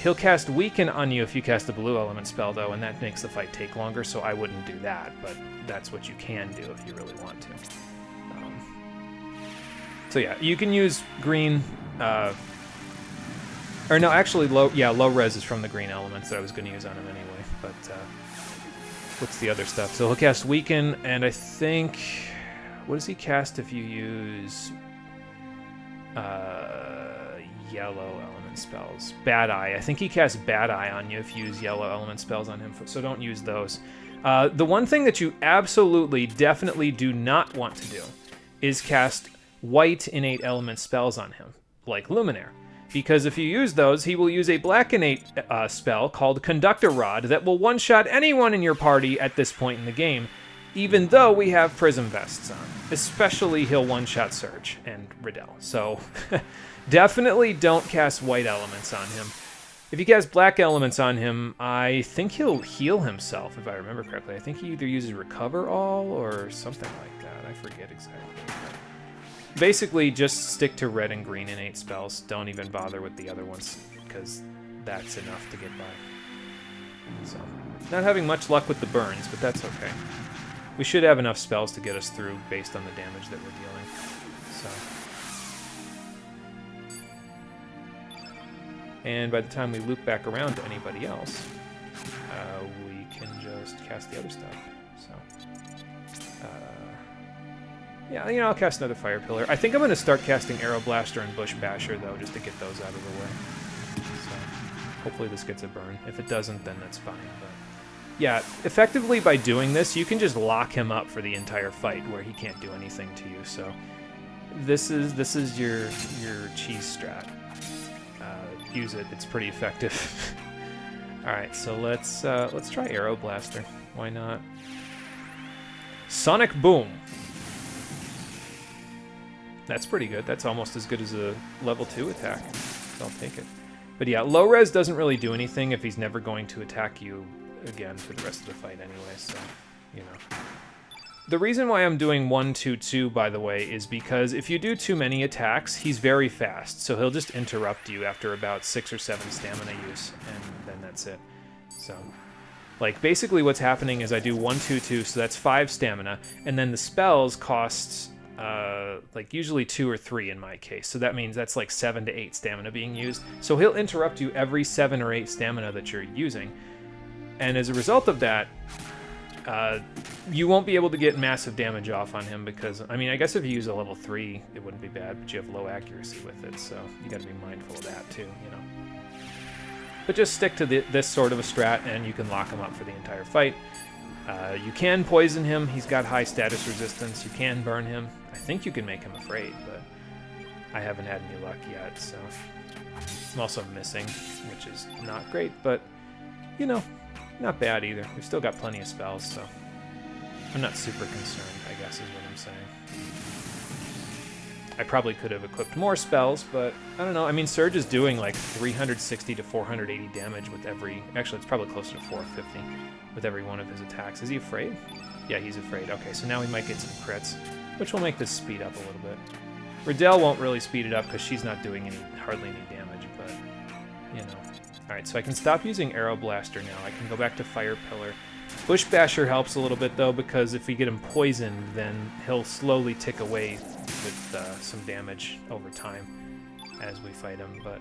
He'll cast weaken on you if you cast a blue element spell, though, and that makes the fight take longer, so I wouldn't do that, but that's what you can do if you really want to. So yeah, you can use green, or no, actually, low res is from the green elements that I was going to use on him anyway, but what's the other stuff? So he'll cast weaken, and I think, what does he cast if you use yellow element spells? Bad Eye. I think he casts Bad Eye on you if you use yellow element spells on him, so don't use those. The one thing that you absolutely, definitely do not want to do is cast white innate element spells on him, like Luminaire. Because if you use those, he will use a black innate spell called Conductor Rod that will one-shot anyone in your party at this point in the game, even though we have Prism Vests on. Especially he'll one-shot Surge and Riddell. So definitely don't cast white elements on him. If you cast black elements on him, I think he'll heal himself, if I remember correctly. I think he either uses Recover All or something like that. I forget exactly. Basically, just stick to red and green innate spells. Don't even bother with the other ones, because that's enough to get by. So, not having much luck with the burns, but that's okay. We should have enough spells to get us through based on the damage that we're dealing. So. And by the time we loop back around to anybody else, we can just cast the other stuff. Yeah, you know, I'll cast another Fire Pillar. I think I'm going to start casting Arrow Blaster and Bush Basher, though, just to get those out of the way. So, hopefully this gets a burn. If it doesn't, then that's fine. But yeah, effectively by doing this, you can just lock him up for the entire fight, where he can't do anything to you. So, this is your cheese strat. Use it; it's pretty effective. All right, so let's try Arrow Blaster. Why not? Sonic Boom. That's pretty good. That's almost as good as a level 2 attack. So I'll take it. But yeah, low res doesn't really do anything if he's never going to attack you again for the rest of the fight anyway, so, you know. The reason why I'm doing 1/2/2, by the way, is because if you do too many attacks, he's very fast, so he'll just interrupt you after about 6 or 7 stamina use, and then that's it. So, like, basically what's happening is I do 1/2/2, so that's 5 stamina, and then the spells cost like usually 2 or 3 in my case. So that means that's like 7 to 8 stamina being used. So he'll interrupt you every 7 or 8 stamina that you're using. And as a result of that, you won't be able to get massive damage off on him because, I mean, I guess if you use a level 3, it wouldn't be bad, but you have low accuracy with it. So you got to be mindful of that too, you know. But just stick to this sort of a strat and you can lock him up for the entire fight. You can poison him. He's got high status resistance. You can burn him. I think you can make him afraid, but I haven't had any luck yet, so I'm also missing, which is not great, but, you know, not bad either. We've still got plenty of spells, so I'm not super concerned, I guess is what I'm saying. I probably could have equipped more spells, but I don't know. I mean, Surge is doing like 360 to 480 damage with every... Actually, it's probably closer to 450 with every one of his attacks. Is he afraid? Yeah, he's afraid. Okay, so now we might get some crits, which will make this speed up a little bit. Riddell won't really speed it up because she's not doing hardly any damage, but, you know. Alright, so I can stop using Arrow Blaster now. I can go back to Fire Pillar. Bush Basher helps a little bit, though, because if we get him poisoned, then he'll slowly tick away with some damage over time as we fight him. But,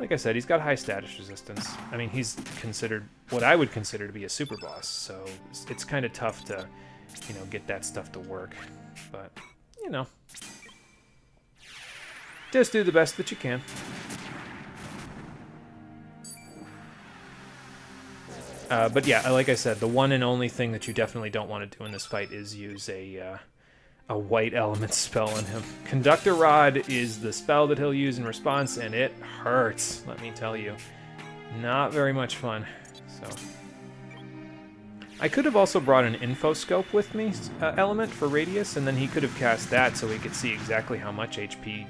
like I said, he's got high status resistance. I mean, he's considered what I would consider to be a super boss, so it's kind of tough to, you know, get that stuff to work. But, you know, just do the best that you can. But yeah, like I said, the one and only thing that you definitely don't want to do in this fight is use a white element spell on him. Conductor Rod is the spell that he'll use in response, and it hurts, let me tell you. Not very much fun. So I could have also brought an infoscope with me, element for Radius, and then he could have cast that so he could see exactly how much HP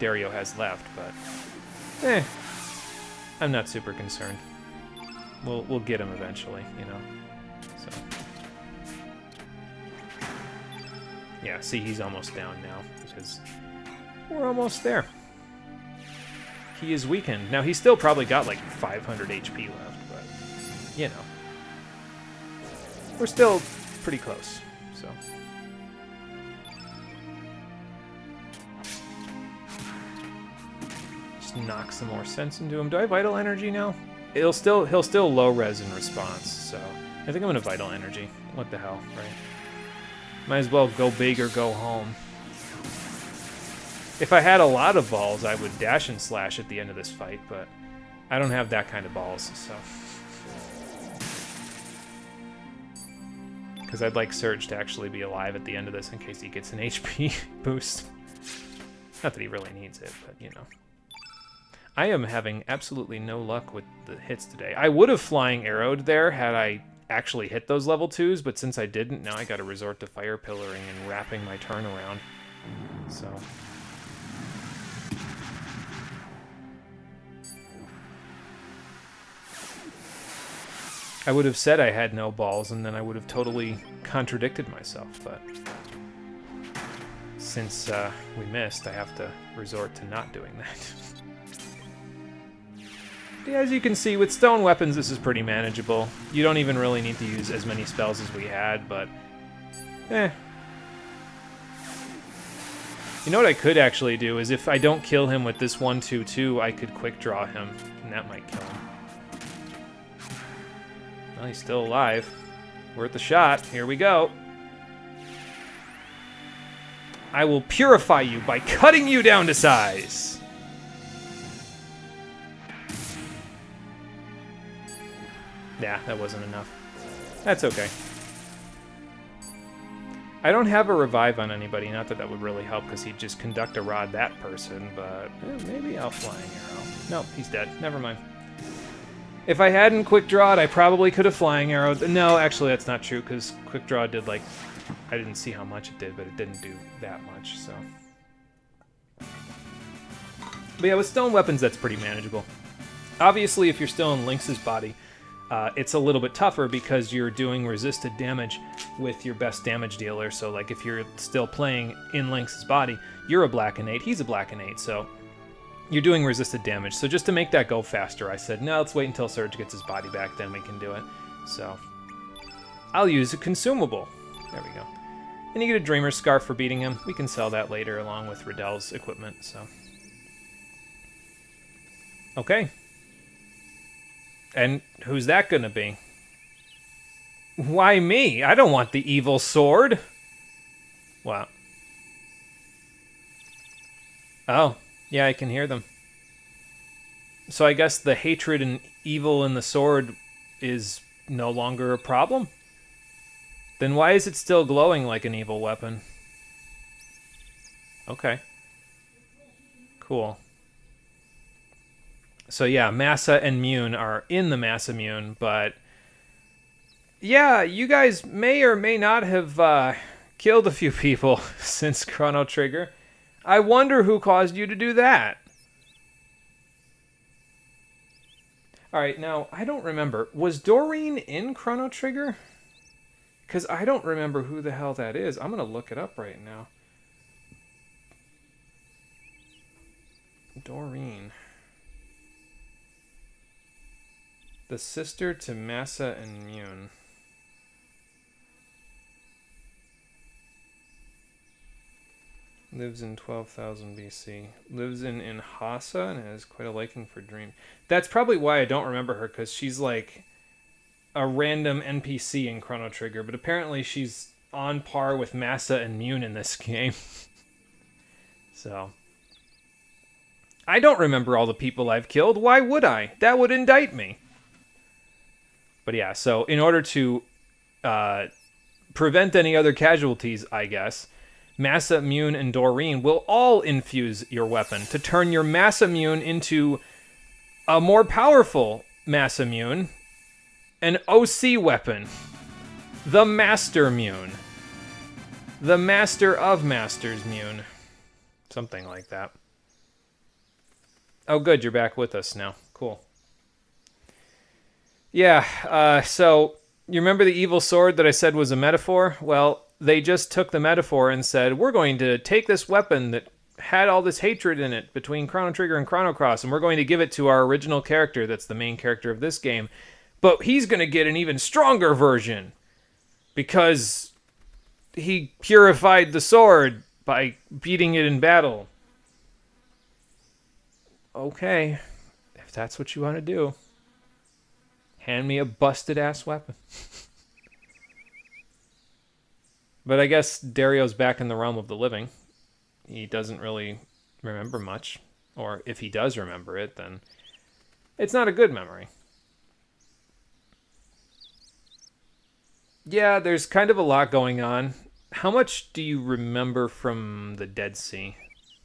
Dario has left, but I'm not super concerned. We'll get him eventually, you know. So Yeah, see, he's almost down now, because we're almost there. He is weakened. Now, he's still probably got like 500 HP left, but, you know. We're still pretty close, so. Just knock some more sense into him. Do I Vital Energy now? He'll still low res in response, so I think I'm gonna Vital Energy. What the hell, right? Might as well go big or go home. If I had a lot of balls, I would dash and slash at the end of this fight, but I don't have that kind of balls, so. Because I'd like Surge to actually be alive at the end of this in case he gets an HP boost. Not that he really needs it, but you know. I am having absolutely no luck with the hits today. I would have Flying Arrowed there had I actually hit those level 2s, but since I didn't, now I gotta resort to Fire Pillaring and wrapping my turn around. So. I would have said I had no balls, and then I would have totally contradicted myself, but since we missed, I have to resort to not doing that. As you can see, with stone weapons, this is pretty manageable. You don't even really need to use as many spells as we had, but eh. You know what I could actually do is if I don't kill him with this 1-2-2, I could quick draw him, and that might kill him. Well, he's still alive. Worth a shot. Here we go. I will purify you by cutting you down to size. Yeah, that wasn't enough. That's okay. I don't have a revive on anybody, not that that would really help because he'd just conduct a rod that person, but maybe I'll Flying Arrow. Nope, he's dead. Never mind. If I hadn't Quick Drawed, I probably could have Flying Arrowed. No, actually that's not true because Quick Draw did like... I didn't see how much it did, but it didn't do that much, so... But yeah, with stone weapons, that's pretty manageable. Obviously, if you're still in Lynx's body, it's a little bit tougher because you're doing resisted damage with your best damage dealer. So, like, if you're still playing in Lynx's body, you're a black innate, he's a black innate, so you're doing resisted damage. So just to make that go faster, I said, no, let's wait until Surge gets his body back, then we can do it. So, I'll use a consumable. There we go. And you get a Dreamer's Scarf for beating him. We can sell that later along with Riddell's equipment, so. Okay. And who's that gonna be? Why me? I don't want the evil sword. Wow. Oh, yeah, I can hear them. So I guess the hatred and evil in the sword is no longer a problem? Then why is it still glowing like an evil weapon? Okay. Cool. So yeah, Massa and Mune are in the Massamune, but yeah, you guys may or may not have killed a few people since Chrono Trigger. I wonder who caused you to do that. Alright, now, I don't remember. Was Doreen in Chrono Trigger? Because I don't remember who the hell that is. I'm going to look it up right now. Doreen. The sister to Massa and Mune. Lives in 12,000 BC. Lives in Hassa and has quite a liking for Dream. That's probably why I don't remember her, because she's like a random NPC in Chrono Trigger, but apparently she's on par with Massa and Mune in this game. So. I don't remember all the people I've killed. Why would I? That would indict me. But yeah, so in order to prevent any other casualties, I guess, Massa, Mune, and Doreen will all infuse your weapon to turn your Massamune into a more powerful Massamune, an OC weapon, the Master Mune, the Master of Masters Mune, something like that. Oh good, you're back with us now. Cool. Yeah, so you remember the evil sword that I said was a metaphor? Well, they just took the metaphor and said, we're going to take this weapon that had all this hatred in it between Chrono Trigger and Chrono Cross, and we're going to give it to our original character that's the main character of this game. But he's going to get an even stronger version because he purified the sword by beating it in battle. Okay, if that's what you want to do, hand me a busted-ass weapon. But I guess Dario's back in the realm of the living. He doesn't really remember much. Or if he does remember it, then it's not a good memory. Yeah, there's kind of a lot going on. How much do you remember from the Dead Sea?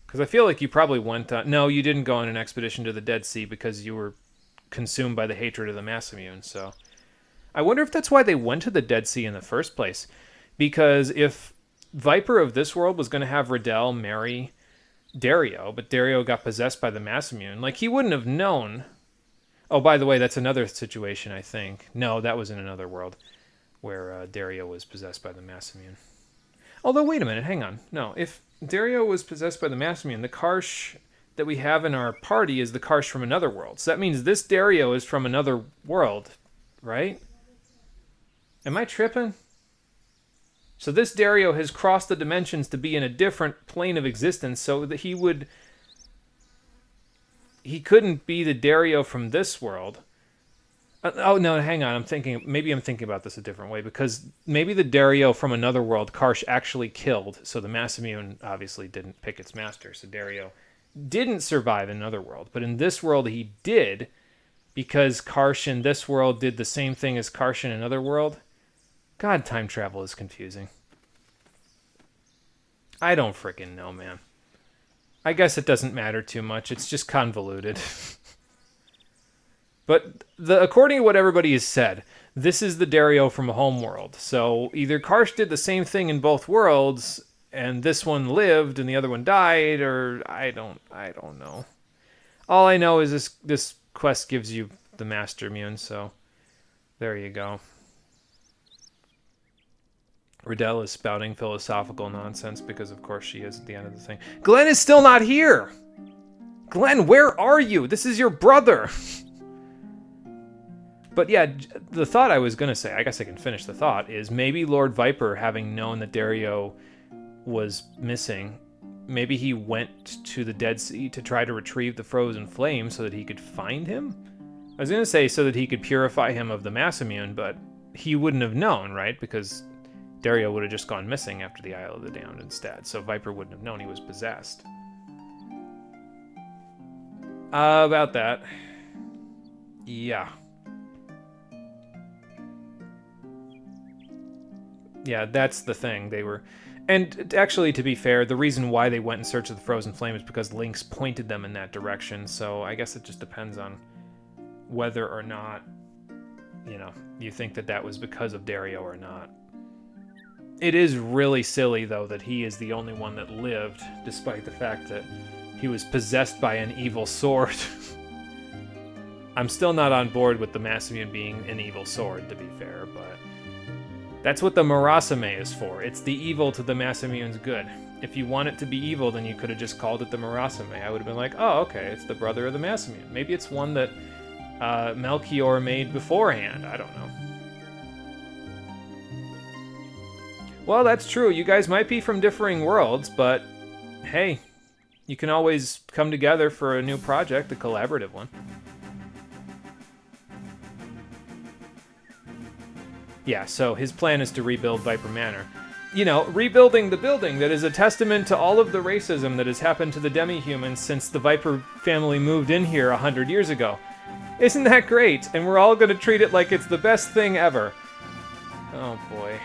Because I feel like you probably went on... No, you didn't go on an expedition to the Dead Sea because you were consumed by the hatred of the Masamune, so... I wonder if that's why they went to the Dead Sea in the first place. Because if Viper of this world was going to have Riddell marry Dario, but Dario got possessed by the Masamune, like, he wouldn't have known... Oh, by the way, that's another situation, I think. No, that was in another world where Dario was possessed by the Masamune. Although, wait a minute, hang on. No, if Dario was possessed by the Masamune, the Karsh that we have in our party is the Karsh from another world. So that means this Dario is from another world, right? Am I tripping? So this Dario has crossed the dimensions to be in a different plane of existence so that he couldn't be the Dario from this world. Oh, no, hang on. Maybe I'm thinking about this a different way, because maybe the Dario from another world Karsh actually killed, so the Masamune obviously didn't pick its master, so Dario didn't survive in another world. But in this world he did, because Karsh in this world did the same thing as Karsh in another world. God, time travel is confusing. I don't frickin' know, man. I guess it doesn't matter too much. It's just convoluted. But according to what everybody has said, this is the Dario from a homeworld. So either Karsh did the same thing in both worlds, and this one lived and the other one died, or I don't know. All I know is this quest gives you the Master Mune, so there you go. Riddell is spouting philosophical nonsense because, of course, she is at the end of the thing. Glenn is still not here! Glenn, where are you? This is your brother! But yeah, the thought I was going to say, I guess I can finish the thought, is maybe Lord Viper, having known that Dario was missing, maybe he went to the Dead Sea to try to retrieve the frozen flame so that he could find him? I was going to say so that he could purify him of the Masamune, but he wouldn't have known, right? Because Dario would have just gone missing after the Isle of the Damned instead, so Viper wouldn't have known he was possessed. About that. Yeah. Yeah, that's the thing. They were... And actually, to be fair, the reason why they went in search of the frozen flame is because Lynx pointed them in that direction, so I guess it just depends on whether or not, you know, you think that was because of Dario or not. It is really silly, though, that he is the only one that lived, despite the fact that he was possessed by an evil sword. I'm still not on board with the Masamune being an evil sword, to be fair, but that's what the Murasame is for. It's the evil to the Masamune's good. If you want it to be evil, then you could have just called it the Murasame. I would have been like, oh, okay, it's the brother of the Masamune. Maybe it's one that Melchior made beforehand. I don't know. Well, that's true. You guys might be from differing worlds, but hey, you can always come together for a new project, a collaborative one. Yeah, so his plan is to rebuild Viper Manor. You know, rebuilding the building that is a testament to all of the racism that has happened to the demi-humans since the Viper family moved in here 100 years ago. Isn't that great? And we're all going to treat it like it's the best thing ever. Oh boy.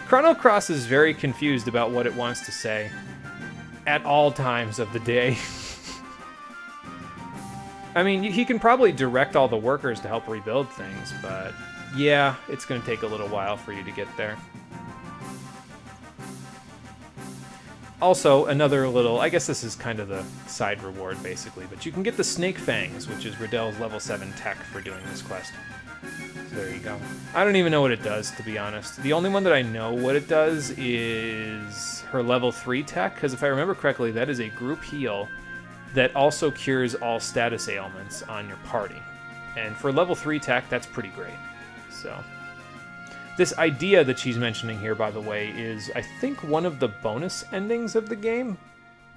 Chrono Cross is very confused about what it wants to say at all times of the day. I mean, he can probably direct all the workers to help rebuild things, but yeah, it's going to take a little while for you to get there. Also, another little, I guess this is kind of the side reward, basically, but you can get the Snake Fangs, which is Riddell's level 7 tech for doing this quest. There you go. I don't even know what it does, to be honest. The only one that I know what it does is her level 3 tech, because if I remember correctly, that is a group heal that also cures all status ailments on your party. And for level 3 tech, that's pretty great. So, this idea that she's mentioning here, by the way, is, I think, one of the bonus endings of the game.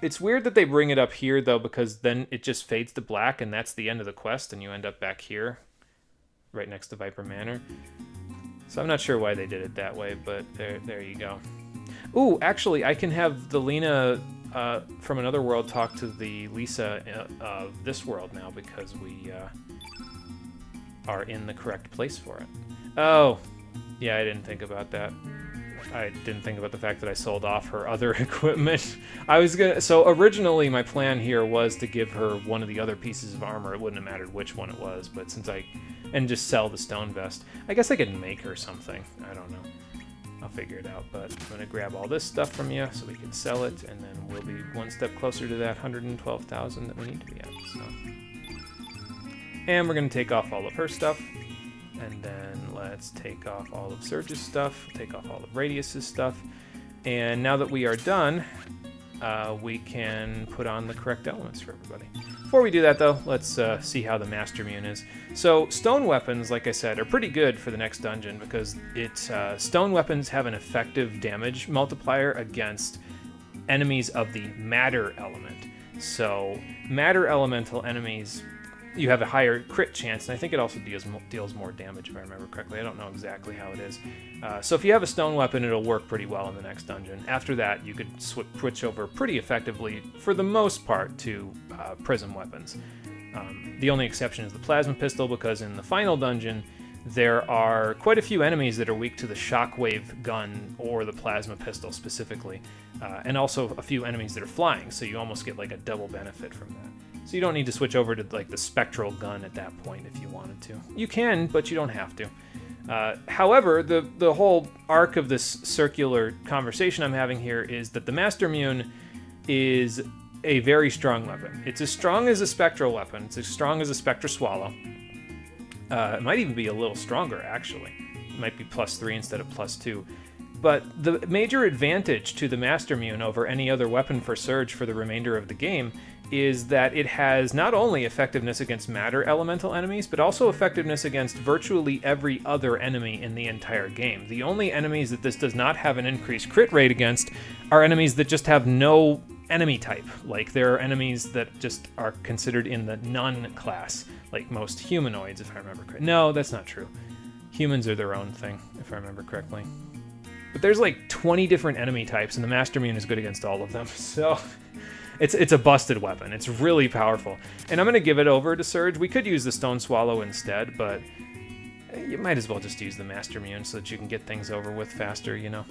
It's weird that they bring it up here, though, because then it just fades to black, and that's the end of the quest, and you end up back here, right next to Viper Manor. So I'm not sure why they did it that way, but there you go. Ooh, actually, I can have the Lena from another world talk to the Lisa of this world now, because we are in the correct place for it. Oh, yeah, I didn't think about that. I didn't think about the fact that I sold off her other equipment. So originally my plan here was to give her one of the other pieces of armor. It wouldn't have mattered which one it was, but and just sell the stone vest. I guess I could make her something. I don't know. I'll figure it out, but I'm gonna grab all this stuff from you so we can sell it, and then we'll be one step closer to that 112,000 that we need to be at, so. And we're gonna take off all of her stuff. And then let's take off all of Surge's stuff, take off all of Radius's stuff. And now that we are done, we can put on the correct elements for everybody. Before we do that, though, let's see how the Master Mune is. So stone weapons, like I said, are pretty good for the next dungeon because stone weapons have an effective damage multiplier against enemies of the matter element. So matter elemental enemies, you have a higher crit chance, and I think it also deals more damage, if I remember correctly. I don't know exactly how it is. So if you have a stone weapon, it'll work pretty well in the next dungeon. After that, you could switch over pretty effectively, for the most part, to prism weapons. The only exception is the plasma pistol, because in the final dungeon, there are quite a few enemies that are weak to the shockwave gun or the plasma pistol specifically, and also a few enemies that are flying, so you almost get like a double benefit from that. So you don't need to switch over to like the spectral gun at that point if you wanted to. You can, but you don't have to. However, the whole arc of this circular conversation I'm having here is that the Master Mune is a very strong weapon. It's as strong as a spectral weapon. It's as strong as a Spectra Swallow. It might even be a little stronger, actually. It might be +3 instead of +2. But the major advantage to the Master Mune over any other weapon for Surge for the remainder of the game is that it has not only effectiveness against matter elemental enemies, but also effectiveness against virtually every other enemy in the entire game. The only enemies that this does not have an increased crit rate against are enemies that just have no enemy type. Like, there are enemies that just are considered in the none class, like most humanoids, if I remember correctly. No, that's not true. Humans are their own thing, if I remember correctly. But there's like 20 different enemy types, and the Master Mune is good against all of them, so it's a busted weapon. It's really powerful. And I'm going to give it over to Surge. We could use the Stone Swallow instead, but you might as well just use the Master Mune so that you can get things over with faster, you know.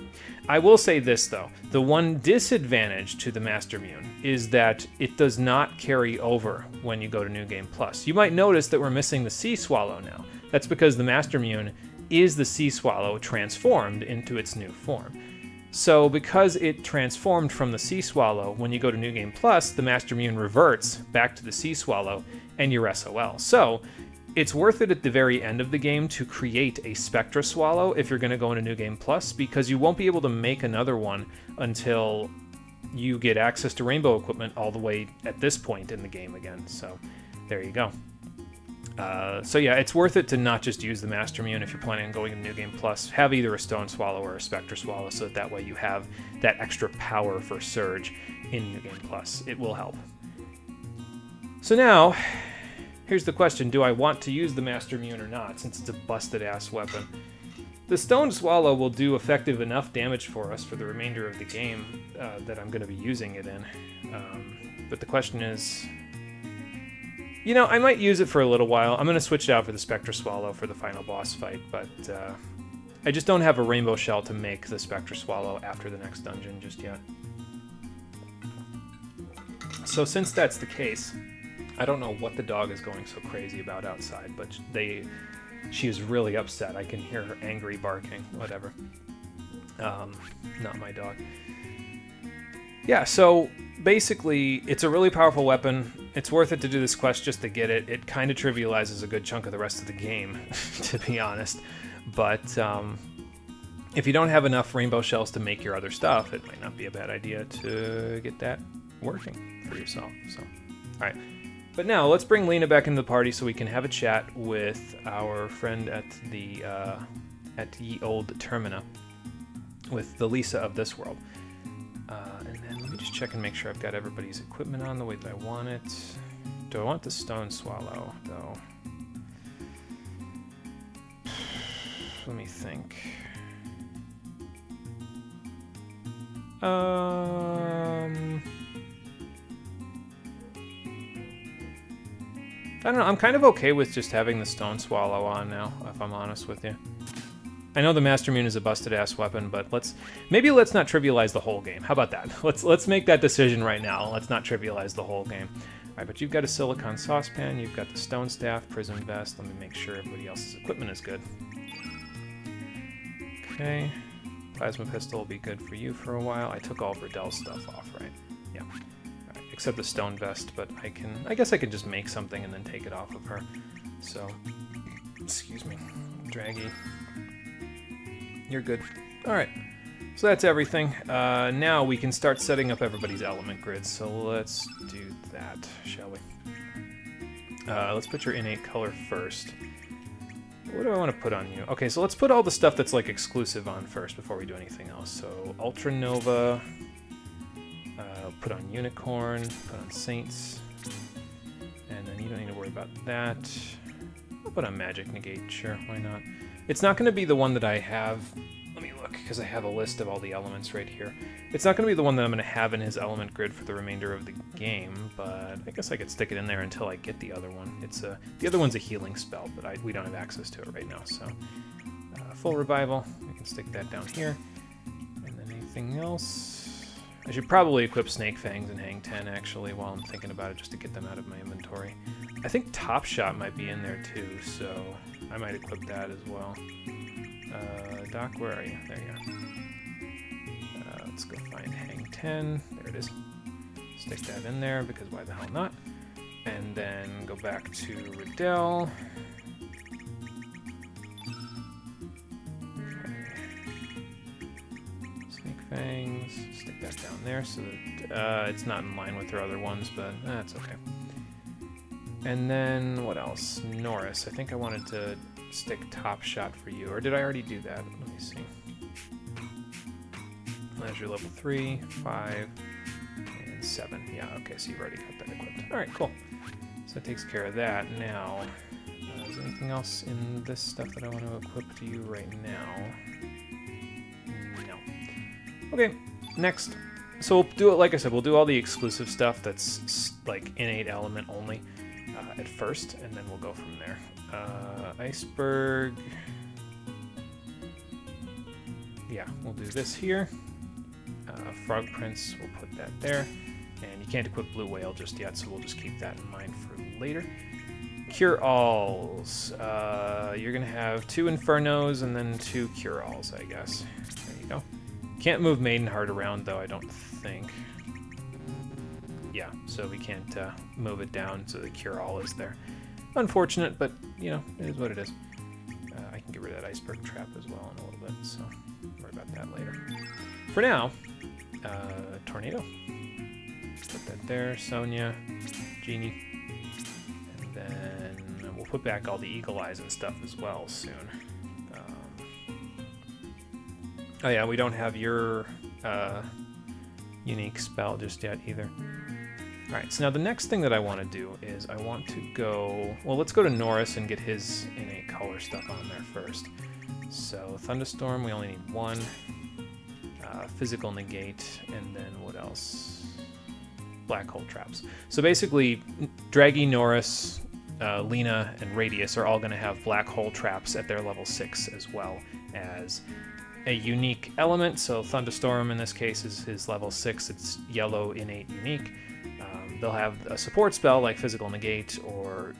I will say this, though. The one disadvantage to the Master Mune is that it does not carry over when you go to New Game Plus. You might notice that we're missing the Sea Swallow now. That's because the Master Mune is the Sea Swallow transformed into its new form. So because it transformed from the Sea Swallow, when you go to New Game Plus, the Master Mune reverts back to the Sea Swallow and you're SOL. So it's worth it at the very end of the game to create a Spectra Swallow if you're going to go into New Game Plus, because you won't be able to make another one until you get access to Rainbow equipment all the way at this point in the game again. So there you go. So yeah, it's worth it to not just use the Master Mune if you're planning on going to New Game Plus. Have either a Stone Swallow or a Spectra Swallow, so that way you have that extra power for Surge in New Game Plus. It will help. So now, here's the question: do I want to use the Master Mune or not, since it's a busted-ass weapon? The Stone Swallow will do effective enough damage for us for the remainder of the game that I'm going to be using it in. But the question is, you know, I might use it for a little while. I'm going to switch it out for the Spectra Swallow for the final boss fight, but I just don't have a Rainbow Shell to make the Spectra Swallow after the next dungeon just yet. So since that's the case, I don't know what the dog is going so crazy about outside, but she is really upset. I can hear her angry barking, whatever. Not my dog. Yeah, so basically, it's a really powerful weapon. It's worth it to do this quest just to get it. It kind of trivializes a good chunk of the rest of the game, to be honest. But if you don't have enough rainbow shells to make your other stuff, it might not be a bad idea to get that working for yourself. So, all right. But now let's bring Lena back into the party so we can have a chat with our friend at the Ye Old Termina, with the Lisa of this world. And then let me just check and make sure I've got everybody's equipment on the way that I want it. Do I want the stone swallow, though? Let me think. I don't know, I'm kind of okay with just having the stone swallow on now, if I'm honest with you. I know the Master Mune is a busted-ass weapon, but maybe let's not trivialize the whole game. How about that? Let's make that decision right now. Let's not trivialize the whole game. All right, but you've got a silicon saucepan, you've got the stone staff, prism vest. Let me make sure everybody else's equipment is good. Okay, plasma pistol will be good for you for a while. I took all of Riddell's stuff off, right? Yeah. All right, except the stone vest, but I guess I could just make something and then take it off of her. So, excuse me, Draggy. You're good. All right, so that's everything. Now we can start setting up everybody's element grids. So let's do that, shall we? Let's put your innate color first. What do I want to put on you? Okay, so let's put all the stuff that's like exclusive on first before we do anything else. So Ultra Nova, put on Unicorn, put on Saints, and then you don't need to worry about that. I'll put on Magic Negate, sure, why not? It's not going to be the one that I have. Let me look, because I have a list of all the elements right here. It's not going to be the one that I'm going to have in his element grid for the remainder of the game, but I guess I could stick it in there until I get the other one. The other one's a healing spell, but we don't have access to it right now, so... full revival, we can stick that down here. And then anything else... I should probably equip Snake Fangs and Hang 10, actually, while I'm thinking about it, just to get them out of my inventory. I think Top Shot might be in there, too, so... I might equip that as well. Doc, where are you? There you are. Let's go find Hang 10. There it is. Stick that in there, because why the hell not? And then go back to Riddell. Snake Fangs. Stick that down there so that it's not in line with her other ones, but that's okay. And then, what else? Norris. I think I wanted to stick Top Shot for you. Or did I already do that? Let me see. There's your level 3, 5, and 7. Yeah, okay, so you've already got that equipped. Alright, cool. So that takes care of that. Now, is there anything else in this stuff that I want to equip to you right now? No. Okay, next. So we'll do it, like I said, we'll do all the exclusive stuff that's like innate element only. At first, and then we'll go from there. Iceberg. Yeah, we'll do this here. Frog Prince, we'll put that there. And you can't equip Blue Whale just yet, so we'll just keep that in mind for later. Cure-alls. You're going to have 2 Infernos and then 2 Cure-alls, I guess. There you go. Can't move Maidenheart around, though, I don't think. Yeah, so we can't move it down so the cure-all is there. Unfortunate, but, you know, it is what it is. I can get rid of that iceberg trap as well in a little bit, so don't worry about that later. For now, Tornado. Put that there, Sonia, Genie. And then we'll put back all the Eagle Eyes and stuff as well soon. Oh yeah, we don't have your unique spell just yet either. Alright, so now the next thing that I want to do is I want to go... Well, let's go to Norris and get his innate color stuff on there first. So, Thunderstorm, we only need 1. Physical Negate, and then what else? Black Hole Traps. So basically, Draggy, Norris, Lena, and Radius are all going to have Black Hole Traps at their level 6 as well as a unique element. So Thunderstorm in this case is his level 6. It's yellow, innate, unique. They'll have a support spell like Physical Negate or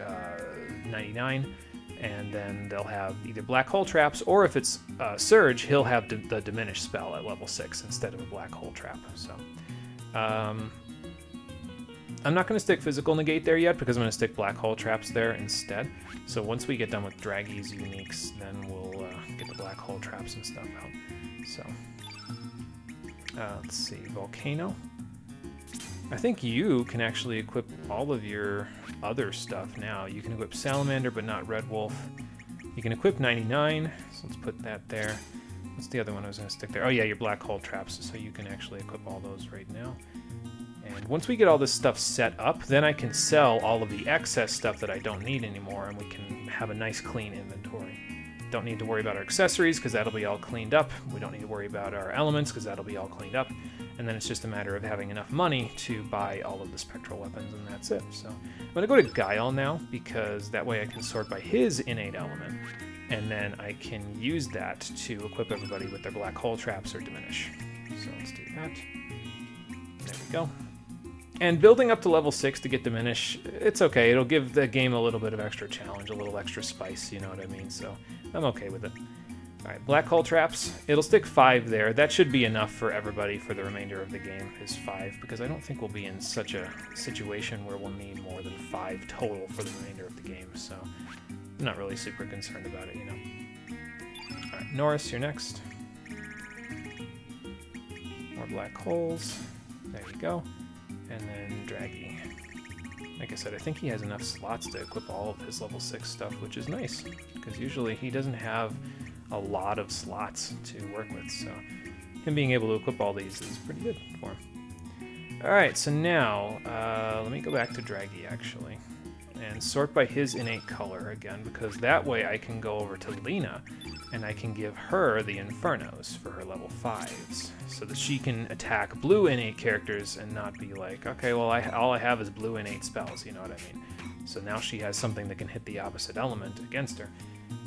99, and then they'll have either Black Hole Traps, or if it's Surge, he'll have the Diminish spell at level 6 instead of a Black Hole Trap. So, I'm not going to stick physical negate there yet because I'm going to stick black hole traps there instead. So once we get done with Draggy's uniques, then we'll get the black hole traps and stuff out. So let's see, Volcano. I think you can actually equip all of your other stuff now. You can equip Salamander, but not Red Wolf. You can equip 99, so let's put that there. What's the other one I was going to stick there? Oh yeah, your black hole traps, so you can actually equip all those right now. And once we get all this stuff set up, then I can sell all of the excess stuff that I don't need anymore, and we can have a nice clean inventory. Don't need to worry about our accessories, because that'll be all cleaned up. We don't need to worry about our elements, because that'll be all cleaned up. And then it's just a matter of having enough money to buy all of the spectral weapons, and that's it. So I'm going to go to Guile now, because that way I can sort by his innate element, and then I can use that to equip everybody with their black hole traps or diminish. So let's do that. There we go. And building up to level 6 to get diminish, it's okay. It'll give the game a little bit of extra challenge, a little extra spice, you know what I mean? So I'm okay with it. All right, black hole traps. It'll stick 5 there. That should be enough for everybody for the remainder of the game is 5, because I don't think we'll be in such a situation where we'll need more than 5 total for the remainder of the game. So I'm not really super concerned about it, you know. All right, Norris, you're next. More black holes. There you go. And then Draggy. Like I said, I think he has enough slots to equip all of his level 6 stuff, which is nice, because usually he doesn't have a lot of slots to work with, so him being able to equip all these is pretty good for him. Alright, so now, let me go back to Draggy, actually, and sort by his innate color again, because that way I can go over to Lena, and I can give her the Infernos for her level 5s, so that she can attack blue innate characters and not be like, okay, well, all I have is blue innate spells, you know what I mean? So now she has something that can hit the opposite element against her,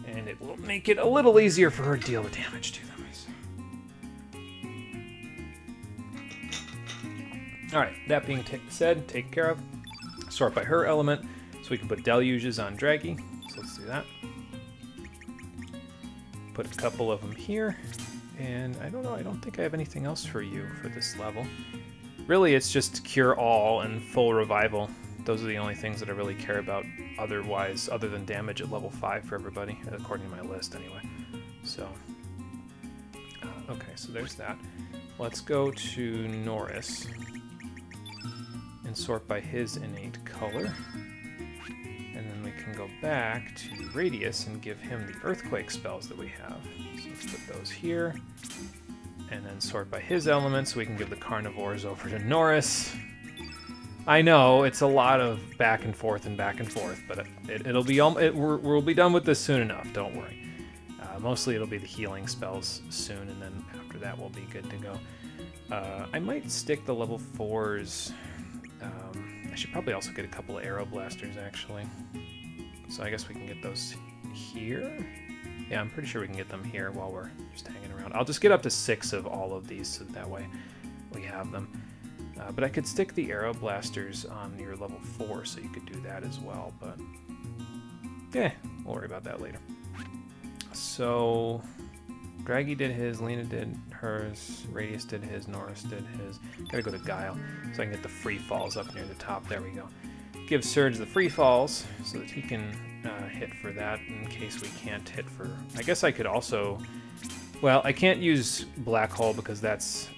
and it will make it a little easier for her to deal the damage to them. Alright, that being said, taken care of. Sort by her element, so we can put deluges on Draggy. So let's do that. Put a couple of them here. And I don't know, I don't think I have anything else for you for this level. Really, it's just Cure All and Full Revival. Those are the only things that I really care about otherwise, other than damage at level 5 for everybody, according to my list anyway. So, okay, so there's that. Let's go to Norris and sort by his innate color. And then we can go back to Radius and give him the Earthquake spells that we have. So let's put those here. And then sort by his elements so we can give the Carnivores over to Norris. I know, it's a lot of back and forth, but it'll be we'll be done with this soon enough, don't worry. Mostly it'll be the healing spells soon, and then after that we'll be good to go. I might stick the level 4s. I should probably also get a couple of Arrow Blasters, actually. So I guess we can get those here. Yeah, I'm pretty sure we can get them here while we're just hanging around. I'll just get up to 6 of all of these, so that way we have them. But I could stick the Arrow Blasters on your level 4, so you could do that as well, but yeah, we'll worry about that later. So Draggy did his, Lena did hers, Radius did his, Norris did his. Gotta go to Guile, so I can get the free falls up near the top. There we go. Give Surge the free falls, so that he can hit for that in case we can't hit for... I guess I could also... Well, I can't use Black Hole because that's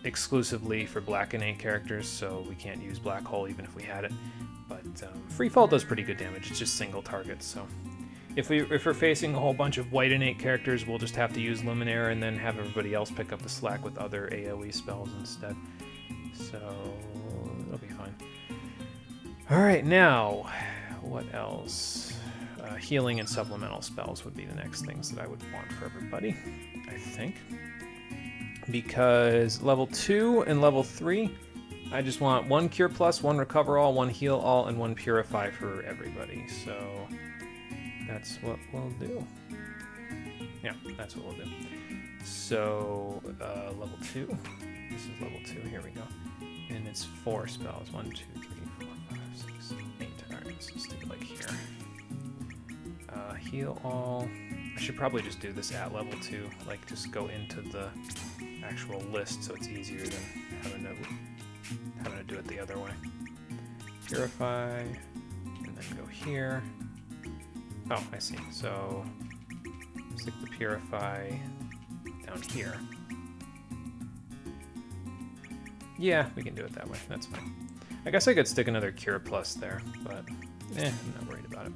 exclusively for Black innate characters, so we can't use Black Hole even if we had it. But Free Fall does pretty good damage. It's just single targets, so... If we're facing a whole bunch of white innate characters, we'll just have to use Luminaire and then have everybody else pick up the slack with other AoE spells instead. So, it'll be fine. Alright, now, what else? Healing and supplemental spells would be the next things that I would want for everybody, I think. Because level 2 and level 3, I just want 1 Cure Plus, 1 Recover All, 1 Heal All, and 1 Purify for everybody, so... That's what we'll do. Yeah, that's what we'll do. So, level 2. This is level 2, here we go. And it's 4 spells. 1, 2, 3, 4, 5, 6, 8. Alright, let's just stick it like here. Heal all. I should probably just do this at level 2. Like, just go into the actual list so it's easier than having to do it the other way. Purify, and then go here. Oh, I see. So stick the Purify down here. Yeah, we can do it that way. That's fine. I guess I could stick another Cure Plus there, but I'm not worried about it.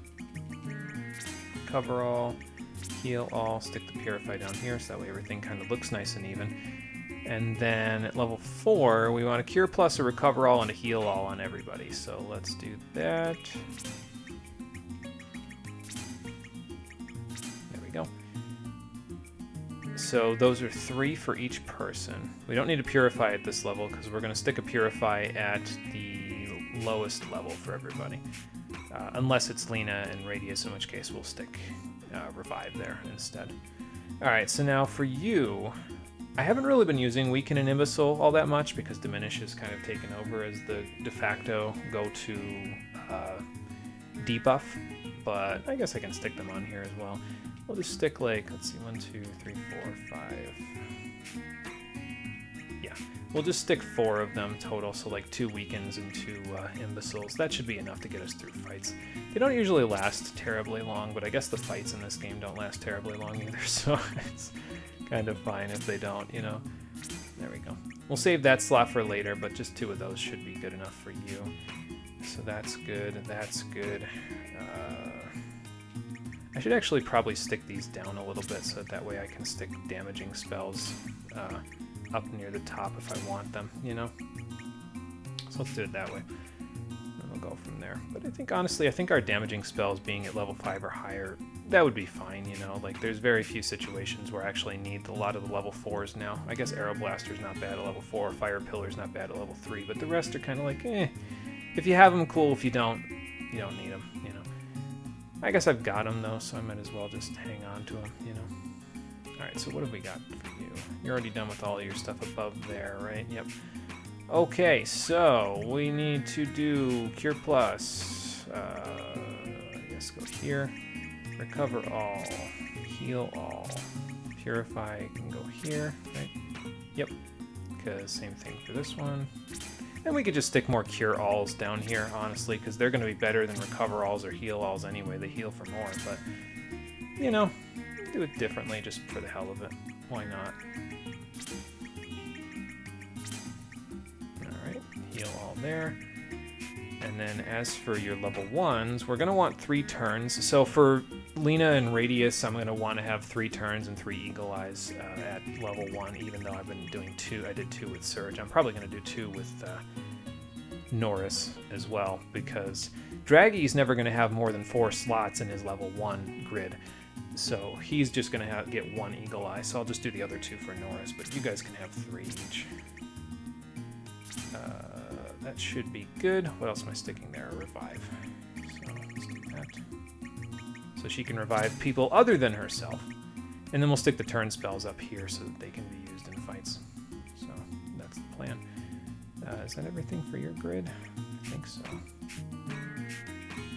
Cover all, heal all, stick the Purify down here, so that way everything kind of looks nice and even. And then at level 4, we want a Cure Plus, a Recover all, and a Heal all on everybody. So let's do that. There we go. So those are 3 for each person. We don't need a Purify at this level because we're going to stick a Purify at the lowest level for everybody. Unless it's Lena and Radius, in which case we'll stick Revive there instead. Alright, so now for you, I haven't really been using Weaken and Imbecile all that much because Diminish has kind of taken over as the de facto go-to debuff, but I guess I can stick them on here as well. We'll just stick like, let's see, 1, 2, 3, 4, 5. Yeah, we'll just stick 4 of them total, so like 2 Weakens and 2 Imbeciles. That should be enough to get us through fights. They don't usually last terribly long, but I guess the fights in this game don't last terribly long either, so it's kind of fine if they don't, you know. There we go. We'll save that slot for later, but just 2 of those should be good enough for you. So that's good, that's good. I should actually probably stick these down a little bit so that way I can stick damaging spells up near the top if I want them, you know? So let's do it that way. And we'll go from there. But I think, honestly, I think our damaging spells being at level 5 or higher, that would be fine, you know? Like, there's very few situations where I actually need a lot of the level 4s now. I guess Arrow Blaster's not bad at level 4, Fire Pillar's not bad at level 3, but the rest are kind of like, eh. If you have them, cool. If you don't need them, you know? I guess I've got them, though, so I might as well just hang on to them, you know? Alright, so what have we got for you? You're already done with all your stuff above there, right? Yep. Okay, so we need to do Cure Plus. I guess go here. Recover all. Heal all. Purify can go here, right? Yep. Because same thing for this one. And we could just stick more Cure Alls down here, honestly, because they're going to be better than Recover Alls or Heal Alls anyway. They heal for more, but, you know, do it differently just for the hell of it. Why not? Alright, heal all there. And then as for your level 1s, we're going to want 3 turns. So for Lena and Radius, I'm going to want to have 3 turns and 3 Eagle Eyes at level 1, even though I've been doing 2. I did 2 with Surge. I'm probably going to do 2 with Norris as well, because Draggy's never going to have more than 4 slots in his level 1 grid. So he's just going to get 1 Eagle Eye, so I'll just do the other 2 for Norris, but you guys can have 3 each. That should be good. What else am I sticking there? Revive. So let's do that. So she can revive people other than herself. And then we'll stick the turn spells up here so that they can be used in fights. So that's the plan. Is that everything for your grid? I think so.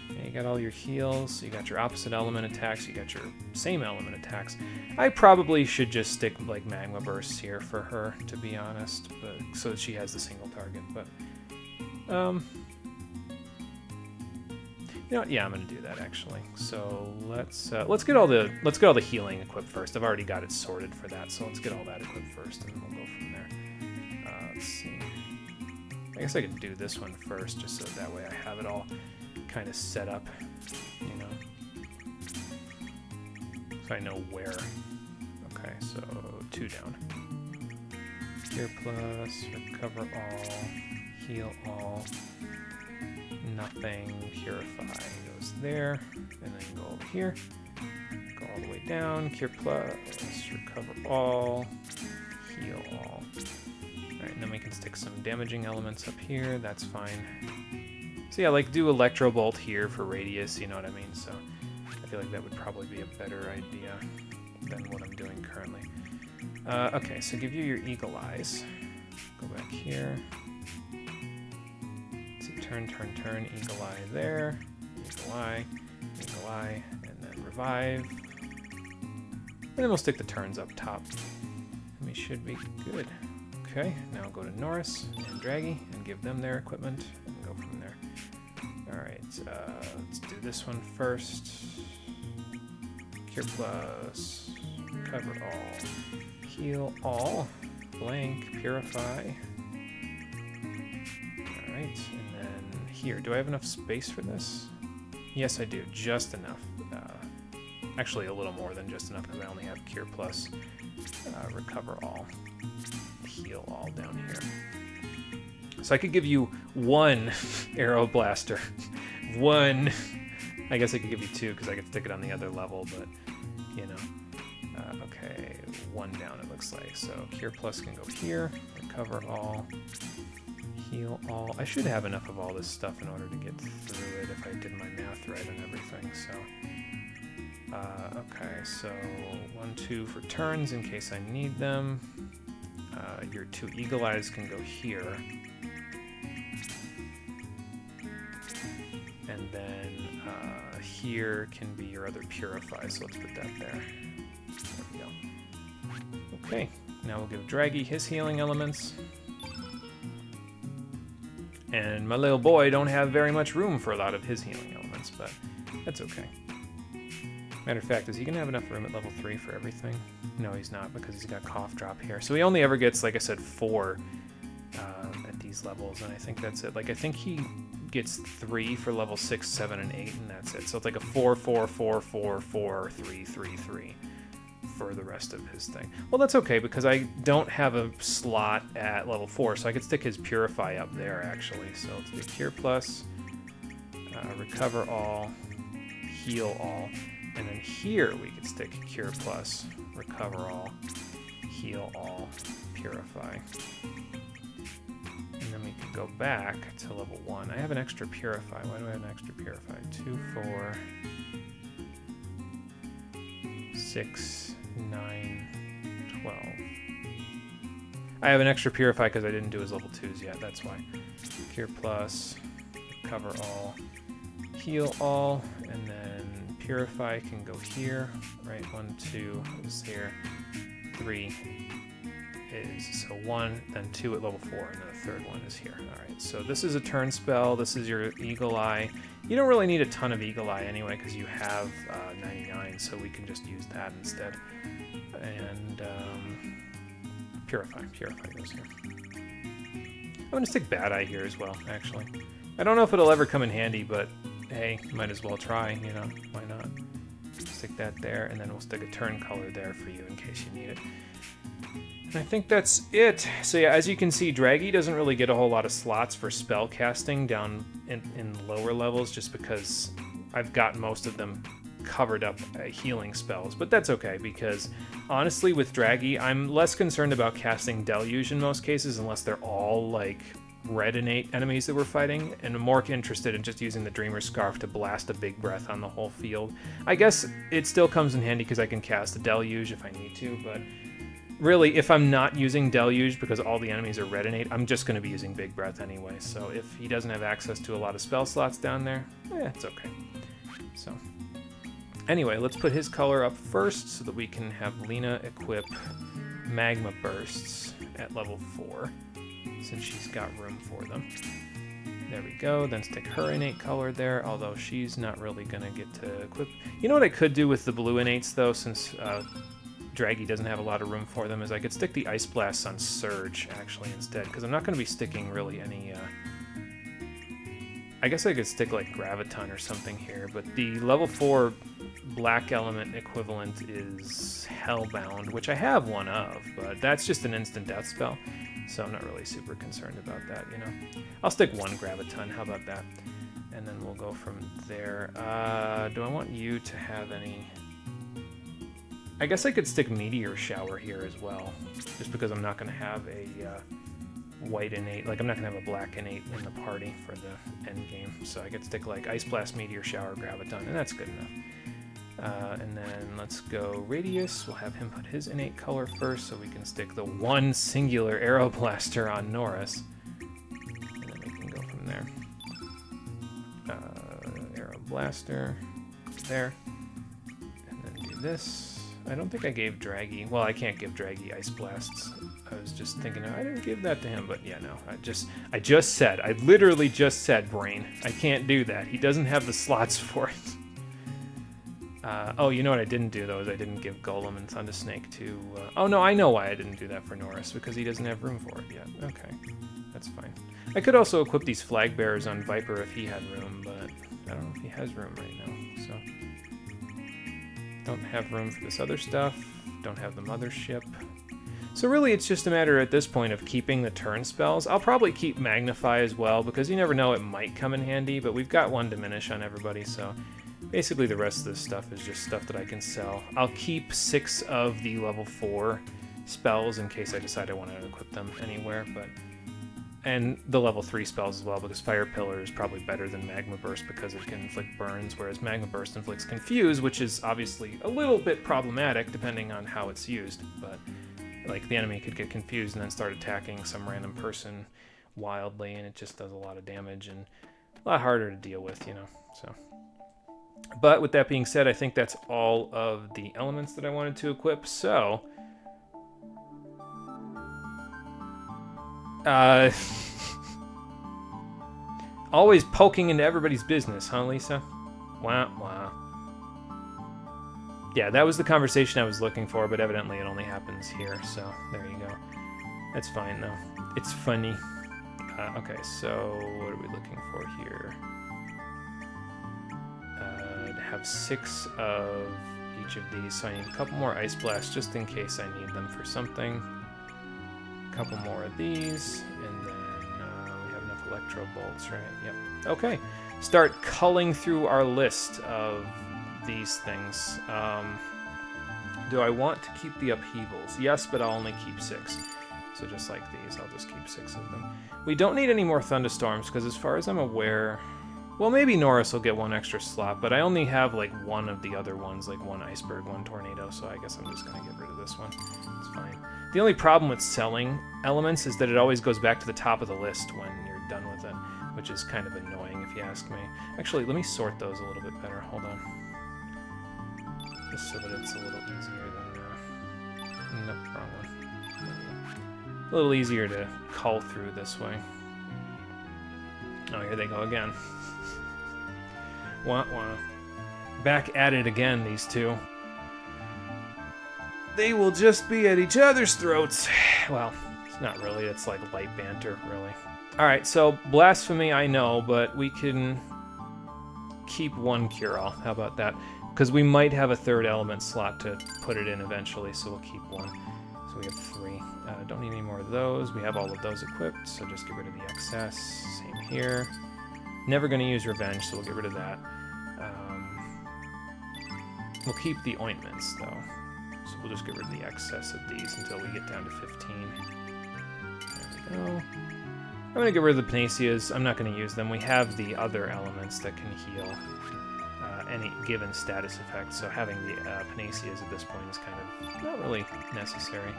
Yeah, you got all your heals, you got your opposite element attacks, you got your same element attacks. I probably should just stick like Magma Bursts here for her, to be honest, but so that she has the single target. But you know what? Yeah, I'm gonna do that actually. So let's get all the healing equipped first. I've already got it sorted for that, so let's get all that equipped first, and then we'll go from there. Let's see. I guess I could do this one first, just so that way I have it all kind of set up, you know, so I know where. Okay, so 2 down. Cure Plus, Recover all, Heal all, nothing, Purify goes there, and then go over here, go all the way down, Cure Plus, Recover all, Heal all. Alright, and then we can stick some damaging elements up here, that's fine. So yeah, like do Electro Bolt here for Radius, you know what I mean? So I feel like that would probably be a better idea than what I'm doing currently. Okay, so give you your Eagle Eyes. Go back here. So turn, Eagle Eye there, Eagle Eye, and then Revive. And then we'll stick the turns up top. And we should be good. Okay, now go to Norris and Draggy and give them their equipment and go from there. Alright, let's do this one first. Cure Plus, Recover All, Heal All, Blank, Purify. Alright, and then here, do I have enough space for this? Yes, I do, just enough. Actually, a little more than just enough because I only have Cure Plus, Recover All, Heal All down here. So I could give you one Arrow Blaster. One. I guess I could give you two because I could stick it on the other level, but, you know. Okay, one down it looks like. So Cure Plus can go here, Recover All, Heal All. I should have enough of all this stuff in order to get through it if I did my math right and everything, so. Okay, so 1, 2 for turns in case I need them. Your 2 Eagle Eyes can go here. And then here can be your other Purify, so let's put that there. There we go. Okay, now we'll give Draggy his healing elements. And my little boy don't have very much room for a lot of his healing elements, but that's okay. Matter of fact, is he going to have enough room at level 3 for everything? No, he's not, because he's got Cough Drop here. So he only ever gets, like I said, 4 at these levels, and I think that's it. Like, I think he gets 3 for level 6, 7, and 8, and that's it. So it's like a 4, 4, 4, 4, 4, 3, 3, 3 for the rest of his thing. Well, that's okay, because I don't have a slot at level 4, so I could stick his Purify up there, actually. So let's do Cure Plus, Recover All, Heal All. And then here we could stick Cure Plus, Recover All, Heal All, Purify. And then we could go back to level 1. I have an extra Purify. Why do I have an extra Purify? 2, 4, 6, 9, 12. I have an extra Purify because I didn't do his level 2s yet. That's why. Cure Plus, Recover All, Heal All, and then Purify can go here, right? 1, 2 is here, 3 is, so 1, then 2 at level 4, and then the third one is here. All right, so this is a turn spell. This is your Eagle Eye. You don't really need a ton of Eagle Eye anyway, because you have 99, so we can just use that instead. And Purify goes here. I'm going to stick Bad Eye here as well, actually. I don't know if it'll ever come in handy, but hey, might as well try, you know, why not? Stick that there, and then we'll stick a turn color there for you in case you need it. And I think that's it. So yeah, as you can see, Draggy doesn't really get a whole lot of slots for spell casting down in lower levels, just because I've got most of them covered up healing spells, but that's okay, because honestly with Draggy, I'm less concerned about casting Deluge in most cases, unless they're all like red innate enemies that we're fighting, and I'm more interested in just using the Dreamer's Scarf to blast a big breath on the whole field. I guess it still comes in handy because I can cast a Deluge if I need to, but really, if I'm not using Deluge because all the enemies are red innate, I'm just going to be using Big Breath anyway, so if he doesn't have access to a lot of spell slots down there, it's okay. So, anyway, let's put his color up first so that we can have Lena equip Magma Bursts at level 4. Since she's got room for them. There we go, then stick her innate color there, although she's not really gonna get to equip. You know what I could do with the blue innates though, since Draggy doesn't have a lot of room for them, is I could stick the Ice Blasts on Surge actually instead, because I'm not gonna be sticking really any, I guess I could stick like Graviton or something here, but the level 4 black element equivalent is Hellbound, which I have one of, but that's just an instant death spell. So I'm not really super concerned about that, you know. I'll stick one Graviton, how about that? And then we'll go from there. Do I want you to have any... I guess I could stick Meteor Shower here as well, just because I'm not going to have a white innate, like I'm not going to have a black innate in the party for the end game. So I could stick like Ice Blast, Meteor Shower, Graviton, and that's good enough. And then let's go Radius. We'll have him put his innate color first so we can stick the one singular Arrow Blaster on Norris. And then we can go from there. Arrow Blaster, there. And then do this. I don't think I gave Draggy, well, I can't give Draggy Ice Blasts I was just thinking, I didn't give that to him, but yeah, no. I literally just said, brain. I can't do that. He doesn't have the slots for it. Oh, you know what I didn't do, though, is I didn't give Golem and Thundersnake to... oh, no, I know why I didn't do that for Norris, because he doesn't have room for it yet. Okay, that's fine. I could also equip these flag bearers on Viper if he had room, but I don't know if he has room right now, so... Don't have room for this other stuff. Don't have the mothership. So really, it's just a matter at this point of keeping the turn spells. I'll probably keep Magnify as well, because you never know, it might come in handy, but we've got one Diminish on everybody, so... Basically, the rest of this stuff is just stuff that I can sell. I'll keep 6 of the level 4 spells in case I decide I want to equip them anywhere, but... And the level 3 spells as well, because Fire Pillar is probably better than Magma Burst because it can inflict burns, whereas Magma Burst inflicts Confuse, which is obviously a little bit problematic depending on how it's used, but like the enemy could get confused and then start attacking some random person wildly, and it just does a lot of damage and a lot harder to deal with, you know, so... But with that being said, I think that's all of the elements that I wanted to equip, so... Always poking into everybody's business, huh, Lisa? Wah, wah. Yeah, that was the conversation I was looking for, but evidently it only happens here, so there you go. That's fine, though. It's funny. Okay, so what are we looking for here? Have 6 of each of these, so I need a couple more Ice Blasts just in case I need them for something. A couple more of these, and then we have enough Electro Bolts, right? Yep. Okay, start culling through our list of these things. Do I want to keep the upheavals? Yes, but I'll only keep 6. So just like these, I'll just keep 6 of them. We don't need any more Thunderstorms, because as far as I'm aware... Well, maybe Norris will get 1 extra slot, but I only have, like, 1 of the other ones, like 1 Iceberg, 1 Tornado, so I guess I'm just going to get rid of this one. It's fine. The only problem with selling elements is that it always goes back to the top of the list when you're done with it, which is kind of annoying if you ask me. Actually, let me sort those a little bit better. Hold on. Just so that it's a little easier than... nope, wrong one. A little easier to cull through this way. Oh, here they go again. Wah, wah. Back at it again, these two. They will just be at each other's throats. Well, it's not really. It's like light banter, really. Alright, so Blasphemy I know, but we can keep 1 Cure-All. How about that? Because we might have a 3rd element slot to put it in eventually, so we'll keep 1. So we have 3. Don't need any more of those. We have all of those equipped, so just get rid of the excess. Same here. Never going to use Revenge, so we'll get rid of that. We'll keep the ointments, though. So we'll just get rid of the excess of these until we get down to 15. There we go. I'm going to get rid of the Panaceas. I'm not going to use them. We have the other elements that can heal any given status effect, so having the Panaceas at this point is kind of not really necessary.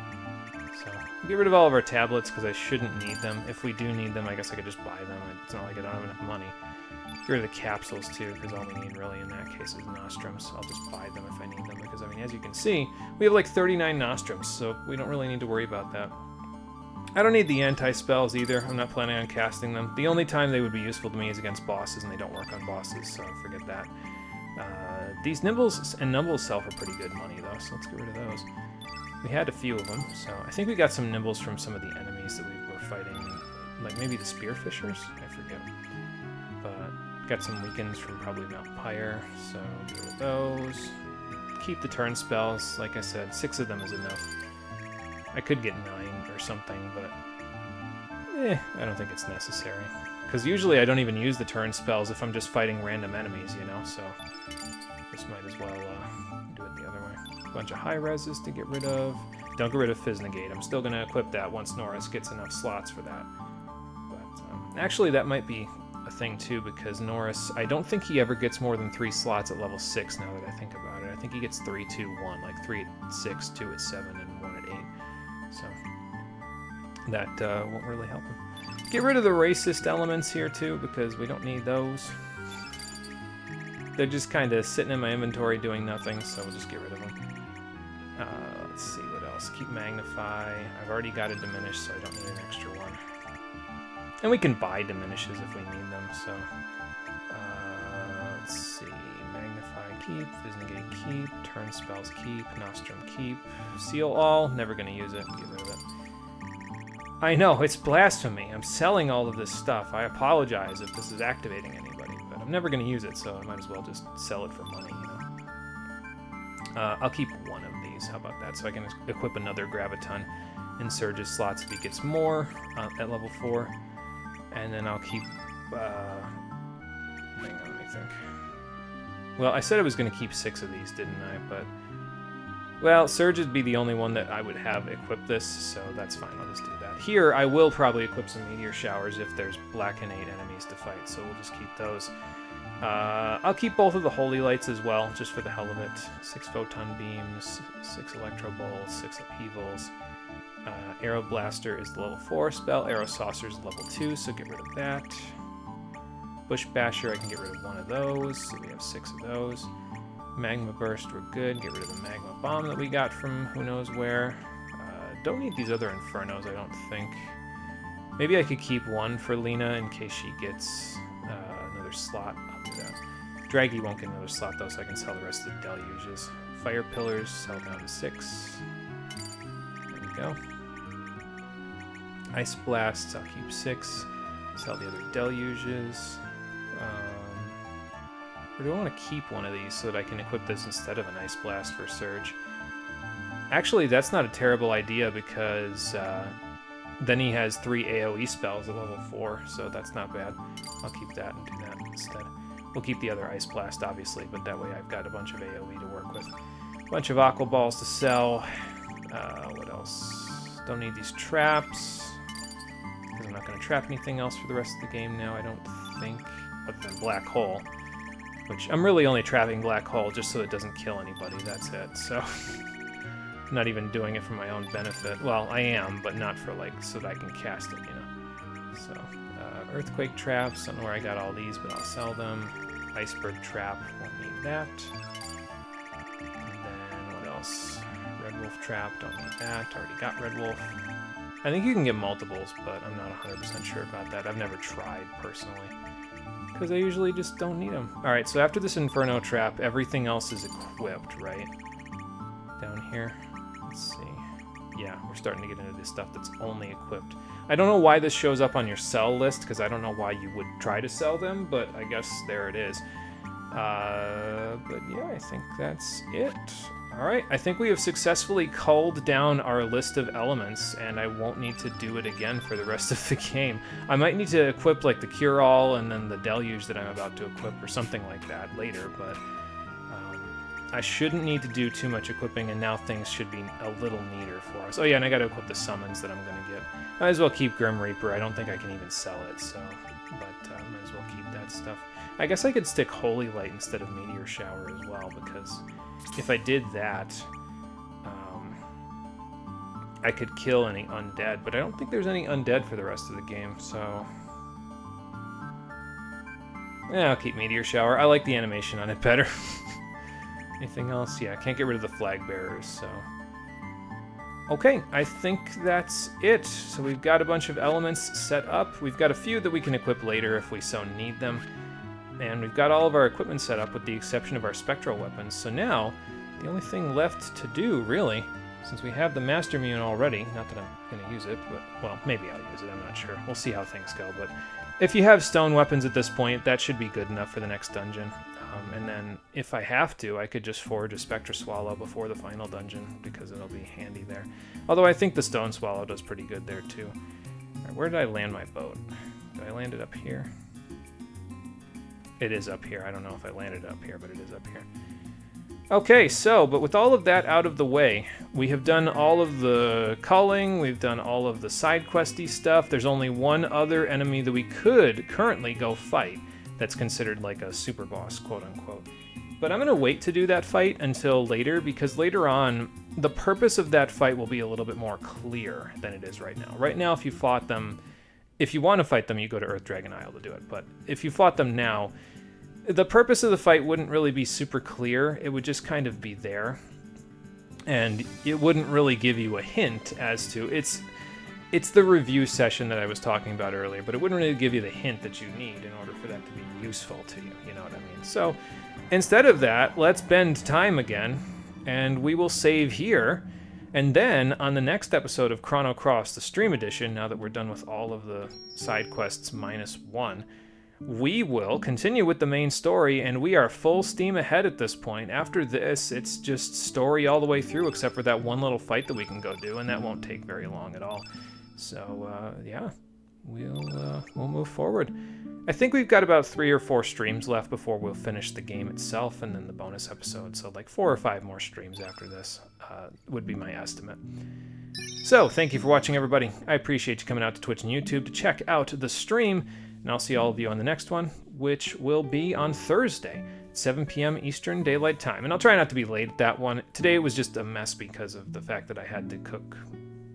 So get rid of all of our tablets because I shouldn't need them. If we do need them, I guess I could just buy them. It's not like I don't have enough money. Get rid of the capsules too, because all we need really in that case is nostrums. I'll just buy them if I need them, because I mean, as you can see, we have like 39 nostrums, so we don't really need to worry about that. I don't need the anti-spells either. I'm not planning on casting them. The only time they would be useful to me is against bosses, and they don't work on bosses, so forget that. These Nimbles and Numbles sell for pretty good money, though, so let's get rid of those. We had a few of them, so I think we got some Nimbles from some of the enemies that we were fighting, like maybe the Spearfishers? I forget. But got some weakens from probably Mount Pyre, so get rid of those. Keep the turn spells, like I said, 6 of them is enough. I could get 9 or something, but I don't think it's necessary. Because usually I don't even use the turn spells if I'm just fighting random enemies, you know, so just might as well do it the other way. A bunch of high reses to get rid of. Don't get rid of Fiznegate. I'm still going to equip that once Norris gets enough slots for that. But actually, that might be a thing too, because Norris, I don't think he ever gets more than 3 slots at level 6 now that I think about it. I think he gets 3, 2, 1, like 3 at 6, 2 at 7, and 1 at 8. So that won't really help him. Get rid of the racist elements here too, because we don't need those. They're just kind of sitting in my inventory doing nothing, so we'll just get rid of them. Let's see what else? Keep Magnify. I've already got a Diminish, so I don't need an extra one. And we can buy Diminishes if we need them, so... let's see. Magnify, keep. Visnegate, keep. Turn spells, keep. Nostrum, keep. Seal all. Never gonna use it. Get rid of it. I know, it's blasphemy. I'm selling all of this stuff. I apologize if this is activating anybody, but I'm never gonna use it, so I might as well just sell it for money, you know? I'll keep one of these. How about that? So I can equip another Graviton in Surge's slots if he gets more at level 4. And then I'll keep... hang on, let me think. Well, I said I was going to keep 6 of these, didn't I? But... Well, Surge would be the only one that I would have equip this, so that's fine. I'll just do that. Here, I will probably equip some Meteor Showers if there's Black Innate enemies to fight, so we'll just keep those. I'll keep both of the Holy Lights as well, just for the hell of it. 6 Photon Beams, 6 Electro Bolts, 6 Upheavals. Arrow Blaster is the level 4 spell. Arrow Saucer is level 2, so get rid of that. Bush Basher, I can get rid of one of those, so we have 6 of those. Magma Burst, we're good. Get rid of the Magma Bomb that we got from who knows where. Don't need these other Infernos, I don't think. Maybe I could keep one for Lena in case she gets another slot. I'll do that. Draggy won't get another slot though, so I can sell the rest of the Deluges. Fire Pillars, sell down to 6. There we go. Ice Blasts, I'll keep 6. Sell the other Deluges. Or do I want to keep one of these so that I can equip this instead of an Ice Blast for Surge? Actually, that's not a terrible idea because then he has 3 AoE spells at level 4, so that's not bad. I'll keep that and do that instead. We'll keep the other Ice Blast, obviously, but that way I've got a bunch of AoE to work with. A bunch of Aqua Balls to sell. What else? Don't need these traps, because I'm not going to trap anything else for the rest of the game now, I don't think, other than Black Hole. Which, I'm really only trapping Black Hole just so it doesn't kill anybody, that's it, so... I'm not even doing it for my own benefit. Well, I am, but not for, like, so that I can cast it, you know? So, Earthquake Traps, I don't know where I got all these, but I'll sell them. Iceberg Trap, won't need that. And then, what else? Red Wolf Trap, don't need that, already got Red Wolf. I think you can get multiples, but I'm not 100% sure about that. I've never tried, personally. Because I usually just don't need them. Alright, so after this Inferno Trap, everything else is equipped, right? Down here. Let's see. Yeah, we're starting to get into this stuff that's only equipped. I don't know why this shows up on your sell list, because I don't know why you would try to sell them, but I guess there it is. But yeah, I think that's it. Alright, I think we have successfully culled down our list of elements, and I won't need to do it again for the rest of the game. I might need to equip, like, the Cure-All and then the Deluge that I'm about to equip, or something like that later, but I shouldn't need to do too much equipping, and now things should be a little neater for us. Oh yeah, and I gotta equip the summons that I'm gonna get. Might as well keep Grim Reaper. I don't think I can even sell it, so... But might as well keep that stuff. I guess I could stick Holy Light instead of Meteor Shower as well, because if I did that, I could kill any undead, but I don't think there's any undead for the rest of the game, so... Yeah, I'll keep Meteor Shower. I like the animation on it better. Anything else? Yeah, I can't get rid of the Flag Bearers, so... Okay, I think that's it. So we've got a bunch of elements set up. We've got a few that we can equip later if we so need them. And we've got all of our equipment set up with the exception of our spectral weapons. So now, the only thing left to do, really, since we have the Master Mune already, not that I'm going to use it, but, well, maybe I'll use it, I'm not sure. We'll see how things go, but if you have stone weapons at this point, that should be good enough for the next dungeon. And then, if I have to, I could just forge a Spectre Swallow before the final dungeon, because it'll be handy there. Although I think the Stone Swallow does pretty good there, too. Alright, where did I land my boat? Did I land it up here? It is up here. I don't know if I landed up here, but it is up here. Okay, so, but with all of that out of the way, we have done all of the culling, we've done all of the side questy stuff. There's only one other enemy that we could currently go fight that's considered like a super boss, quote-unquote. But I'm going to wait to do that fight until later, because later on, the purpose of that fight will be a little bit more clear than it is right now. Right now, if you fought them, if you want to fight them, you go to Earth Dragon Isle to do it. But if you fought them now, the purpose of the fight wouldn't really be super clear. It would just kind of be there. and it wouldn't really give you a hint as to it's the review session that I was talking about earlier, but it wouldn't really give you the hint that you need in order for that to be useful to you. You know what I mean? So instead of that, let's bend time again, and we will save here. And then on the next episode of Chrono Cross, the Stream Edition, now that we're done with all of the side quests -1, we will continue with the main story, and we are full steam ahead at this point. After this, it's just story all the way through, except for that one little fight that we can go do, and that won't take very long at all. So, yeah, we'll move forward. I think we've got about 3 or 4 streams left before we'll finish the game itself, and then the bonus episode. So, like 4 or 5 more streams after this would be my estimate. So, thank you for watching, everybody. I appreciate you coming out to Twitch and YouTube to check out the stream. And I'll see all of you on the next one, which will be on Thursday, 7 p.m. Eastern Daylight Time. And I'll try not to be late at that one. Today it was just a mess because of the fact that I had to cook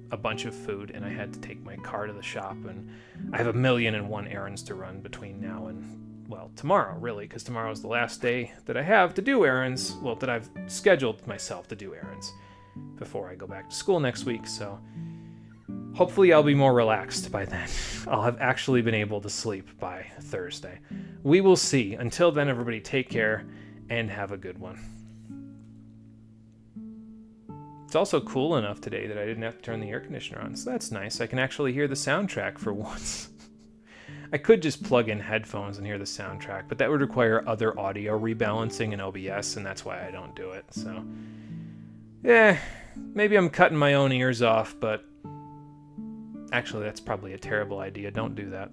a bunch of food and I had to take my car to the shop. And I have 1,000,001 errands to run between now and, well, tomorrow, really, because tomorrow is the last day that I have to do errands. Well, that I've scheduled myself to do errands before I go back to school next week. So hopefully I'll be more relaxed by then. I'll have actually been able to sleep by Thursday. We will see. Until then, everybody, take care and have a good one. It's also cool enough today that I didn't have to turn the air conditioner on, so that's nice. I can actually hear the soundtrack for once. I could just plug in headphones and hear the soundtrack, but that would require other audio rebalancing in OBS, and that's why I don't do it. So, yeah, maybe I'm cutting my own ears off, but actually, that's probably a terrible idea. Don't do that.